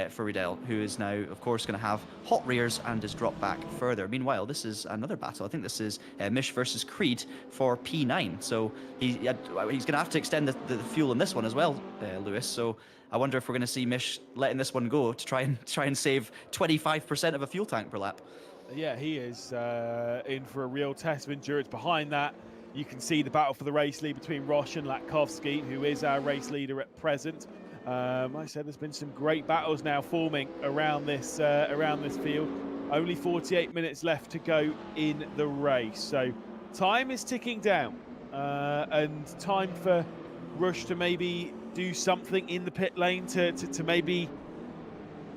[SPEAKER 1] for Riedel, who is now, of course, going to have hot rears and is dropped back further. Meanwhile, this is another battle. I think this is Mish versus Creed for P9, so he's going to have to extend the fuel in this one as well, Lewis, so I wonder if we're going to see Mish letting this one go to try and save 25% of a fuel tank per lap.
[SPEAKER 2] Yeah, he is in for a real test of endurance. Behind that You can see the battle for the race lead between Roche and Latkovsky, who is our race leader at present. Like I said, there's been some great battles now forming around this field. Only 48 minutes left to go in the race, so time is ticking down, and time for Rush to maybe do something in the pit lane to maybe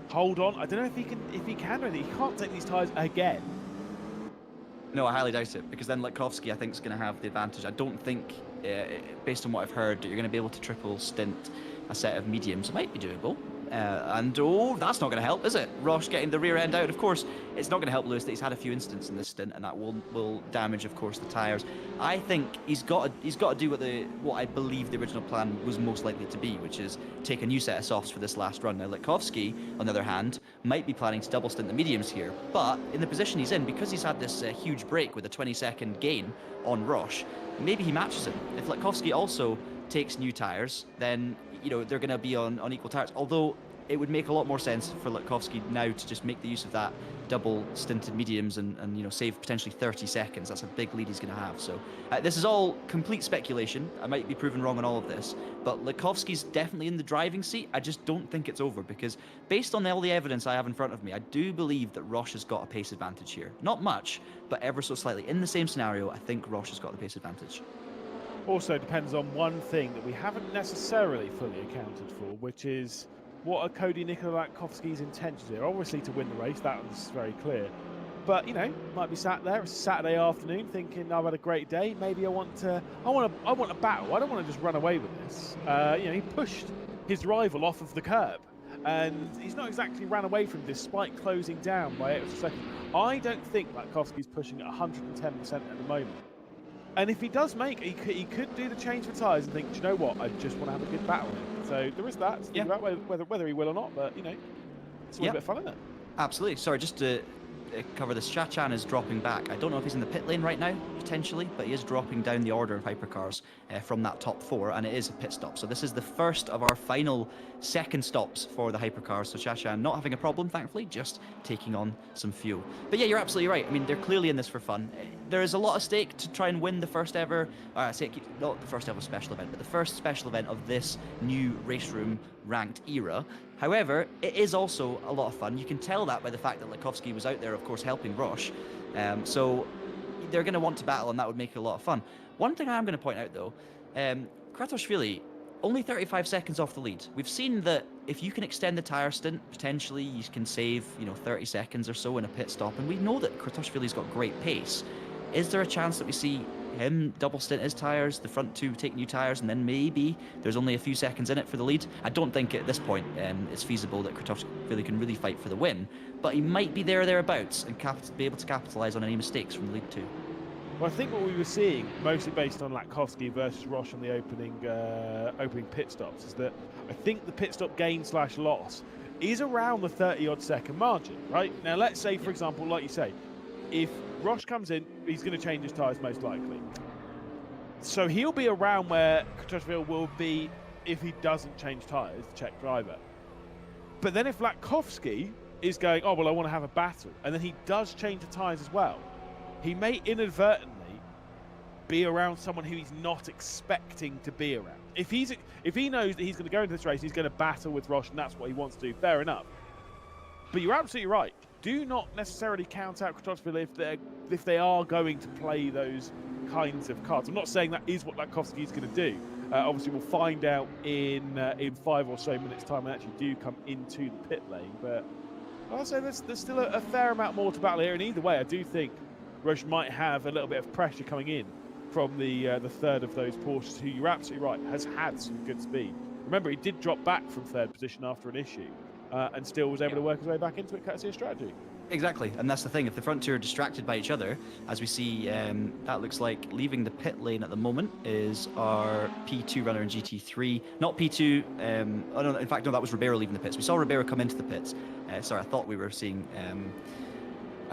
[SPEAKER 2] hold on. I don't know if he can or anything. He can't take these tyres again.
[SPEAKER 1] No, I highly doubt it, because then Latkovsky, I think, is going to have the advantage. I don't think, based on what I've heard, that you're going to be able to triple stint a set of mediums. It might be doable. And that's not going to help, is it? Roche getting the rear end out. Of course, it's not going to help Lewis that he's had a few incidents in this stint, and that will damage, of course, the tyres. I think he's got to do what I believe the original plan was most likely to be, which is take a new set of softs for this last run. Now, Latkovsky, on the other hand, might be planning to double stint the mediums here, but in the position he's in, because he's had this huge break with a 20-second gain on Roche, maybe he matches him. If Latkovsky also takes new tyres, then they're going to be on equal tyres. Although it would make a lot more sense for Latkovsky now to just make the use of that double stinted mediums and save potentially 30 seconds. That's a big lead he's going to have. So this is all complete speculation. I might be proven wrong on all of this, but Latkovsky's definitely in the driving seat. I just don't think it's over, because based on all the evidence I have in front of me, I do believe that Roche has got a pace advantage here. Not much, but ever so slightly. In the same scenario, I think Roche has got the pace advantage.
[SPEAKER 2] Also depends on one thing that we haven't necessarily fully accounted for, which is what are Cody Latkovsky's intentions here. Obviously to win the race, that was very clear. But might be sat there, it's a Saturday afternoon, thinking I've had a great day. Maybe I want a battle. I don't want to just run away with this. He pushed his rival off of the curb, and he's not exactly ran away from this despite closing down by 8 seconds. I don't think Latkovsky's pushing at 110% at the moment. And if he does he could do the change for tyres and think, do you know what, I just want to have a good battle here. So there is that to think about whether he will or not, but it's a little bit of fun, isn't it?
[SPEAKER 1] Absolutely. Sorry, just to cover this, Shachan is dropping back. I don't know if he's in the pit lane right now, potentially, but he is dropping down the order of hypercars from that top 4, and it is a pit stop. So this is the first of our final second stops for the hypercars. So Shachan not having a problem, thankfully, just taking on some fuel. But yeah, you're absolutely right. I mean, they're clearly in this for fun. There is a lot at stake to try and win the first ever, not the first ever special event, but the first special event of this new RaceRoom ranked era. However, it is also a lot of fun. You can tell that by the fact that Latkovsky was out there, of course, helping Roche. So they're going to want to battle, and that would make it a lot of fun. One thing I am going to point out, though, Kratochvili, only 35 seconds off the lead. We've seen that if you can extend the tyre stint, potentially you can save 30 seconds or so in a pit stop, and we know that Kratochvili's got great pace. Is there a chance that we see him double stint his tyres, the front two take new tyres, and then maybe there's only a few seconds in it for the lead? I don't think at this point it's feasible that Kratochvili can really fight for the win, but he might be there or thereabouts and be able to capitalise on any mistakes from the lead two.
[SPEAKER 2] Well, I think what we were seeing, mostly based on Latkovsky versus Roche on the opening pit stops, is that I think the pit stop gain / loss is around the 30-odd second margin, right? Now, let's say, for example, like you say, if Roche comes in, he's going to change his tyres most likely. So he'll be around where Kratochvili will be if he doesn't change tyres, the Czech driver. But then if Latkovsky is going, oh, well, I want to have a battle, and then he does change the tyres as well, he may inadvertently be around someone who he's not expecting to be around. If he knows that he's going to go into this race, he's going to battle with Roche, and that's what he wants to do, fair enough. But you're absolutely right. Do not necessarily count out Kratochvili if they are going to play those kinds of cards. I'm not saying that is what Latkovsky is going to do. Obviously, we'll find out in 5 or so minutes' time when actually do come into the pit lane. But I'll say there's still a fair amount more to battle here. And either way, I do think Roche might have a little bit of pressure coming in from the third of those Porsches, who you're absolutely right has had some good speed. Remember, he did drop back from third position after an issue. And still was able to work his way back into it courtesy of strategy.
[SPEAKER 1] Exactly, and that's the thing. If the front two are distracted by each other, as we see, that looks like leaving the pit lane at the moment is our P2 runner in GT3. Not P2, oh no, in fact, no, that was Ribeiro leaving the pits. We saw Ribeiro come into the pits. Sorry, I thought we were seeing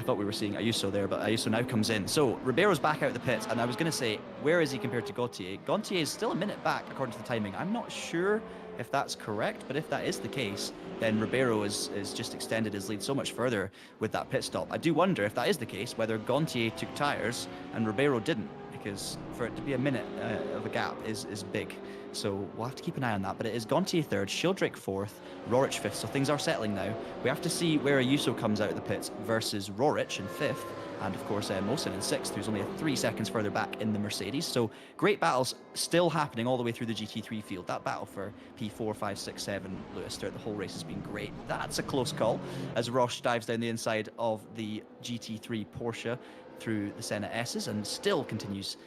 [SPEAKER 1] Ayuso there, but Ayuso now comes in. So Ribeiro's back out of the pits, and I was going to say, where is he compared to Gautier? Gautier is still a minute back according to the timing. I'm not sure if that's correct, but if that is the case, then Ribeiro is just extended his lead so much further with that pit stop. I do wonder if that is the case, whether Gautier took tyres and Ribeiro didn't. because for it to be a minute of a gap is big. So we'll have to keep an eye on that. But it is Gontier third, Shieldrick fourth, Rorich fifth. So things are settling now. We have to see where Ayuso comes out of the pits versus Rorich in fifth. And of course, Mosin in sixth, who's only 3 seconds further back in the Mercedes. So great battles still happening all the way through the GT3 field. That battle for P4, 5, 6, 7, Lewis, throughout the whole race has been great. That's a close call as Roche dives down the inside of the GT3 Porsche through the Senna S's and still continues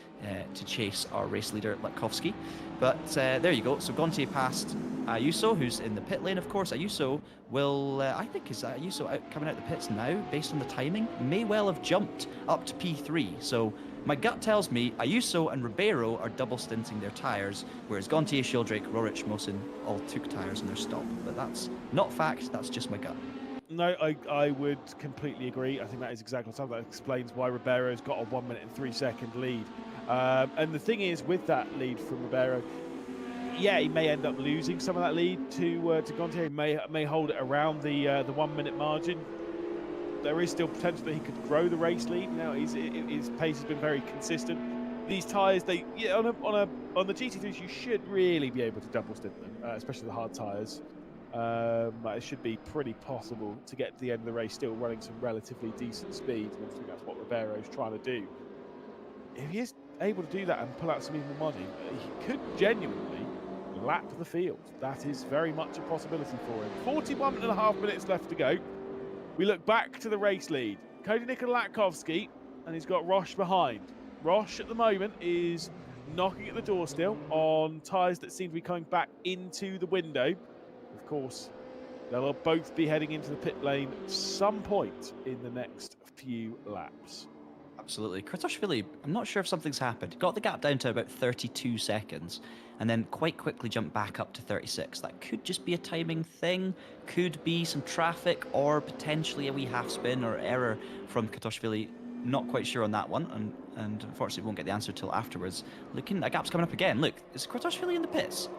[SPEAKER 1] to chase our race leader Latkovsky. But there you go. So Gontier passed Ayuso, who's in the pit lane, of course. Ayuso will, I think, is Ayuso coming out the pits now, based on the timing? May well have jumped up to P3. So my gut tells me Ayuso and Ribeiro are double stinting their tyres, whereas Gontier, Shieldrick, Rorich, Mosin all took tyres in their stop. But that's not fact, that's just my gut.
[SPEAKER 2] No, I would completely agree. I think that is exactly something that explains why Ribeiro's got a 1 minute and 3 second lead. And the thing is, with that lead from Ribeiro, yeah, he may end up losing some of that lead to Gontier. He may hold it around the 1 minute margin. There is still potential that he could grow the race lead. Now his pace has been very consistent. These tyres, on the GT3s, you should really be able to double stint them, especially the hard tyres. It should be pretty possible to get to the end of the race still running some relatively decent speed, and I think that's what Ribeiro's trying to do. If he is able to do that and pull out some even money, he could genuinely lap the field. That is very much a possibility for him. 41.5 minutes left to go. We look back to the race lead. Cody Latkovsky, and he's got Roche behind. Roche at the moment is knocking at the door still on tyres that seem to be coming back into the window. Of course, they'll both be heading into the pit lane at some point in the next few laps.
[SPEAKER 1] Absolutely. Kratoshvili, I'm not sure if something's happened. Got the gap down to about 32 seconds and then quite quickly jumped back up to 36. That could just be a timing thing, could be some traffic, or potentially a wee half spin or error from Kratoshvili. Not quite sure on that one, and unfortunately won't get the answer till afterwards. Looking, that gap's coming up again. Look, is Kratoshvili in the pits?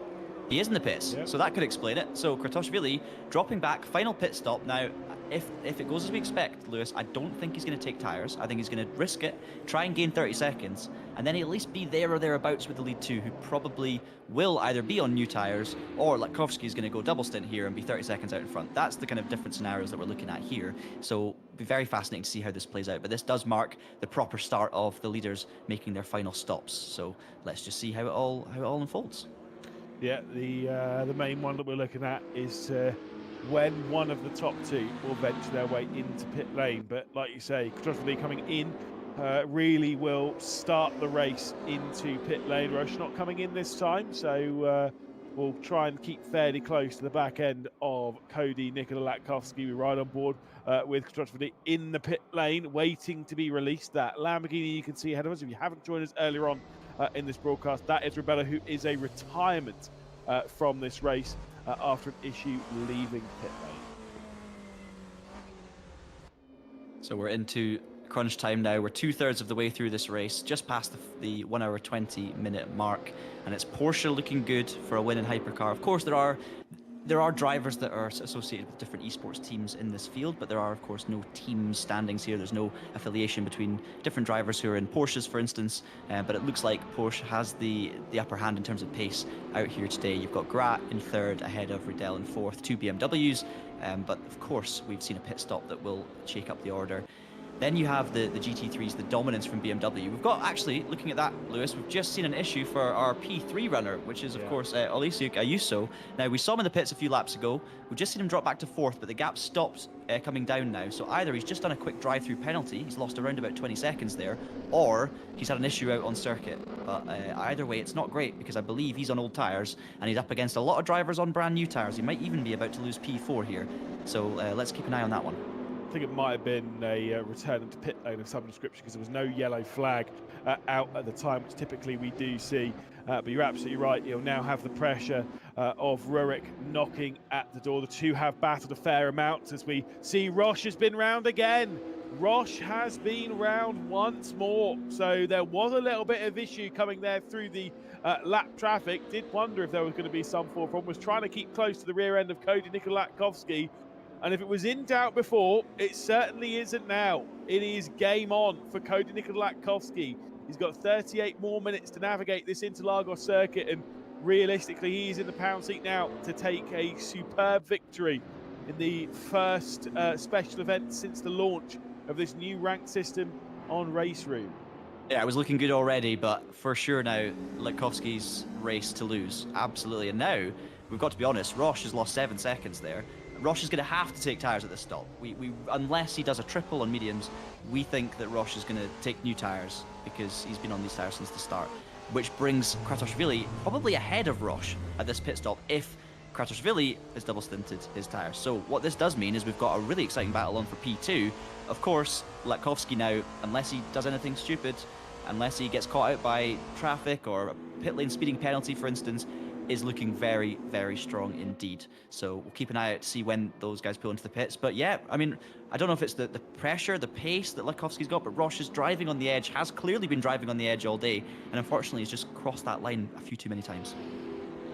[SPEAKER 1] He is in the pits, yep. So that could explain it. So Kratoshvili dropping back, final pit stop. Now, if it goes as we expect, Lewis, I don't think he's going to take tyres. I think he's going to risk it, try and gain 30 seconds, and then he'll at least be there or thereabouts with the lead two, who probably will either be on new tyres, or Latkovsky is going to go double stint here and be 30 seconds out in front. That's the kind of different scenarios that we're looking at here. So it'll be very fascinating to see how this plays out. But this does mark the proper start of the leaders making their final stops. So let's just see how it all unfolds.
[SPEAKER 2] Yeah, the main one that we're looking at is when one of the top two will venture their way into pit lane. But like you say, Kratoshvili coming in really will start the race into pit lane. Roche not coming in this time, so we'll try and keep fairly close to the back end of Cody Latkovsky. We're right on board with Kratoshvili in the pit lane, waiting to be released. That Lamborghini you can see ahead of us, if you haven't joined us earlier on in this broadcast, that is Rebella, who is a retirement from this race after an issue leaving pit lane.
[SPEAKER 1] So we're into crunch time now. We're 2/3 of the way through this race, just past the 1 hour 20 minute mark, and it's Porsche looking good for a win in hypercar. Of course, there are drivers that are associated with different esports teams in this field, but there are, of course, no team standings here. There's no affiliation between different drivers who are in Porsches, for instance, but it looks like Porsche has the upper hand in terms of pace out here today. You've got Grat in third, ahead of Riedel in fourth, 2 BMWs, but of course, we've seen a pit stop that will shake up the order. Then you have the GT3s, the dominance from BMW. We've got, actually, looking at that, Lewis, we've just seen an issue for our P3 runner, which is, of course, Olesiuk Ayuso. Now, we saw him in the pits a few laps ago. We've just seen him drop back to fourth, but the gap stopped coming down now. So either he's just done a quick drive-through penalty, he's lost around about 20 seconds there, or he's had an issue out on circuit. But either way, it's not great, because I believe he's on old tyres, and he's up against a lot of drivers on brand new tyres. He might even be about to lose P4 here. So let's keep an eye on that one.
[SPEAKER 2] I think it might have been a return into pit lane of some description, because there was no yellow flag out at the time, which typically we do see. But you're absolutely right. You'll now have the pressure of Rurik knocking at the door. The two have battled a fair amount, as we see Roche has been round again. Roche has been round once more. So there was a little bit of issue coming there through the lap traffic. Did wonder if there was going to be some form of problem. Was trying to keep close to the rear end of Cody Latkovsky. And if it was in doubt before, it certainly isn't now. It is game on for Cody Latkovsky. He's got 38 more minutes to navigate this Interlagos circuit, and realistically, he's in the pound seat now to take a superb victory in the first special event since the launch of this new rank system on RaceRoom.
[SPEAKER 1] Yeah, it was looking good already, but for sure now, Latkovsky's race to lose. Absolutely. And now, we've got to be honest, Roche has lost 7 seconds there. Roche is going to have to take tyres at this stop. Unless he does a triple on mediums, we think that Roche is going to take new tyres because he's been on these tyres since the start, which brings Kratoshvili probably ahead of Roche at this pit stop if Kratoshvili has double stinted his tyres. So what this does mean is we've got a really exciting battle on for P2. Of course, Latkovsky now, unless he does anything stupid, unless he gets caught out by traffic or a pit lane speeding penalty, for instance, is looking very, very strong indeed. So we'll keep an eye out to see when those guys pull into the pits. But yeah, I mean, I don't know if it's the pressure, the pace that Latkovsky's got, but Roche is driving on the edge, has clearly been driving on the edge all day, and unfortunately has just crossed that line a few too many times.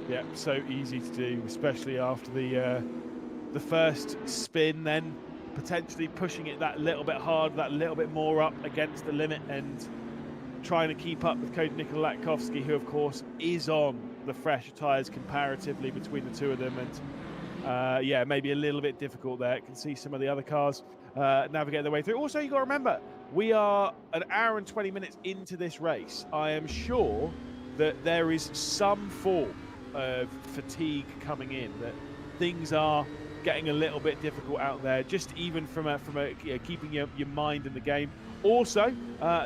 [SPEAKER 2] Yeah, so easy to do, especially after the first spin, then potentially pushing it that little bit hard, that little bit more up against the limit, and trying to keep up with Cody Latkovsky, who of course is on the fresher tyres comparatively between the two of them, and yeah, maybe a little bit difficult there. You can see some of the other cars navigate their way through. Also, you got to remember, we are an hour and 20 minutes into this race. I am sure that there is some form of fatigue coming in, that things are getting a little bit difficult out there, just even from keeping your mind in the game. Also,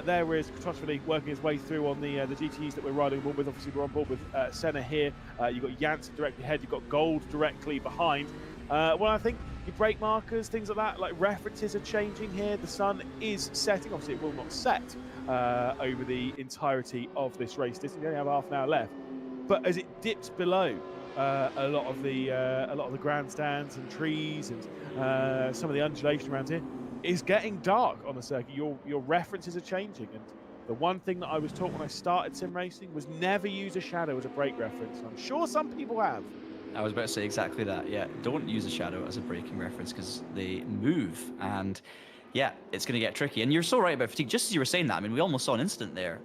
[SPEAKER 2] there is Kratoshvili working his way through on the GTEs that we're riding on board with. Obviously, we're on board with Senna here. You've got Janssen directly ahead. You've got Gold directly behind. Well, I think your brake markers, things like that, like references are changing here. The sun is setting. Obviously, it will not set over the entirety of this race. We only have half an hour left. But as it dips below a lot of the grandstands and trees and some of the undulation around here, is getting dark on the circuit. Your references are changing, and the one thing that I was taught when I started sim racing was never use a shadow as a brake reference. I'm sure some people have.
[SPEAKER 1] I was about to say exactly that. Yeah, don't use a shadow as a braking reference because they move, and yeah, it's going to get tricky. And you're so right about fatigue. Just as you were saying that, I mean, we almost saw an incident there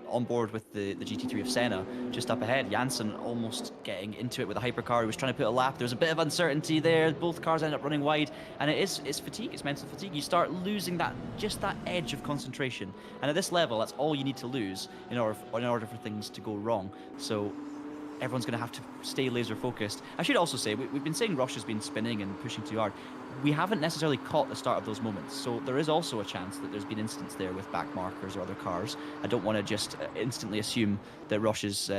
[SPEAKER 1] on board with the GT3 of Senna, just up ahead. Janssen almost getting into it with a hypercar. He was trying to put a lap. There was a bit of uncertainty there. Both cars ended up running wide, and it's fatigue. It's mental fatigue. You start losing that edge of concentration. And at this level, that's all you need to lose in order for things to go wrong. So everyone's going to have to stay laser focused. I should also say, we've been saying Roche has been spinning and pushing too hard. We haven't necessarily caught the start of those moments, so there is also a chance that there's been incidents there with back markers or other cars. I don't want to just instantly assume that Roche is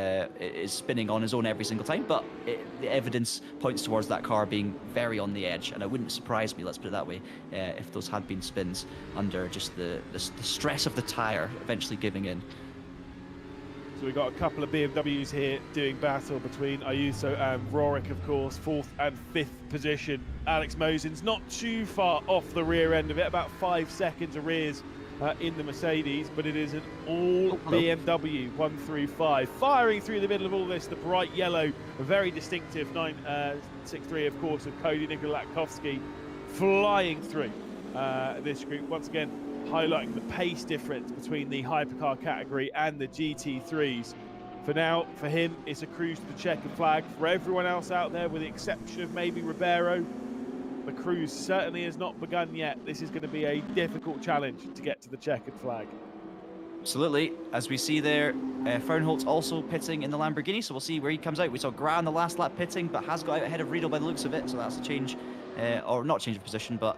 [SPEAKER 1] spinning on his own every single time, but the evidence points towards that car being very on the edge, and it wouldn't surprise me, let's put it that way, if those had been spins under just the stress of the tyre eventually giving in.
[SPEAKER 2] So we've got a couple of BMWs here doing battle between Ayuso and Rorik, of course, 4th and 5th position. Alex Mosin's not too far off the rear end of it, about 5 seconds arrears in the Mercedes, but it is an all BMW 1 through 5. Firing through the middle of all this, the bright yellow, very distinctive 963, of course, of Cody Latkovsky flying through this group. Once again, highlighting the pace difference between the hypercar category and the GT3s. For now, for him, it's a cruise to the checkered flag. For everyone else out there, with the exception of maybe Ribeiro, the cruise certainly has not begun yet. This is going to be a difficult challenge to get to the checkered flag.
[SPEAKER 1] Absolutely. As we see there, Fernholt's also pitting in the Lamborghini, so we'll see where he comes out. We saw Gra in the last lap pitting, but has got out ahead of Riedel by the looks of it, so that's a change, or not change of position, but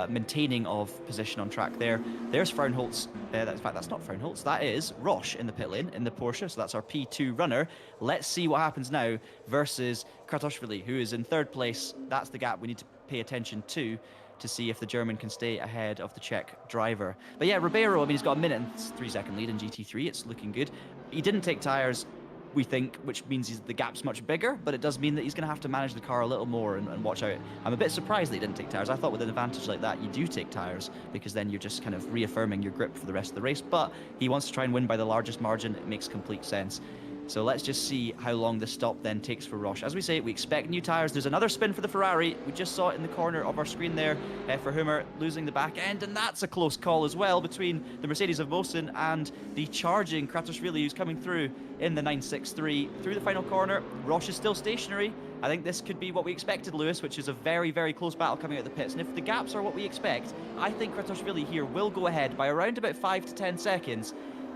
[SPEAKER 1] maintaining of position on track there. There's Fernholt's, in fact, that's not Fernholt's, that is Roche in the pit lane, in the Porsche, so that's our P2 runner. Let's see what happens now versus Kratoshvili, who is in 3rd place. That's the gap we need to pay attention to see if the German can stay ahead of the Czech driver. But yeah, Ribeiro, I mean, he's got a 1-3-second lead in GT3. It's looking good. He didn't take tyres, we think, which means the gap's much bigger, but it does mean that he's going to have to manage the car a little more and watch out. I'm a bit surprised that he didn't take tyres. I thought with an advantage like that, you do take tyres, because then you're just kind of reaffirming your grip for the rest of the race, but he wants to try and win by the largest margin. It makes complete sense. So let's just see how long the stop then takes for Roche. As we say, we expect new tyres. There's another spin for the Ferrari. We just saw it in the corner of our screen there for Hummer losing the back end. And that's a close call as well between the Mercedes of Mohsen and the charging Kratochvili, who's coming through in the 963. Through the final corner, Roche is still stationary. I think this could be what we expected, Lewis, which is a very, very close battle coming out of the pits. And if the gaps are what we expect, I think Kratochvili here will go ahead by around about 5 to 10 seconds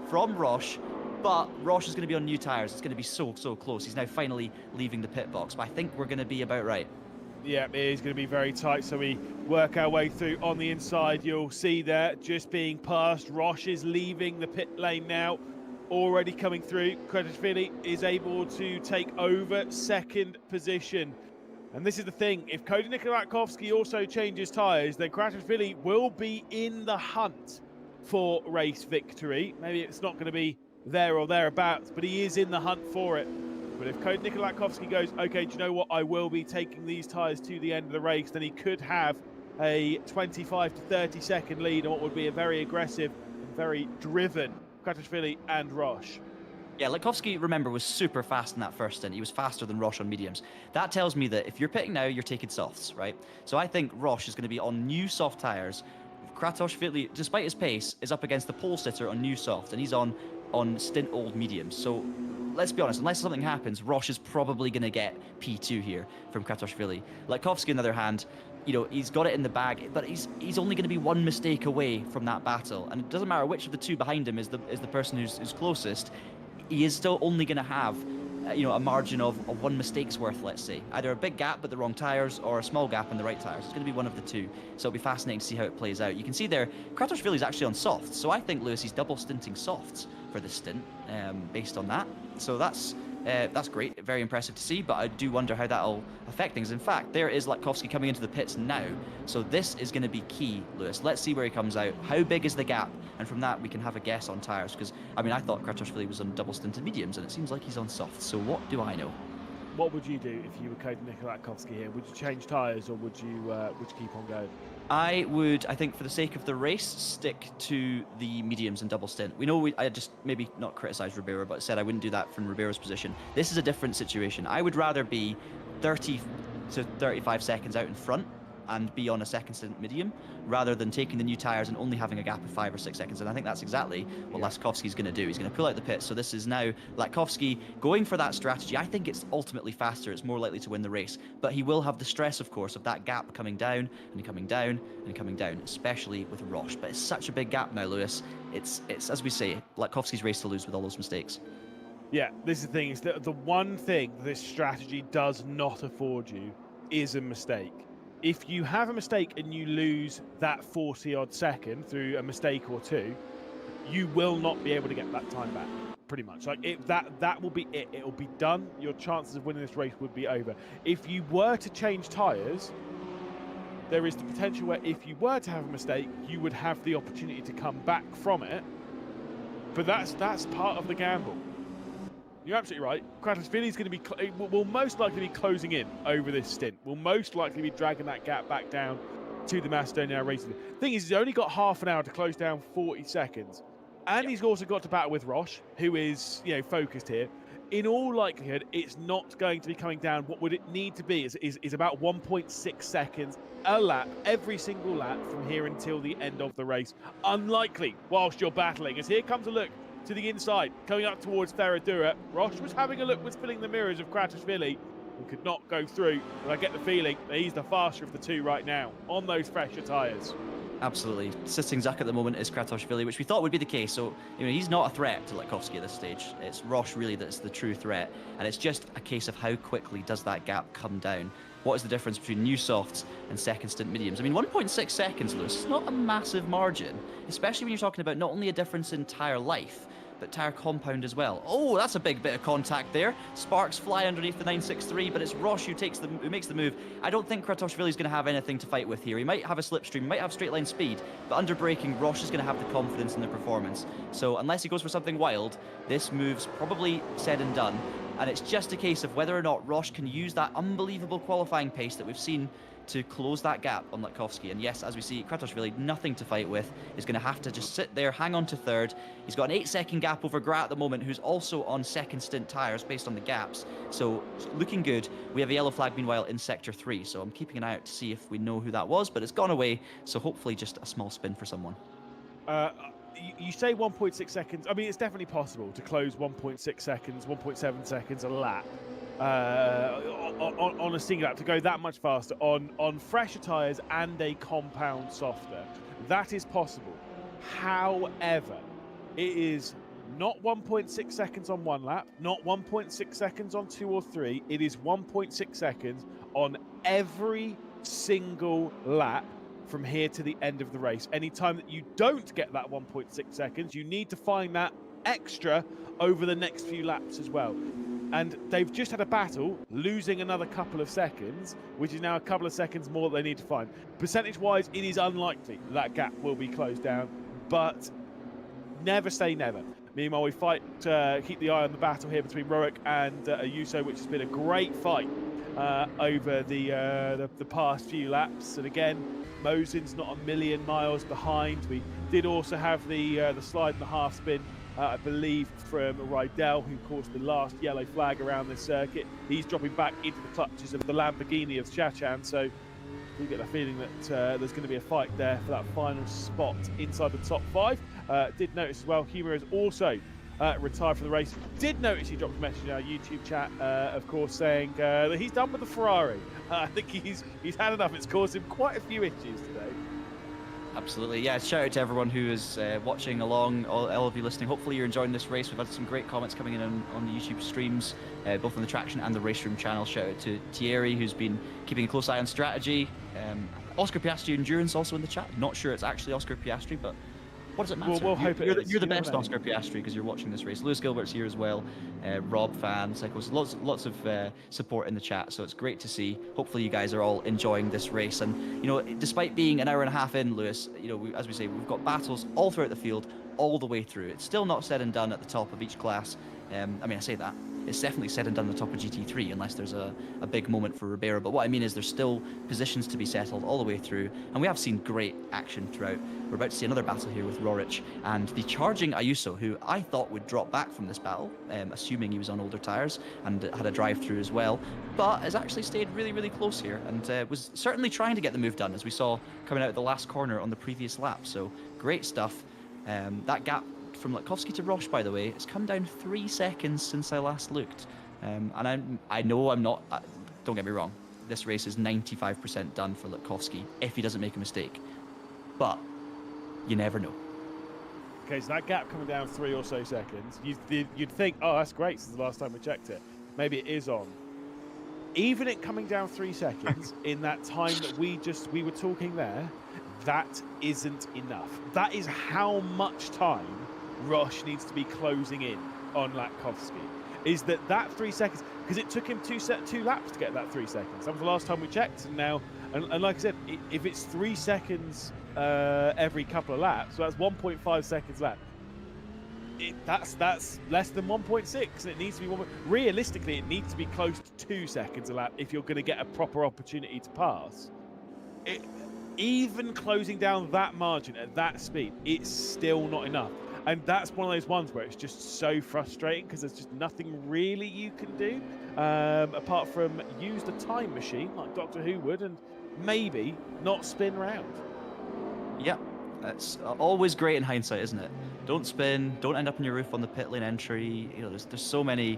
[SPEAKER 1] from Roche. But Roche is going to be on new tyres. It's going to be so, so close. He's now finally leaving the pit box. But I think we're going to be about right.
[SPEAKER 2] Yeah, it is going to be very tight. So we work our way through on the inside. You'll see there just being passed. Roche is leaving the pit lane now. Already coming through. Kratochvili is able to take over second position. And this is the thing. If Cody Nikolakowski also changes tyres, then Kratochvili will be in the hunt for race victory. Maybe it's not going to be there or thereabouts, but he is in the hunt for it. But if Cody Nikolakowski goes, okay, do you know what, I will be taking these tyres to the end of the race, then he could have a 25 to 30 second lead on what would be a very aggressive and very driven Kratochvili and Roche.
[SPEAKER 1] Yeah, Lakowski, remember, was super fast in that first stint. He was faster than Roche on mediums. That tells me that if you're pitting now, you're taking softs, right? So I think Roche is going to be on new soft tyres. Kratochvili, despite his pace, is up against the pole sitter on new soft, and he's on stint old mediums. So let's be honest, unless something happens, Roche is probably going to get P2 here from Kratochvili. Lakowski, on the other hand, you know, he's got it in the bag, but he's only going to be one mistake away from that battle. And it doesn't matter which of the two behind him is the person who's closest. He is still only going to have you know, a margin of one mistake's worth, let's say. Either a big gap but the wrong tyres, or a small gap in the right tyres. It's going to be one of the two. So it'll be fascinating to see how it plays out. You can see there, Kratochvili is actually on softs. So I think Lewis is double stinting softs for this stint, based on that. So that's great, very impressive to see, but I do wonder how that'll affect things. In fact, there is Latkovsky coming into the pits now, so this is going to be key, Lewis. Let's see where he comes out. How big is the gap? And from that, we can have a guess on tyres, because, I mean, I thought Kratochvili was on double stinted mediums, and it seems like he's on softs, so what do I know?
[SPEAKER 2] What would you do if you were Cody Nikolakowski here? Would you change tyres, or would you keep on going?
[SPEAKER 1] I would, I think, for the sake of the race, stick to the mediums and double stint. We know I just maybe not criticised Ribeiro, but said I wouldn't do that from Ribeiro's position. This is a different situation. I would rather be 30 to 35 seconds out in front and be on a second stint medium, rather than taking the new tyres and only having a gap of 5 or 6 seconds. And I think that's exactly what Latkovsky's going to do. He's going to pull out the pit. So this is now Latkovsky going for that strategy. I think it's ultimately faster. It's more likely to win the race. But he will have the stress, of course, of that gap coming down and coming down and coming down, especially with Roche. But it's such a big gap now, Lewis. It's as we say, Latkovsky's race to lose with all those mistakes. Yeah,
[SPEAKER 2] this is the thing. Is that the one thing this strategy does not afford you is a mistake. If you have a mistake and you lose that 40-odd second through a mistake or two, you will not be able to get that time back, pretty much. Like that will be it. It'll be done. Your chances of winning this race would be over. If you were to change tyres, there is the potential where if you were to have a mistake, you would have the opportunity to come back from it. But that's part of the gamble. You're absolutely right. Kratochvili is going to be will most likely be closing in over this stint. Will most likely be dragging that gap back down to the Macedonia Racing. Thing is, he's only got half an hour to close down 40 seconds, and he's also got to battle with Roche, who is focused here. In all likelihood, it's not going to be coming down. What would it need to be is about 1.6 seconds a lap, every single lap from here until the end of the race. Unlikely whilst you're battling, as here comes a look to the inside, coming up towards Ferradura. Roche was having a look, was filling the mirrors of Kratochvili and could not go through. But I get the feeling that he's the faster of the two right now on those fresher tyres.
[SPEAKER 1] Absolutely. Sitting Zuck at the moment is Kratochvili, which we thought would be the case. So, he's not a threat to Latkovsky at this stage. It's Roche really that's the true threat. And it's just a case of how quickly does that gap come down. What is the difference between new softs and second stint mediums? I mean, 1.6 seconds, Lewis, is not a massive margin, especially when you're talking about not only a difference in tyre life, but tyre compound as well. Oh, that's a big bit of contact there. Sparks fly underneath the 963, but it's Roche who makes the move. I don't think Kratochvili is going to have anything to fight with here. He might have a slipstream, he might have straight line speed, but under braking, Roche is going to have the confidence in the performance. So unless he goes for something wild, this move's probably said and done. And it's just a case of whether or not Roche can use that unbelievable qualifying pace that we've seen to close that gap on Latkovsky. And yes, as we see, Kratosvili, nothing to fight with, is going to have to just sit there, hang on to third. He's got an 8-second gap over Grat at the moment, who's also on second stint tyres based on the gaps. So looking good. We have a yellow flag meanwhile in sector 3, so I'm keeping an eye out to see if we know who that was, but it's gone away, so hopefully just a small spin for someone.
[SPEAKER 2] You say 1.6 seconds. I mean, it's definitely possible to close 1.6 seconds, 1.7 seconds a lap on a single lap, to go that much faster on fresher tyres and a compound softer. That is possible. However, it is not 1.6 seconds on one lap, not 1.6 seconds on 2 or 3. It is 1.6 seconds on every single lap from here to the end of the race. Anytime that you don't get that 1.6 seconds, you need to find that extra over the next few laps as well. And they've just had a battle, losing another couple of seconds, which is now a couple of seconds more that they need to find. Percentage-wise, it is unlikely that gap will be closed down, but never say never. Meanwhile, we fight, keep the eye on the battle here between Rorik and Ayuso, which has been a great fight over the past few laps. And again, Mosin's not a million miles behind. We did also have the slide and the half spin, I believe, from Rydell, who caused the last yellow flag around this circuit. He's dropping back into the clutches of the Lamborghini of Chachan, so we get the feeling that there's going to be a fight there for that final spot inside the top 5. Did notice as well, Humor has also retired from the race. Did notice he dropped a message in our YouTube chat, of course, saying that he's done with the Ferrari. I think he's had enough. It's caused him quite a few issues today.
[SPEAKER 1] Absolutely, yeah. Shout out to everyone who is watching along, all of you listening. Hopefully you're enjoying this race. We've had some great comments coming in on the YouTube streams, both on the Traction and the RaceRoom channel. Shout out to Thierry, who's been keeping a close eye on strategy. Oscar Piastri Endurance also in the chat. Not sure it's actually Oscar Piastri, but what does it matter?
[SPEAKER 2] We'll hope
[SPEAKER 1] you're the best Oscar Piastri because you're watching this race. Lewis Gilbert's here as well. Rob fan, Cycles, lots of support in the chat, so it's great to see. Hopefully you guys are all enjoying this race. And you know, despite being an hour and a half in, Lewis, you know, as we say, we've got battles all throughout the field, all the way through. It's still not said and done at the top of each class. I mean, I say that. It's definitely said and done at the top of GT3 unless there's a big moment for Ribeiro. But what I mean is there's still positions to be settled all the way through. And we have seen great action throughout. We're about to see another battle here with Rorik and the charging Ayuso, who I thought would drop back from this battle, assuming he was on older tyres and had a drive-through as well. But has actually stayed really, really close here and was certainly trying to get the move done, as we saw coming out of the last corner on the previous lap. So great stuff. That gap from Latkovsky to Roche, by the way, it's come down 3 seconds since I last looked. And I know I'm not, don't get me wrong, this race is 95% done for Latkovsky if he doesn't make a mistake. But you never know.
[SPEAKER 2] Okay, so that gap coming down 3 or so seconds, you'd think, oh, that's great since the last time we checked it. Maybe it is on. Even it coming down 3 seconds in that time that we were talking there, that isn't enough. That is how much time Roche needs to be closing in on Latkovsky. Is that 3 seconds, because it took him two laps to get that 3 seconds. That was the last time we checked, and now, and like I said, if it's 3 seconds every couple of laps, so that's 1.5 seconds lap. That's less than 1.6, and it needs to be realistically, it needs to be close to 2 seconds a lap if you're going to get a proper opportunity to pass. Even closing down that margin at that speed, it's still not enough. And that's one of those ones where it's just so frustrating because there's just nothing really you can do apart from use the time machine like Doctor Who would and maybe not spin round.
[SPEAKER 1] Yeah, that's always great in hindsight, isn't it? Don't spin, don't end up in your roof on the pit lane entry. You know, there's so many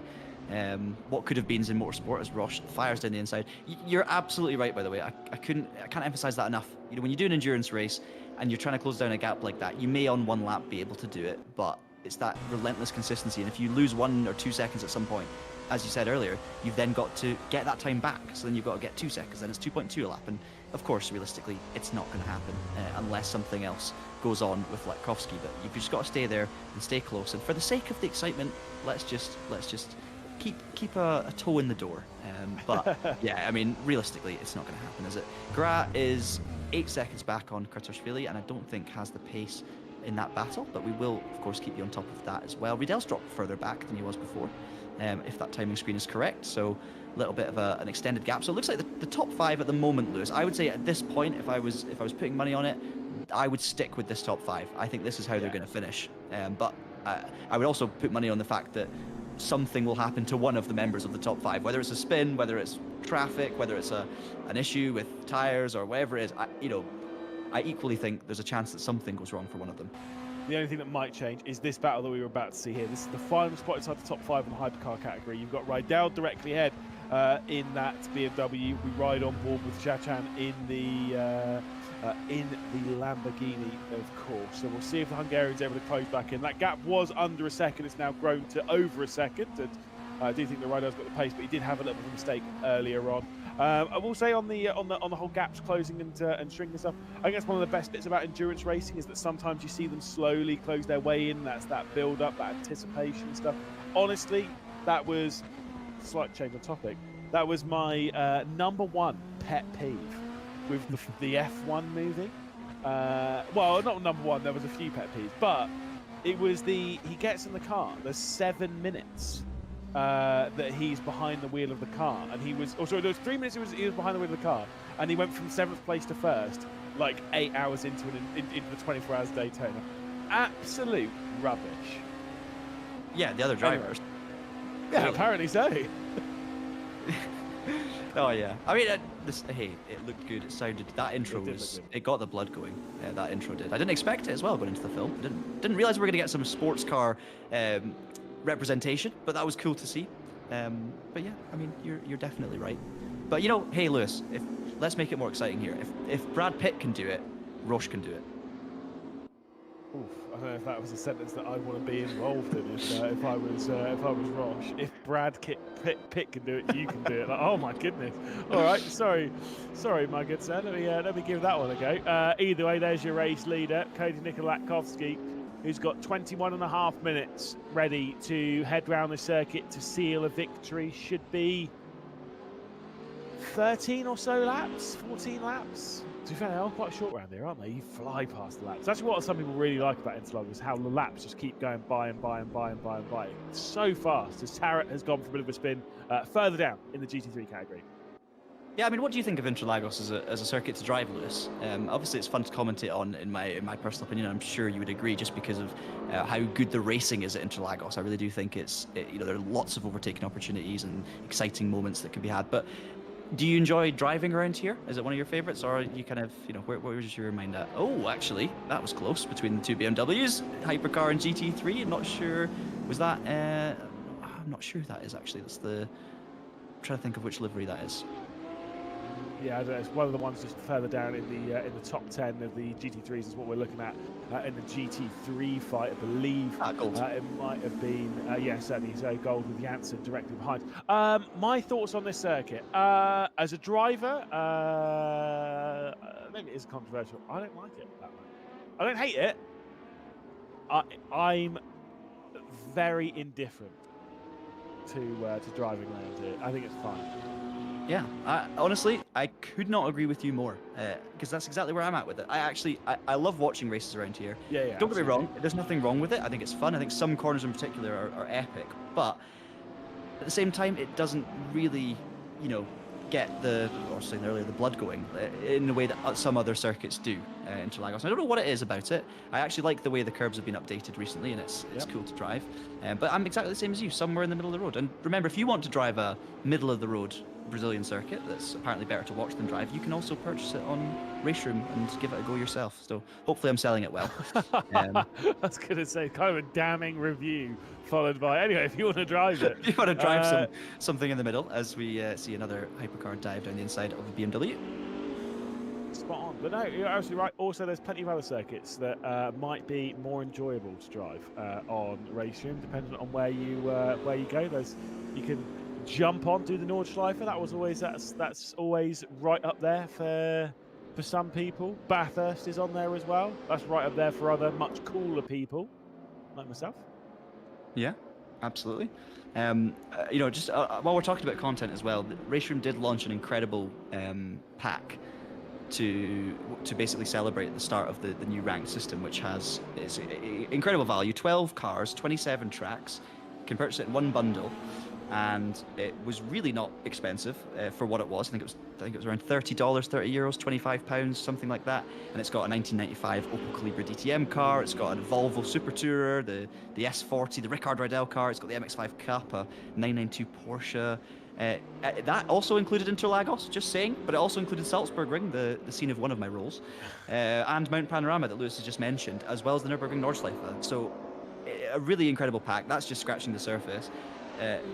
[SPEAKER 1] what could have been in motorsport as Roche fires down the inside. You're absolutely right, by the way. I can't emphasize that enough. You know, when you do an endurance race and you're trying to close down a gap like that, you may on one lap be able to do it, but it's that relentless consistency. And if you lose 1 or 2 seconds at some point, as you said earlier, you've then got to get that time back. So then you've got to get 2 seconds, then it's 2.2 a lap. And of course, realistically, it's not going to happen unless something else goes on with Latkovsky. But you've just got to stay there and stay close. And for the sake of the excitement, let's just keep a toe in the door. But yeah, I mean, realistically, it's not going to happen, is it? Grat is 8 seconds back on Kratosvili, and I don't think has the pace in that battle, but we will, of course, keep you on top of that as well. Rydell's dropped further back than he was before. if that timing screen is correct. So a little bit of an extended gap. So it looks like the top 5 at the moment, Lewis. I would say at this point, if I was putting money on it, I would stick with this top 5. I think this is how they're going to finish. But I would also put money on the fact that something will happen to one of the members of the top 5, whether it's a spin, whether it's traffic, whether it's an issue with tires or whatever it is. I equally think there's a chance that something goes wrong for one of them.
[SPEAKER 2] The only thing that might change is this battle that we were about to see here. This is the final spot inside the top 5 in the hypercar category. You've got Rydell directly ahead in that BMW. We ride on board with Chachan in the Lamborghini, of course. So we'll see if the Hungarian's able to close back in. That gap was under a second. It's now grown to over a second. And I do think the Rydell's got the pace, but he did have a little bit of a mistake earlier on. I will say on the whole gaps closing and shrinking stuff, I think that's one of the best bits about endurance racing is that sometimes you see them slowly close their way in. That's that build up, that anticipation stuff. Honestly, that was slight change of topic. That was my #1 pet peeve with the F1 movie. Well, not #1. There was a few pet peeves, but it was he gets in the car. There's 7 minutes. That he's behind the wheel of the car, and there was 3 minutes he was behind the wheel of the car, and he went from 7th place to 1st, like 8 hours into the 24 hours Daytona. Absolute rubbish.
[SPEAKER 1] Yeah, the other drivers.
[SPEAKER 2] Yeah, apparently so.
[SPEAKER 1] Oh yeah, I mean, hey, it looked good. It sounded, that intro it got the blood going. That intro did. I didn't expect it as well going into the film. Didn't realize we were gonna get some sports car representation, but that was cool to see. But yeah, I mean, you're definitely right. But hey Lewis, let's make it more exciting here. If Brad Pitt can do it, Roche can do it.
[SPEAKER 2] Oof, I don't know if that was a sentence that I want to be involved in. If I was Roche, if Brad Pitt can do it, you can do it. Like, oh my goodness! All right, sorry, my good sir. Let me give that one a go. Either way, there's your race leader, Cody Nikolakowski, who's got 21.5 minutes ready to head round the circuit to seal a victory. Should be 13 or so laps, 14 laps. To be fair, they are quite short round here, aren't they? You fly past the laps. That's what some people really like about Interlagos, how the laps just keep going by and by and by and by and by. It's so fast as Tarrant has gone for a bit of a spin further down in the GT3 category.
[SPEAKER 1] Yeah, I mean, what do you think of Interlagos as a circuit to drive, Lewis? Obviously, it's fun to commentate on in my personal opinion. I'm sure you would agree, just because of how good the racing is at Interlagos. I really do think there are lots of overtaking opportunities and exciting moments that can be had. But do you enjoy driving around here? Is it one of your favorites, or are you kind of, where was your mind at? Oh, actually, that was close between the two BMWs, Hypercar and GT3. I'm not sure. Was that? I'm not sure who that is actually. I'm trying to think of which livery that is.
[SPEAKER 2] Yeah, it's one of the ones just further down in the top 10 of the GT3s is what we're looking at in the GT3 fight, I believe.
[SPEAKER 1] Gold.
[SPEAKER 2] It might have been, certainly, so gold with Janssen directly behind. My thoughts on this circuit. As a driver, maybe it is controversial. I don't like it that much. I don't hate it. I'm very indifferent to driving around here. I think it's fun.
[SPEAKER 1] Yeah, honestly, I could not agree with you more, because that's exactly where I'm at with it. I love watching races around here.
[SPEAKER 2] Yeah.
[SPEAKER 1] Don't get me wrong, there's nothing wrong with it. I think it's fun. I think some corners in particular are epic, but at the same time, it doesn't really, get the blood going in the way that some other circuits do in Interlagos. I don't know what it is about it. I actually like the way the curbs have been updated recently, and it's cool to drive. But I'm exactly the same as you, somewhere in the middle of the road. And remember, if you want to drive a middle of the road Brazilian circuit that's apparently better to watch than drive, you can also purchase it on RaceRoom and give it a go yourself. So hopefully I'm selling it well.
[SPEAKER 2] I was going to say, kind of a damning review followed by, anyway, if you want to drive it.
[SPEAKER 1] If you want to drive something in the middle, as we see another hypercar dive down the inside of a BMW.
[SPEAKER 2] Spot on. But no, you're absolutely right. Also, there's plenty of other circuits that might be more enjoyable to drive on RaceRoom, depending on where you go. You can jump on, do the Nordschleife. That's always right up there for some people. Bathurst is on there as well. That's right up there for other much cooler people like myself. Yeah,
[SPEAKER 1] absolutely. Just while we're talking about content as well, RaceRoom did launch an incredible pack to basically celebrate the start of the new ranked system, which has incredible value. 12 cars, 27 tracks, can purchase it in one bundle, and it was really not expensive for what it was. I think it was around $30, €30, £25, something like that. And it's got a 1995 Opel Calibra DTM car. It's got a Volvo Super Tourer, the S40, the Rickard Rydell car. It's got the MX-5 Cup, a 992 Porsche. That also included Interlagos, just saying, but it also included Salzburg Ring, the scene of one of my roles, and Mount Panorama that Lewis has just mentioned, as well as the Nürburgring Nordschleife. So a really incredible pack. That's just scratching the surface.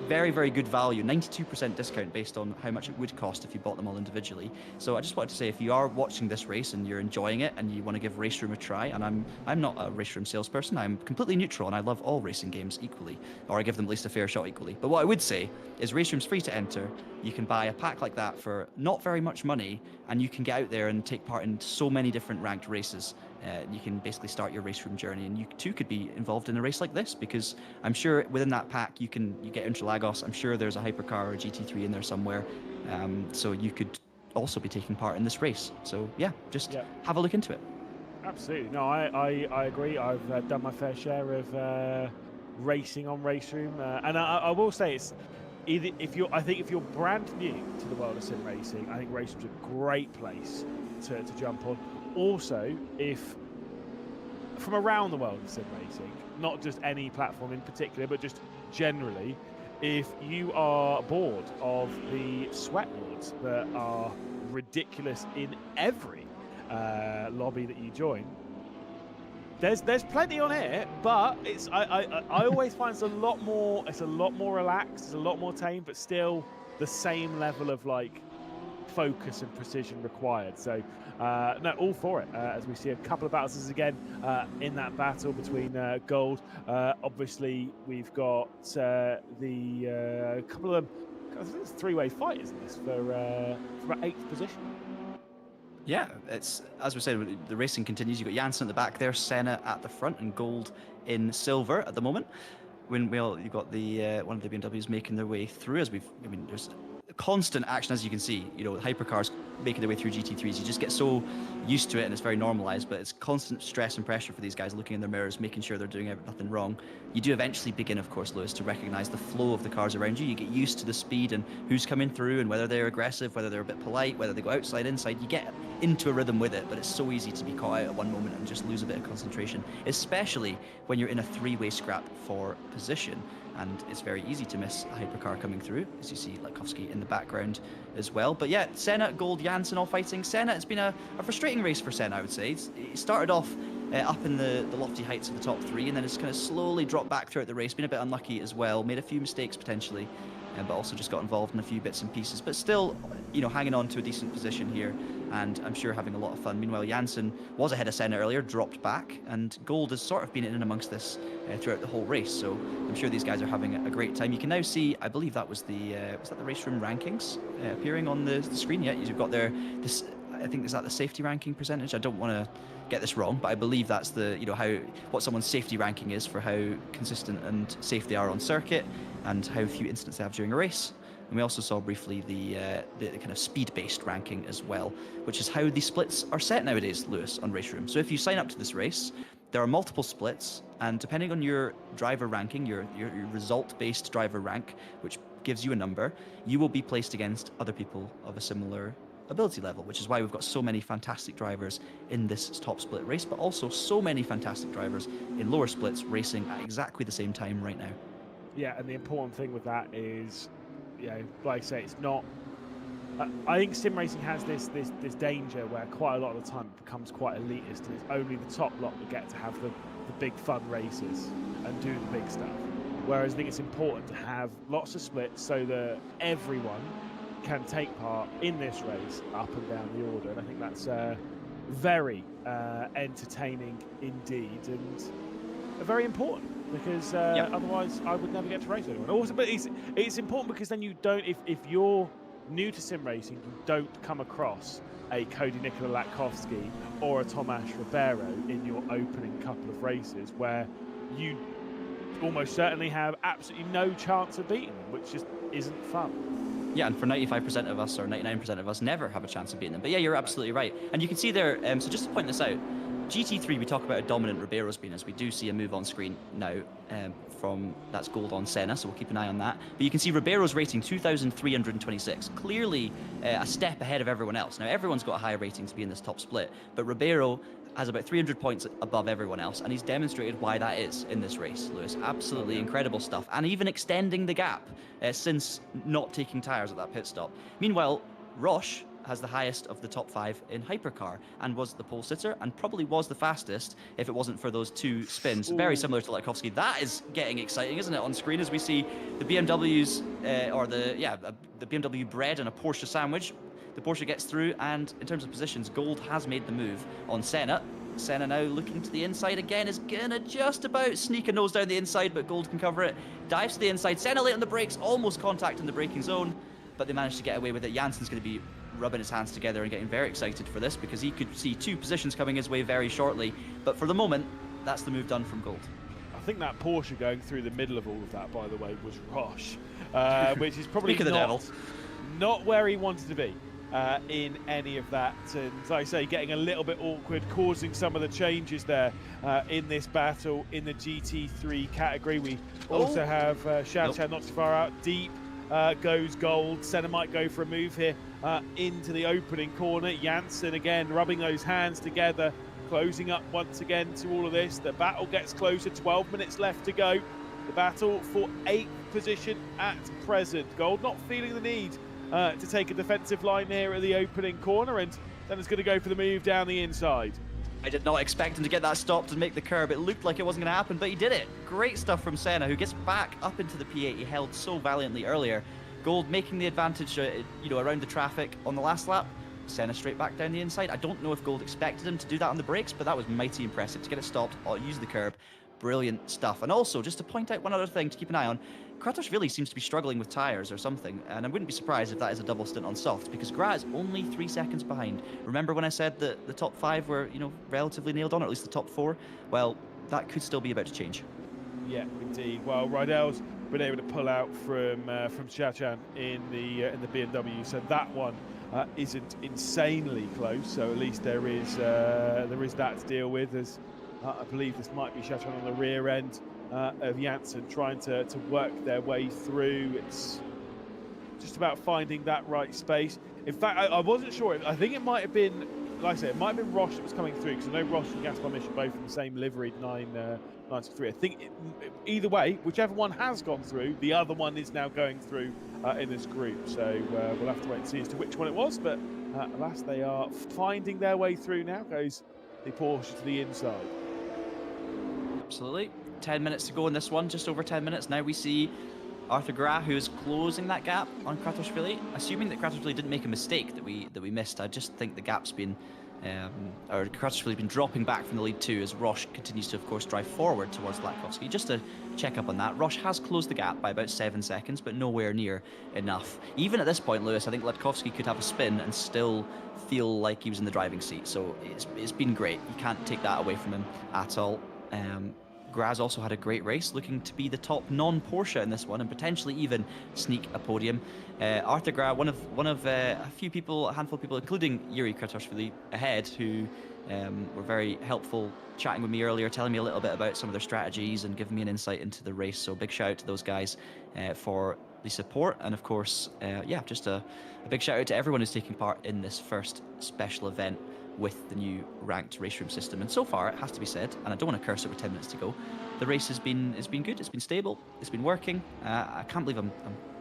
[SPEAKER 1] Very, very good value. 92% discount based on how much it would cost if you bought them all individually. So I just wanted to say, if you are watching this race and you're enjoying it and you want to give RaceRoom a try, and I'm not a RaceRoom salesperson, I'm completely neutral and I love all racing games equally, or I give them at least a fair shot equally. But what I would say is RaceRoom's free to enter. You can buy a pack like that for not very much money, and you can get out there and take part in so many different ranked races. You can basically start your RaceRoom journey, and you too could be involved in a race like this, because I'm sure within that pack you get Interlagos. I'm sure there's a hypercar or a GT3 in there somewhere, so you could also be taking part in this race. So yeah, just have a look into it.
[SPEAKER 2] Absolutely. No, I agree. I've done my fair share of racing on RaceRoom, and I will say it's either if you're brand new to the world of sim racing, I think RaceRoom's a great place to jump on. Also, if from around the world of sim racing, not just any platform in particular, but just generally, if you are bored of the sweat lords that are ridiculous in every lobby that you join, there's plenty on here, but I always find it's a lot more relaxed, it's a lot more tame, but still the same level of like focus and precision required. So no, all for it, as we see a couple of battles again in that battle between Gold. Obviously we've got the couple of them, I think it's a three-way fight, isn't this, for 8th position.
[SPEAKER 1] Yeah, it's, as we said, the racing continues. You've got Janssen at the back there, Senna at the front, and Gold in silver at the moment. You've got the one of the BMWs making their way through, there's constant action, as you can see. Hypercars making their way through GT3s. You just get so used to it and it's very normalized, but it's constant stress and pressure for these guys looking in their mirrors, making sure they're doing nothing wrong. You do eventually begin, of course, Lewis, to recognize the flow of the cars around you. You get used to the speed and who's coming through and whether they're aggressive, whether they're a bit polite, whether they go outside, inside. You get into a rhythm with it, but it's so easy to be caught out at one moment and just lose a bit of concentration, especially when you're in a three-way scrap for position. And it's very easy to miss a hypercar coming through, as you see Laikowski in the background as well. But yeah, Senna, Gold, Janssen all fighting. Senna, it's been a frustrating race for Senna, I would say. He started off up in the lofty heights of the top three, and then it's kind of slowly dropped back throughout the race. Been a bit unlucky as well, made a few mistakes potentially, but also just got involved in a few bits and pieces. But still, hanging on to a decent position here, and I'm sure having a lot of fun. Meanwhile, Janssen was ahead of Senna earlier, dropped back, and Gold has sort of been in amongst this throughout the whole race. So I'm sure these guys are having a great time. You can now see, I believe that was the RaceRoom rankings appearing on the screen. Yeah, you've got there. I think, is that the safety ranking percentage? I don't want to get this wrong, but I believe that's the what someone's safety ranking is for how consistent and safe they are on circuit and how few incidents they have during a race. And we also saw briefly the kind of speed-based ranking as well, which is how the splits are set nowadays, Lewis, on RaceRoom. So if you sign up to this race, there are multiple splits, and depending on your driver ranking, your result-based driver rank, which gives you a number, you will be placed against other people of a similar ability level, which is why we've got so many fantastic drivers in this top split race, but also so many fantastic drivers in lower splits racing at exactly the same time right now.
[SPEAKER 2] Yeah, and the important thing with that is, like I say, it's not. I think sim racing has this danger where quite a lot of the time it becomes quite elitist, and it's only the top lot that get to have the big fun races and do the big stuff. Whereas I think it's important to have lots of splits so that everyone can take part in this race up and down the order, and I think that's very entertaining indeed, and very important, because otherwise I would never get to race anyone. Also, but it's important because then you don't, if you're new to sim racing, you don't come across a Cody Nicola Latkovsky or a Tomasz Ribeiro in your opening couple of races, where you almost certainly have absolutely no chance of beating them, which just isn't fun.
[SPEAKER 1] Yeah, and for 95% of us, or 99% of us, never have a chance of beating them. But yeah, you're absolutely right. And you can see there, so just to point this out, GT3, we talk about a dominant Ribeiro's been, as we do see a move on screen now from that's gold on Senna, so we'll keep an eye on that. But you can see Ribeiro's rating 2,326, clearly a step ahead of everyone else. Now everyone's got a higher rating to be in this top split, but Ribeiro has about 300 points above everyone else, and he's demonstrated why that is in this race, Lewis. Absolutely incredible stuff, and even extending the gap since not taking tyres at that pit stop. Meanwhile, Roche has the highest of the top 5 in hypercar and was the pole sitter and probably was the fastest if it wasn't for those 2 spins. Ooh. Very similar to Latkovsky. That is getting exciting, isn't it, on screen, as we see the BMWs the BMW bread and a Porsche sandwich. The Porsche gets through, and in terms of positions, Gold has made the move on Senna. Senna now looking to the inside again, is gonna just about sneak a nose down the inside, but Gold can cover it. Dives to the inside, Senna late on the brakes, almost contact in the braking zone, but they managed to get away with it. Jansen's gonna be rubbing his hands together and getting very excited for this, because he could see 2 positions coming his way very shortly. But for the moment, that's the move done from Gold.
[SPEAKER 2] I think that Porsche going through the middle of all of that, by the way, was Roche, which is probably not where he wanted to be in any of that. And like I say, getting a little bit awkward, causing some of the changes there in this battle in the GT3 category. We also have Showdown not too far out. Deep goes Gold. Senna might go for a move here into the opening corner. Jansen again rubbing those hands together, closing up once again to all of this. The battle gets closer, 12 minutes left to go. The battle for 8th position at present. Gold not feeling the need to take a defensive line here at the opening corner, and then it's going to go for the move down the inside.
[SPEAKER 1] I did not expect him to get that stopped and make the curb. It looked like it wasn't going to happen, but he did it. Great stuff from Senna, who gets back up into the P8 he held so valiantly earlier. Gold making the advantage, around the traffic on the last lap. Senna straight back down the inside. I don't know if Gold expected him to do that on the brakes, but that was mighty impressive to get it stopped or use the curb. Brilliant stuff. And also, just to point out one other thing to keep an eye on, Kratos really seems to be struggling with tyres or something, and I wouldn't be surprised if that is a double stint on softs, because Gra is only 3 seconds behind. Remember when I said that the top 5 were, relatively nailed on, or at least the top 4? Well, that could still be about to change.
[SPEAKER 2] Yeah, indeed. Well, Rydell's been able to pull out from Chachan in the BMW, so that one isn't insanely close. So at least there is that to deal with. As I believe this might be Chachan on the rear end of Jansen trying to work their way through. It's just about finding that right space. In fact, I wasn't sure. I think it might have been, like I said, it might have been Roche that was coming through, because I know Roche and Gaspar Mission both in the same liveried 993. I think either way, whichever one has gone through, the other one is now going through in this group. So we'll have to wait and see as to which one it was. But alas, they are finding their way through now. Goes the Porsche to the inside.
[SPEAKER 1] Absolutely. 10 minutes to go in this one, just over 10 minutes. Now we see Arthur Gra, who is closing that gap on Kratoshvili. Assuming that Kratoshvili didn't make a mistake that we missed, I just think the gap's been, or Kratoshvili's been dropping back from the lead too, as Roche continues to, of course, drive forward towards Latkovsky. Just to check up on that, Roche has closed the gap by about 7 seconds, but nowhere near enough. Even at this point, Lewis, I think Latkovsky could have a spin and still feel like he was in the driving seat. So it's been great. You can't take that away from him at all. Graz also had a great race, looking to be the top non-Porsche in this one and potentially even sneak a podium. Arthur Gra, one of a handful of people, including Yuri Kratoshvili ahead, who were very helpful chatting with me earlier, telling me a little bit about some of their strategies and giving me an insight into the race. So big shout out to those guys for the support, and of course, just a big shout out to everyone who's taking part in this first special event with the new ranked RaceRoom system. And so far, it has to be said, and I don't want to curse it with 10 minutes to go, the race has been good, it's been stable, it's been working. I can't believe I'm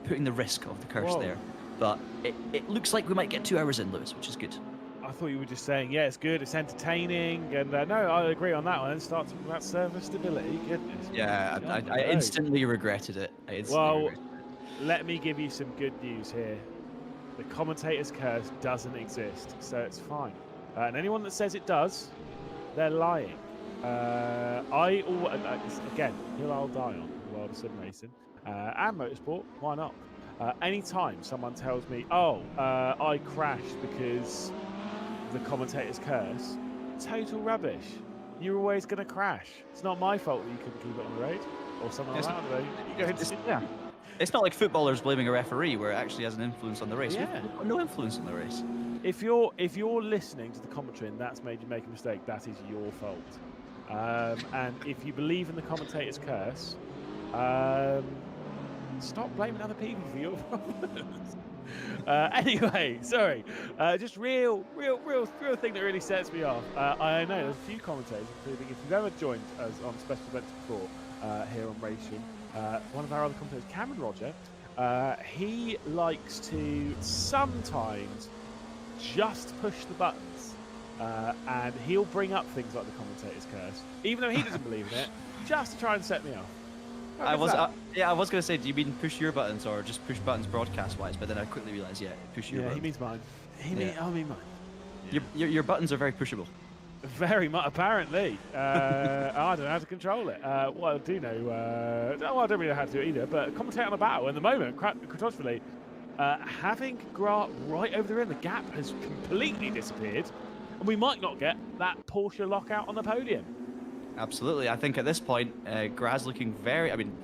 [SPEAKER 1] putting the risk of the curse there, but it looks like we might get 2 hours in, Lewis, which is good.
[SPEAKER 2] I thought you were just saying, yeah, it's good, it's entertaining, and no, I agree on that one. And start talking about server stability, goodness.
[SPEAKER 1] Yeah, I instantly regretted it.
[SPEAKER 2] Let me give you some good news here. The commentator's curse doesn't exist, so it's fine. And anyone that says it does, they're lying. Again, hill I'll die on, the world of sim racing and motorsport. Why not? Anytime someone tells me, I crashed because of the commentator's curse, total rubbish. You're always going to crash. It's not my fault that you couldn't keep it on the road, or something like that.
[SPEAKER 1] It's not like footballers blaming a referee where it actually has an influence on the race.
[SPEAKER 2] Yeah.
[SPEAKER 1] We've got no influence on the race.
[SPEAKER 2] If you're listening to the commentary and that's made you make a mistake, that is your fault. And if you believe in the commentator's curse, stop blaming other people for your problems. Anyway, sorry. Just real thing that really sets me off. I know there's a few commentators, including if you've ever joined us on special events before here on RaceRoom, one of our other commentators, Cameron Roger, he likes to sometimes just push the buttons, and he'll bring up things like the commentator's curse, even though he doesn't believe in it, just to try and set me off.
[SPEAKER 1] I was going to say, do you mean push your buttons or just push buttons broadcast-wise? But then I quickly realised, yeah, push your buttons.
[SPEAKER 2] He means mine. I mean mine.
[SPEAKER 1] Your buttons are very pushable.
[SPEAKER 2] Very much, apparently. I don't know how to control it. Well, I do know. I don't really know how to do it either. But commentate on a battle. In the moment, catastrophically, having Grant right over the rim, the gap has completely disappeared, and we might not get that Porsche lockout on the podium.
[SPEAKER 1] Absolutely. I think at this point, Graz looking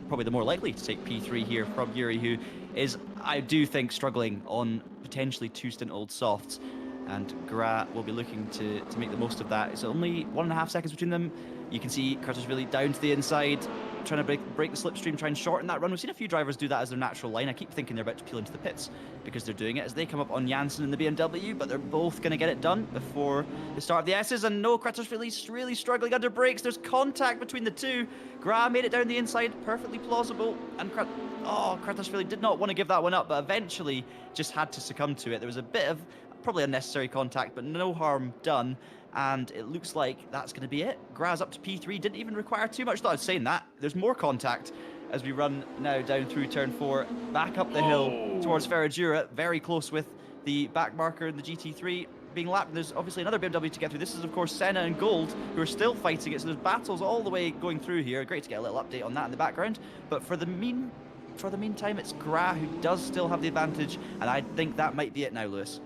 [SPEAKER 1] probably the more likely to take P3 here from Yuri, who is, I do think, struggling on potentially 2 stint old softs. And Gra will be looking to make the most of that. It's only 1.5 seconds between them. You can see Curtis really down to the inside, trying to break the slipstream, try and shorten that run. We've seen a few drivers do that as their natural line. I keep thinking they're about to peel into the pits because they're doing it as they come up on Janssen in the BMW, but they're both going to get it done before the start of the S's. And no, Curtis really struggling under brakes. There's contact between the two. Gra made it down the inside, perfectly plausible. And Curtis really did not want to give that one up, but eventually just had to succumb to it. There was a bit of probably unnecessary contact, but no harm done. And it looks like that's going to be it. Graz up to P3, didn't even require too much. Though I was saying that, there's more contact as we run now down through turn 4, back up the hill towards Ferradura, very close with the back marker in the GT3 being lapped. There's obviously another BMW to get through. This is, of course, Senna and Gold, who are still fighting it. So there's battles all the way going through here. Great to get a little update on that in the background. But for the meantime, it's Gra who does still have the advantage, and I think that might be it now, Lewis.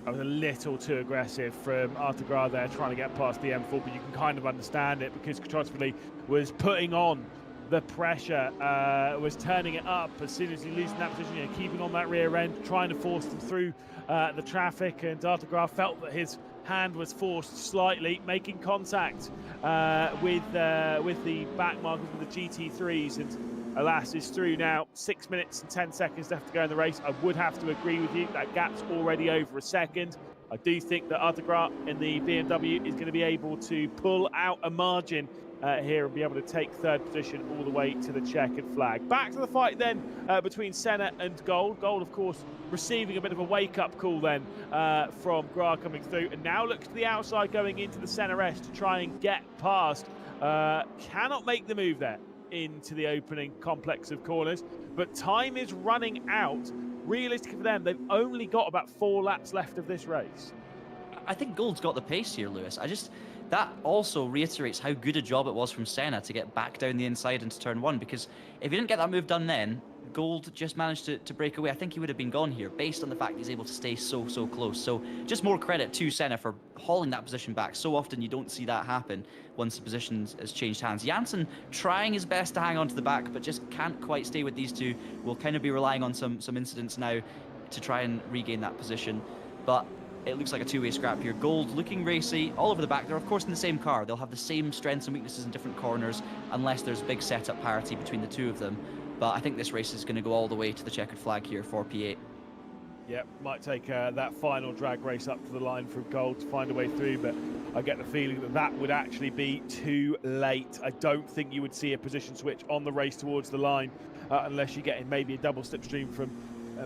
[SPEAKER 2] I was a little too aggressive from Arthur Gra there, trying to get past the M4, but you can kind of understand it because Katrosvili was putting on the pressure, was turning it up as soon as he loses that position, keeping on that rear end, trying to force them through the traffic, and Arthur Gra felt that his hand was forced slightly, making contact with the back markers with the GT3s, and alas, is through now. 6 minutes and 10 seconds left to go in the race. I would have to agree with you. That gap's already over a second. I do think that Arthur Gra in the BMW is going to be able to pull out a margin here and be able to take 3rd position all the way to the checkered flag. Back to the fight then between Senna and Gold. Gold, of course, receiving a bit of a wake-up call then from Gra coming through, and now looks to the outside going into the Senna S to try and get past. Cannot make the move there into the opening complex of corners, but time is running out. Realistically for them, they've only got about 4 laps left of this race.
[SPEAKER 1] I think Gold's got the pace here, Lewis. That also reiterates how good a job it was from Senna to get back down the inside into turn 1, because if he didn't get that move done then, Gold just managed to break away. I think he would have been gone here based on the fact he's able to stay so close. So just more credit to Senna for hauling that position back. So often you don't see that happen once the position has changed hands. Janssen trying his best to hang on to the back, but just can't quite stay with these two. We'll kind of be relying on some incidents now to try and regain that position. But it looks like a two-way scrap here. Gold looking racy all over the back. They're of course in the same car. They'll have the same strengths and weaknesses in different corners unless there's big setup parity between the two of them. But I think this race is going to go all the way to the checkered flag here for P8.
[SPEAKER 2] Yep, might take that final drag race up to the line for Gold to find a way through, but I get the feeling that that would actually be too late. I don't think you would see a position switch on the race towards the line unless you're getting maybe a double slipstream from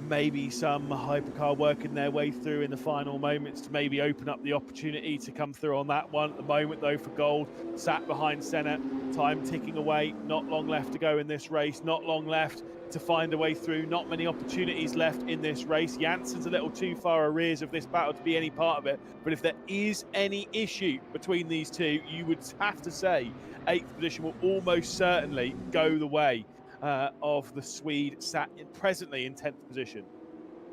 [SPEAKER 2] maybe some hypercar working their way through in the final moments to maybe open up the opportunity to come through on that one. At the moment, though, for Gold, sat behind Senna, time ticking away, not long left to go in this race, not long left to find a way through, not many opportunities left in this race. Janssen's a little too far arrears of this battle to be any part of it, but if there is any issue between these two, you would have to say 8th position will almost certainly go the way of the Swede sat presently in 10th position.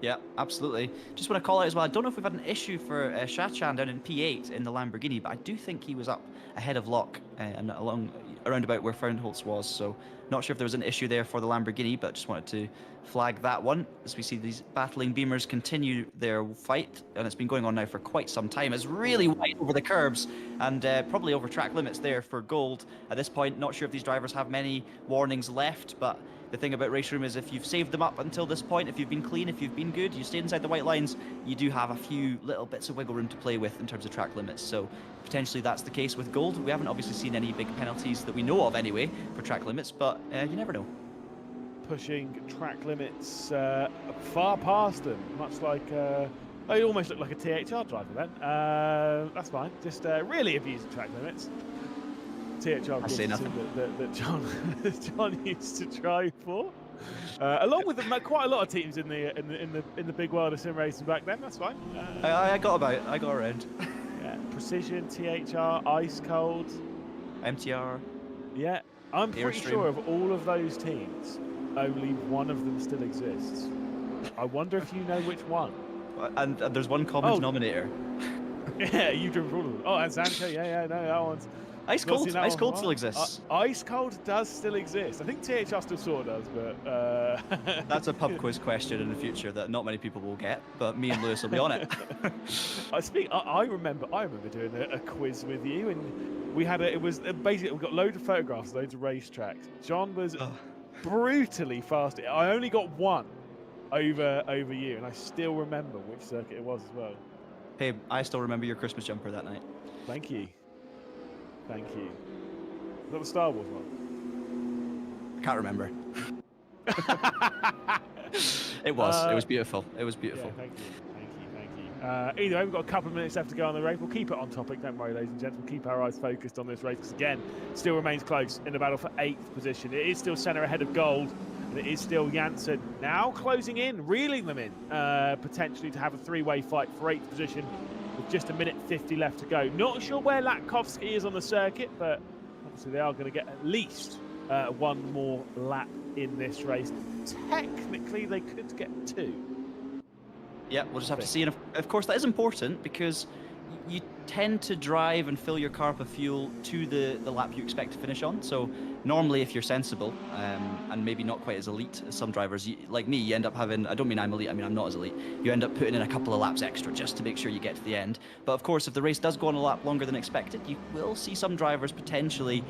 [SPEAKER 1] Yeah, absolutely. Just want to call out as well, I don't know if we've had an issue for Shachan down in P8 in the Lamborghini, but I do think he was up ahead of Locke and along around about where Fernholz was, so not sure if there was an issue there for the Lamborghini, but just wanted to flag that one as we see these battling Beamers continue their fight, and it's been going on now for quite some time. It's really wide over the curbs and probably over track limits there for gold at this point. Not sure if these drivers have many warnings left, but the thing about RaceRoom is if you've saved them up until this point, if you've been clean, if you've been good, you stay inside the white lines, you do have a few little bits of wiggle room to play with in terms of track limits. So potentially that's the case with gold. We haven't obviously seen any big penalties that we know of anyway for track limits, but you never know.
[SPEAKER 2] Pushing track limits far past them, much like they almost look like a THR driver then. That's fine. Just really abusing track limits. THR
[SPEAKER 1] I say nothing.
[SPEAKER 2] That John used to drive for, along with quite a lot of teams in the big world of sim racing back then. That's fine.
[SPEAKER 1] I got around.
[SPEAKER 2] Yeah, Precision, THR, Ice Cold,
[SPEAKER 1] MTR.
[SPEAKER 2] Yeah, I'm pretty
[SPEAKER 1] Airstream.
[SPEAKER 2] sure of all of those teams, only one of them still exists. I wonder if you know which one.
[SPEAKER 1] And there's one common denominator.
[SPEAKER 2] Yeah, you've driven for all of them. Oh, and Sancho, yeah, no, that one's...
[SPEAKER 1] Ice Cold still exists.
[SPEAKER 2] Ice Cold does still exist. I think THR still sort of does, but...
[SPEAKER 1] That's a pub quiz question in the future that not many people will get, but me and Lewis will be on it.
[SPEAKER 2] I remember doing a quiz with you, and we had it was basically, we got loads of photographs, loads of racetracks. John was brutally fast. I only got one over you, and I still remember which circuit it was as well.
[SPEAKER 1] Hey, I still remember your Christmas jumper that night.
[SPEAKER 2] Thank you. Thank you. Was that the Star Wars one?
[SPEAKER 1] I can't remember. It was beautiful. It was beautiful.
[SPEAKER 2] Yeah, thank you. Either way, we've got a couple of minutes left to go on the race. We'll keep it on topic, don't worry, ladies and gentlemen. We'll keep our eyes focused on this race because, again, still remains close in the battle for 8th position. It is still Senna ahead of gold, and it is still Janssen now closing in, reeling them in, potentially to have a three-way fight for 8th position with just 1:50 left to go. Not sure where Latkovsky is on the circuit, but obviously they are going to get at least one more lap in this race. Technically, they could get 2.
[SPEAKER 1] Yeah, we'll just have to see. And of course, that is important because you tend to drive and fill your car up with fuel to the lap you expect to finish on. So normally, if you're sensible and maybe not quite as elite as some drivers, like me, you end up having, I don't mean I'm elite, I mean I'm not as elite, you end up putting in a couple of laps extra just to make sure you get to the end. But of course, if the race does go on a lap longer than expected, you will see some drivers potentially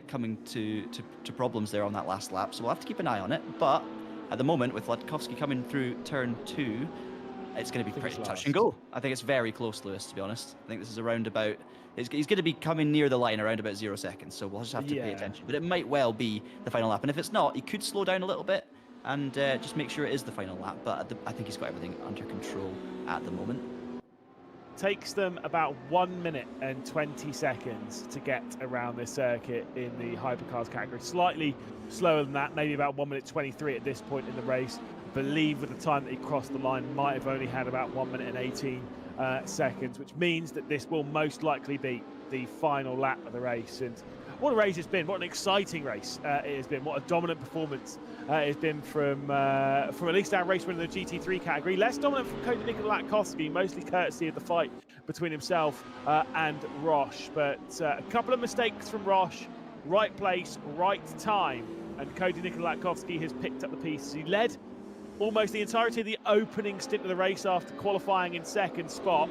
[SPEAKER 1] coming to problems there on that last lap. So we'll have to keep an eye on it. But at the moment, with Latkovsky coming through turn 2, it's going to be pretty touch and go. I think it's very close, Lewis, to be honest. I think this is around about... He's going to be coming near the line around about 0 seconds, so we'll just have to pay attention. But it might well be the final lap. And if it's not, he could slow down a little bit and just make sure it is the final lap. But I think he's got everything under control at the moment.
[SPEAKER 2] Takes them about 1 minute and 20 seconds to get around this circuit in the hypercars category. Slightly slower than that, maybe about 1 minute 23 at this point in the race. I believe with the time that he crossed the line, might have only had about 1 minute and 18 seconds, which means that this will most likely be the final lap of the race. And what a race it's been, what an exciting race it has been, what a dominant performance it has been from at least our race winner in the GT3 category. Less dominant from Cody Latkovsky, mostly courtesy of the fight between himself and Roche. But a couple of mistakes from Roche, right place, right time, and Cody Latkovsky has picked up the pieces. He led almost the entirety of the opening stint of the race after qualifying in second spot,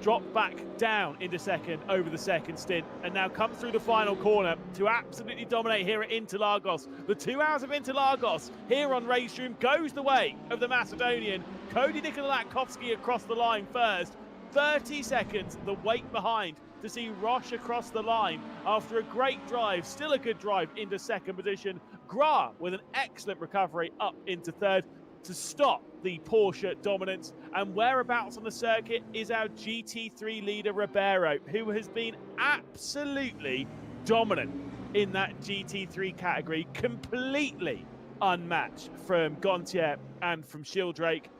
[SPEAKER 2] dropped back down into second over the second stint, and now come through the final corner to absolutely dominate here at Interlagos. The 2 hours of Interlagos here on RaceRoom goes the way of the Macedonian. Cody Latkovsky across the line first, 30 seconds the wait behind to see Roche across the line after a great drive, still a good drive into second position. Gra with an excellent recovery up into third to stop the Porsche dominance. And whereabouts on the circuit is our GT3 leader Ribeiro, who has been absolutely dominant in that GT3 category, completely unmatched from Gontier and from Shildrake.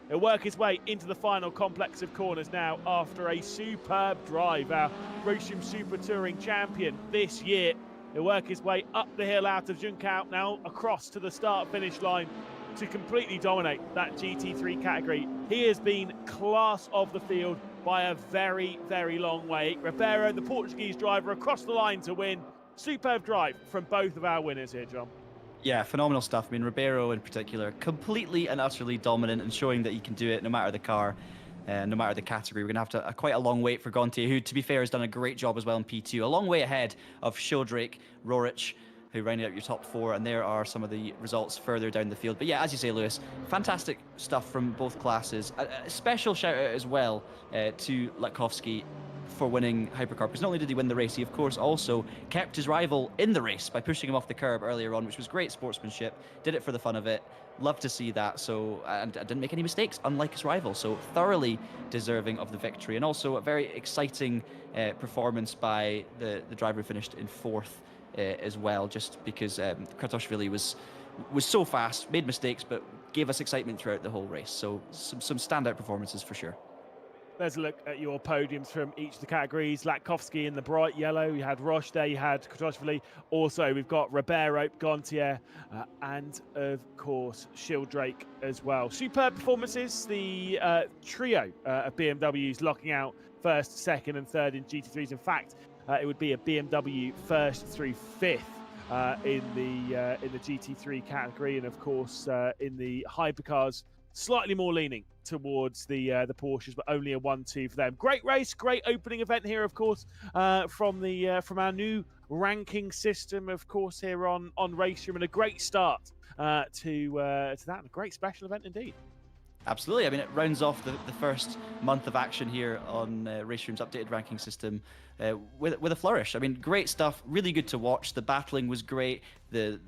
[SPEAKER 2] He'll work his way into the final complex of corners now after a superb drive. Our RaceRoom Super Touring champion this year. He'll work his way up the hill out of Junkau, now across to the start-finish line to completely dominate that GT3 category. He has been class of the field by a very, very long way. Ribeiro, the Portuguese driver, across the line to win. superb drive from both of our winners here, John.
[SPEAKER 1] Yeah, phenomenal stuff. I mean, Ribeiro in particular, completely and utterly dominant and showing that he can do it no matter the car, no matter the category. We're going to have quite a long wait for Gontier, who, to be fair, has done a great job as well in P2. A long way ahead of Sheldrake, Rorich, who rounded out your top 4, and there are some of the results further down the field. But yeah, as you say, Lewis, fantastic stuff from both classes. A special shout out as well to Latkovsky for winning Hypercar, because not only did he win the race, he of course also kept his rival in the race by pushing him off the curb earlier on, which was great sportsmanship. Did it for the fun of it. Love to see that. So, and didn't make any mistakes, unlike his rival. So thoroughly deserving of the victory, and also a very exciting performance by the driver who finished in 4th as well, just because Kratashvili was so fast, made mistakes, but gave us excitement throughout the whole race. So some standout performances for sure.
[SPEAKER 2] Let's look at your podiums from each of the categories. Latkovsky in the bright yellow. You had Roche there. You had Kratashvili. Also, we've got Ribeiro, Gontier, and of course Sheldrake as well. Superb performances. The trio of BMWs locking out 1st, 2nd, and 3rd in GT3s. In fact, it would be a BMW 1st through 5th in the GT3 category, and of course in the hypercars, slightly more leaning towards the Porsches, but only a 1-2 for them. Great race, great opening event here, of course, from our new ranking system, of course, here on RaceRoom, and a great start to that, and a great special event indeed.
[SPEAKER 1] Absolutely. I mean, it rounds off the first month of action here on RaceRoom's updated ranking system with a flourish. I mean, great stuff. Really good to watch. The battling was great. There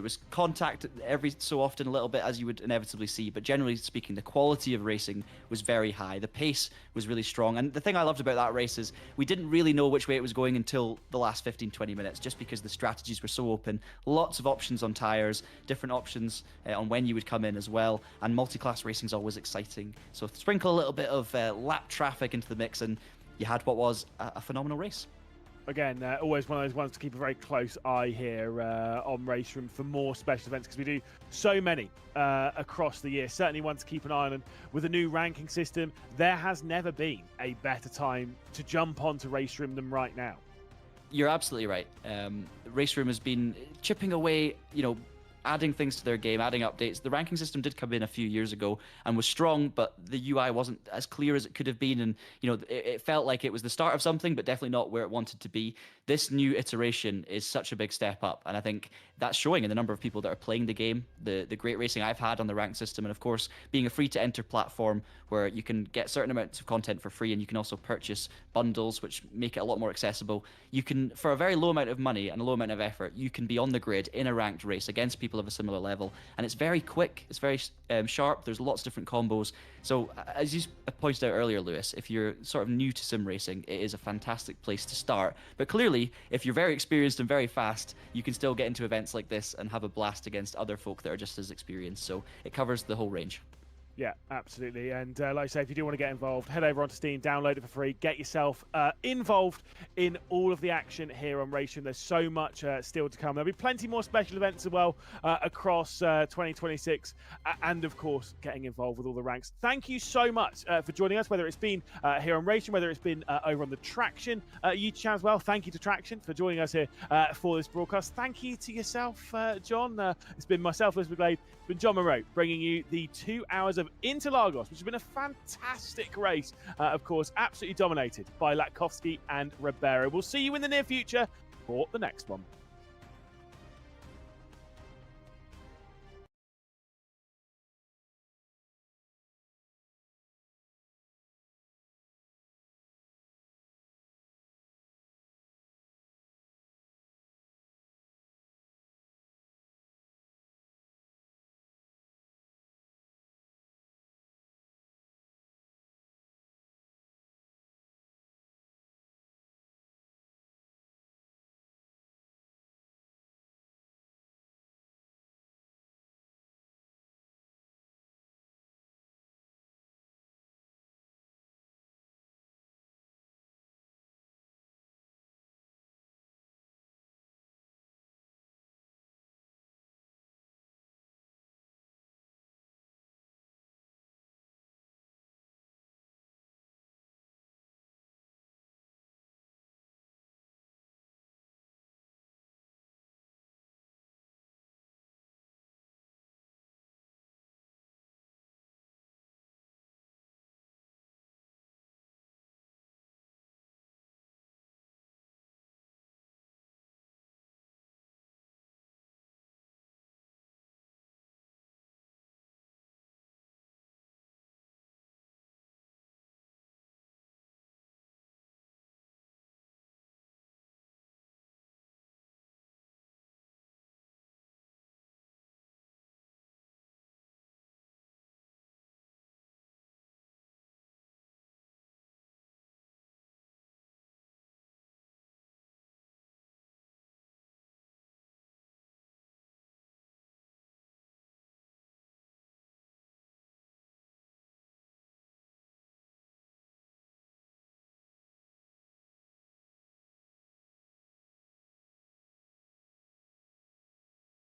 [SPEAKER 1] was contact every so often, a little bit, as you would inevitably see. But generally speaking, the quality of racing was very high. The pace was really strong. And the thing I loved about that race is we didn't really know which way it was going until the last 15, 20 minutes, just because the strategies were so open. Lots of options on tyres, different options on when you would come in as well. And multi-class racing is always exciting. So sprinkle a little bit of lap traffic into the mix, and you had what was a phenomenal race.
[SPEAKER 2] Again, always one of those ones to keep a very close eye here on RaceRoom for more special events, because we do so many across the year. Certainly one to keep an eye on. And with a new ranking system, there has never been a better time to jump onto RaceRoom than right now.
[SPEAKER 1] You're absolutely right. RaceRoom has been chipping away, adding things to their game, adding updates. The ranking system did come in a few years ago and was strong, but the UI wasn't as clear as it could have been. And, it felt like it was the start of something, but definitely not where it wanted to be. This new iteration is such a big step up. And I think that's showing in the number of people that are playing the game, the great racing I've had on the ranked system. And of course, being a free to enter platform where you can get certain amounts of content for free, and you can also purchase bundles, which make it a lot more accessible. You can, for a very low amount of money and a low amount of effort, you can be on the grid in a ranked race against people of a similar level, and it's very quick, it's very sharp. There's lots of different combos. So as you pointed out earlier, Lewis, if you're sort of new to sim racing, it is a fantastic place to start. But clearly, if you're very experienced and very fast, you can still get into events like this and have a blast against other folk that are just as experienced. So it covers the whole range.
[SPEAKER 2] Yeah, absolutely. And like I say, if you do want to get involved, head over onto Steam, download it for free, get yourself involved in all of the action here on RaceRoom. There's so much still to come. There'll be plenty more special events as well across 2026, and of course, getting involved with all the ranks. Thank you so much for joining us, whether it's been here on RaceRoom, whether it's been over on the Traction YouTube channel as well. Thank you to Traction for joining us here for this broadcast. Thank you to yourself, John. It's been myself, Liz McGlade. It's been John Monroe bringing you the 2 hours of Interlagos, which has been a fantastic race, of course, absolutely dominated by Latkovsky and Ribeiro. We'll see you in the near future for the next one.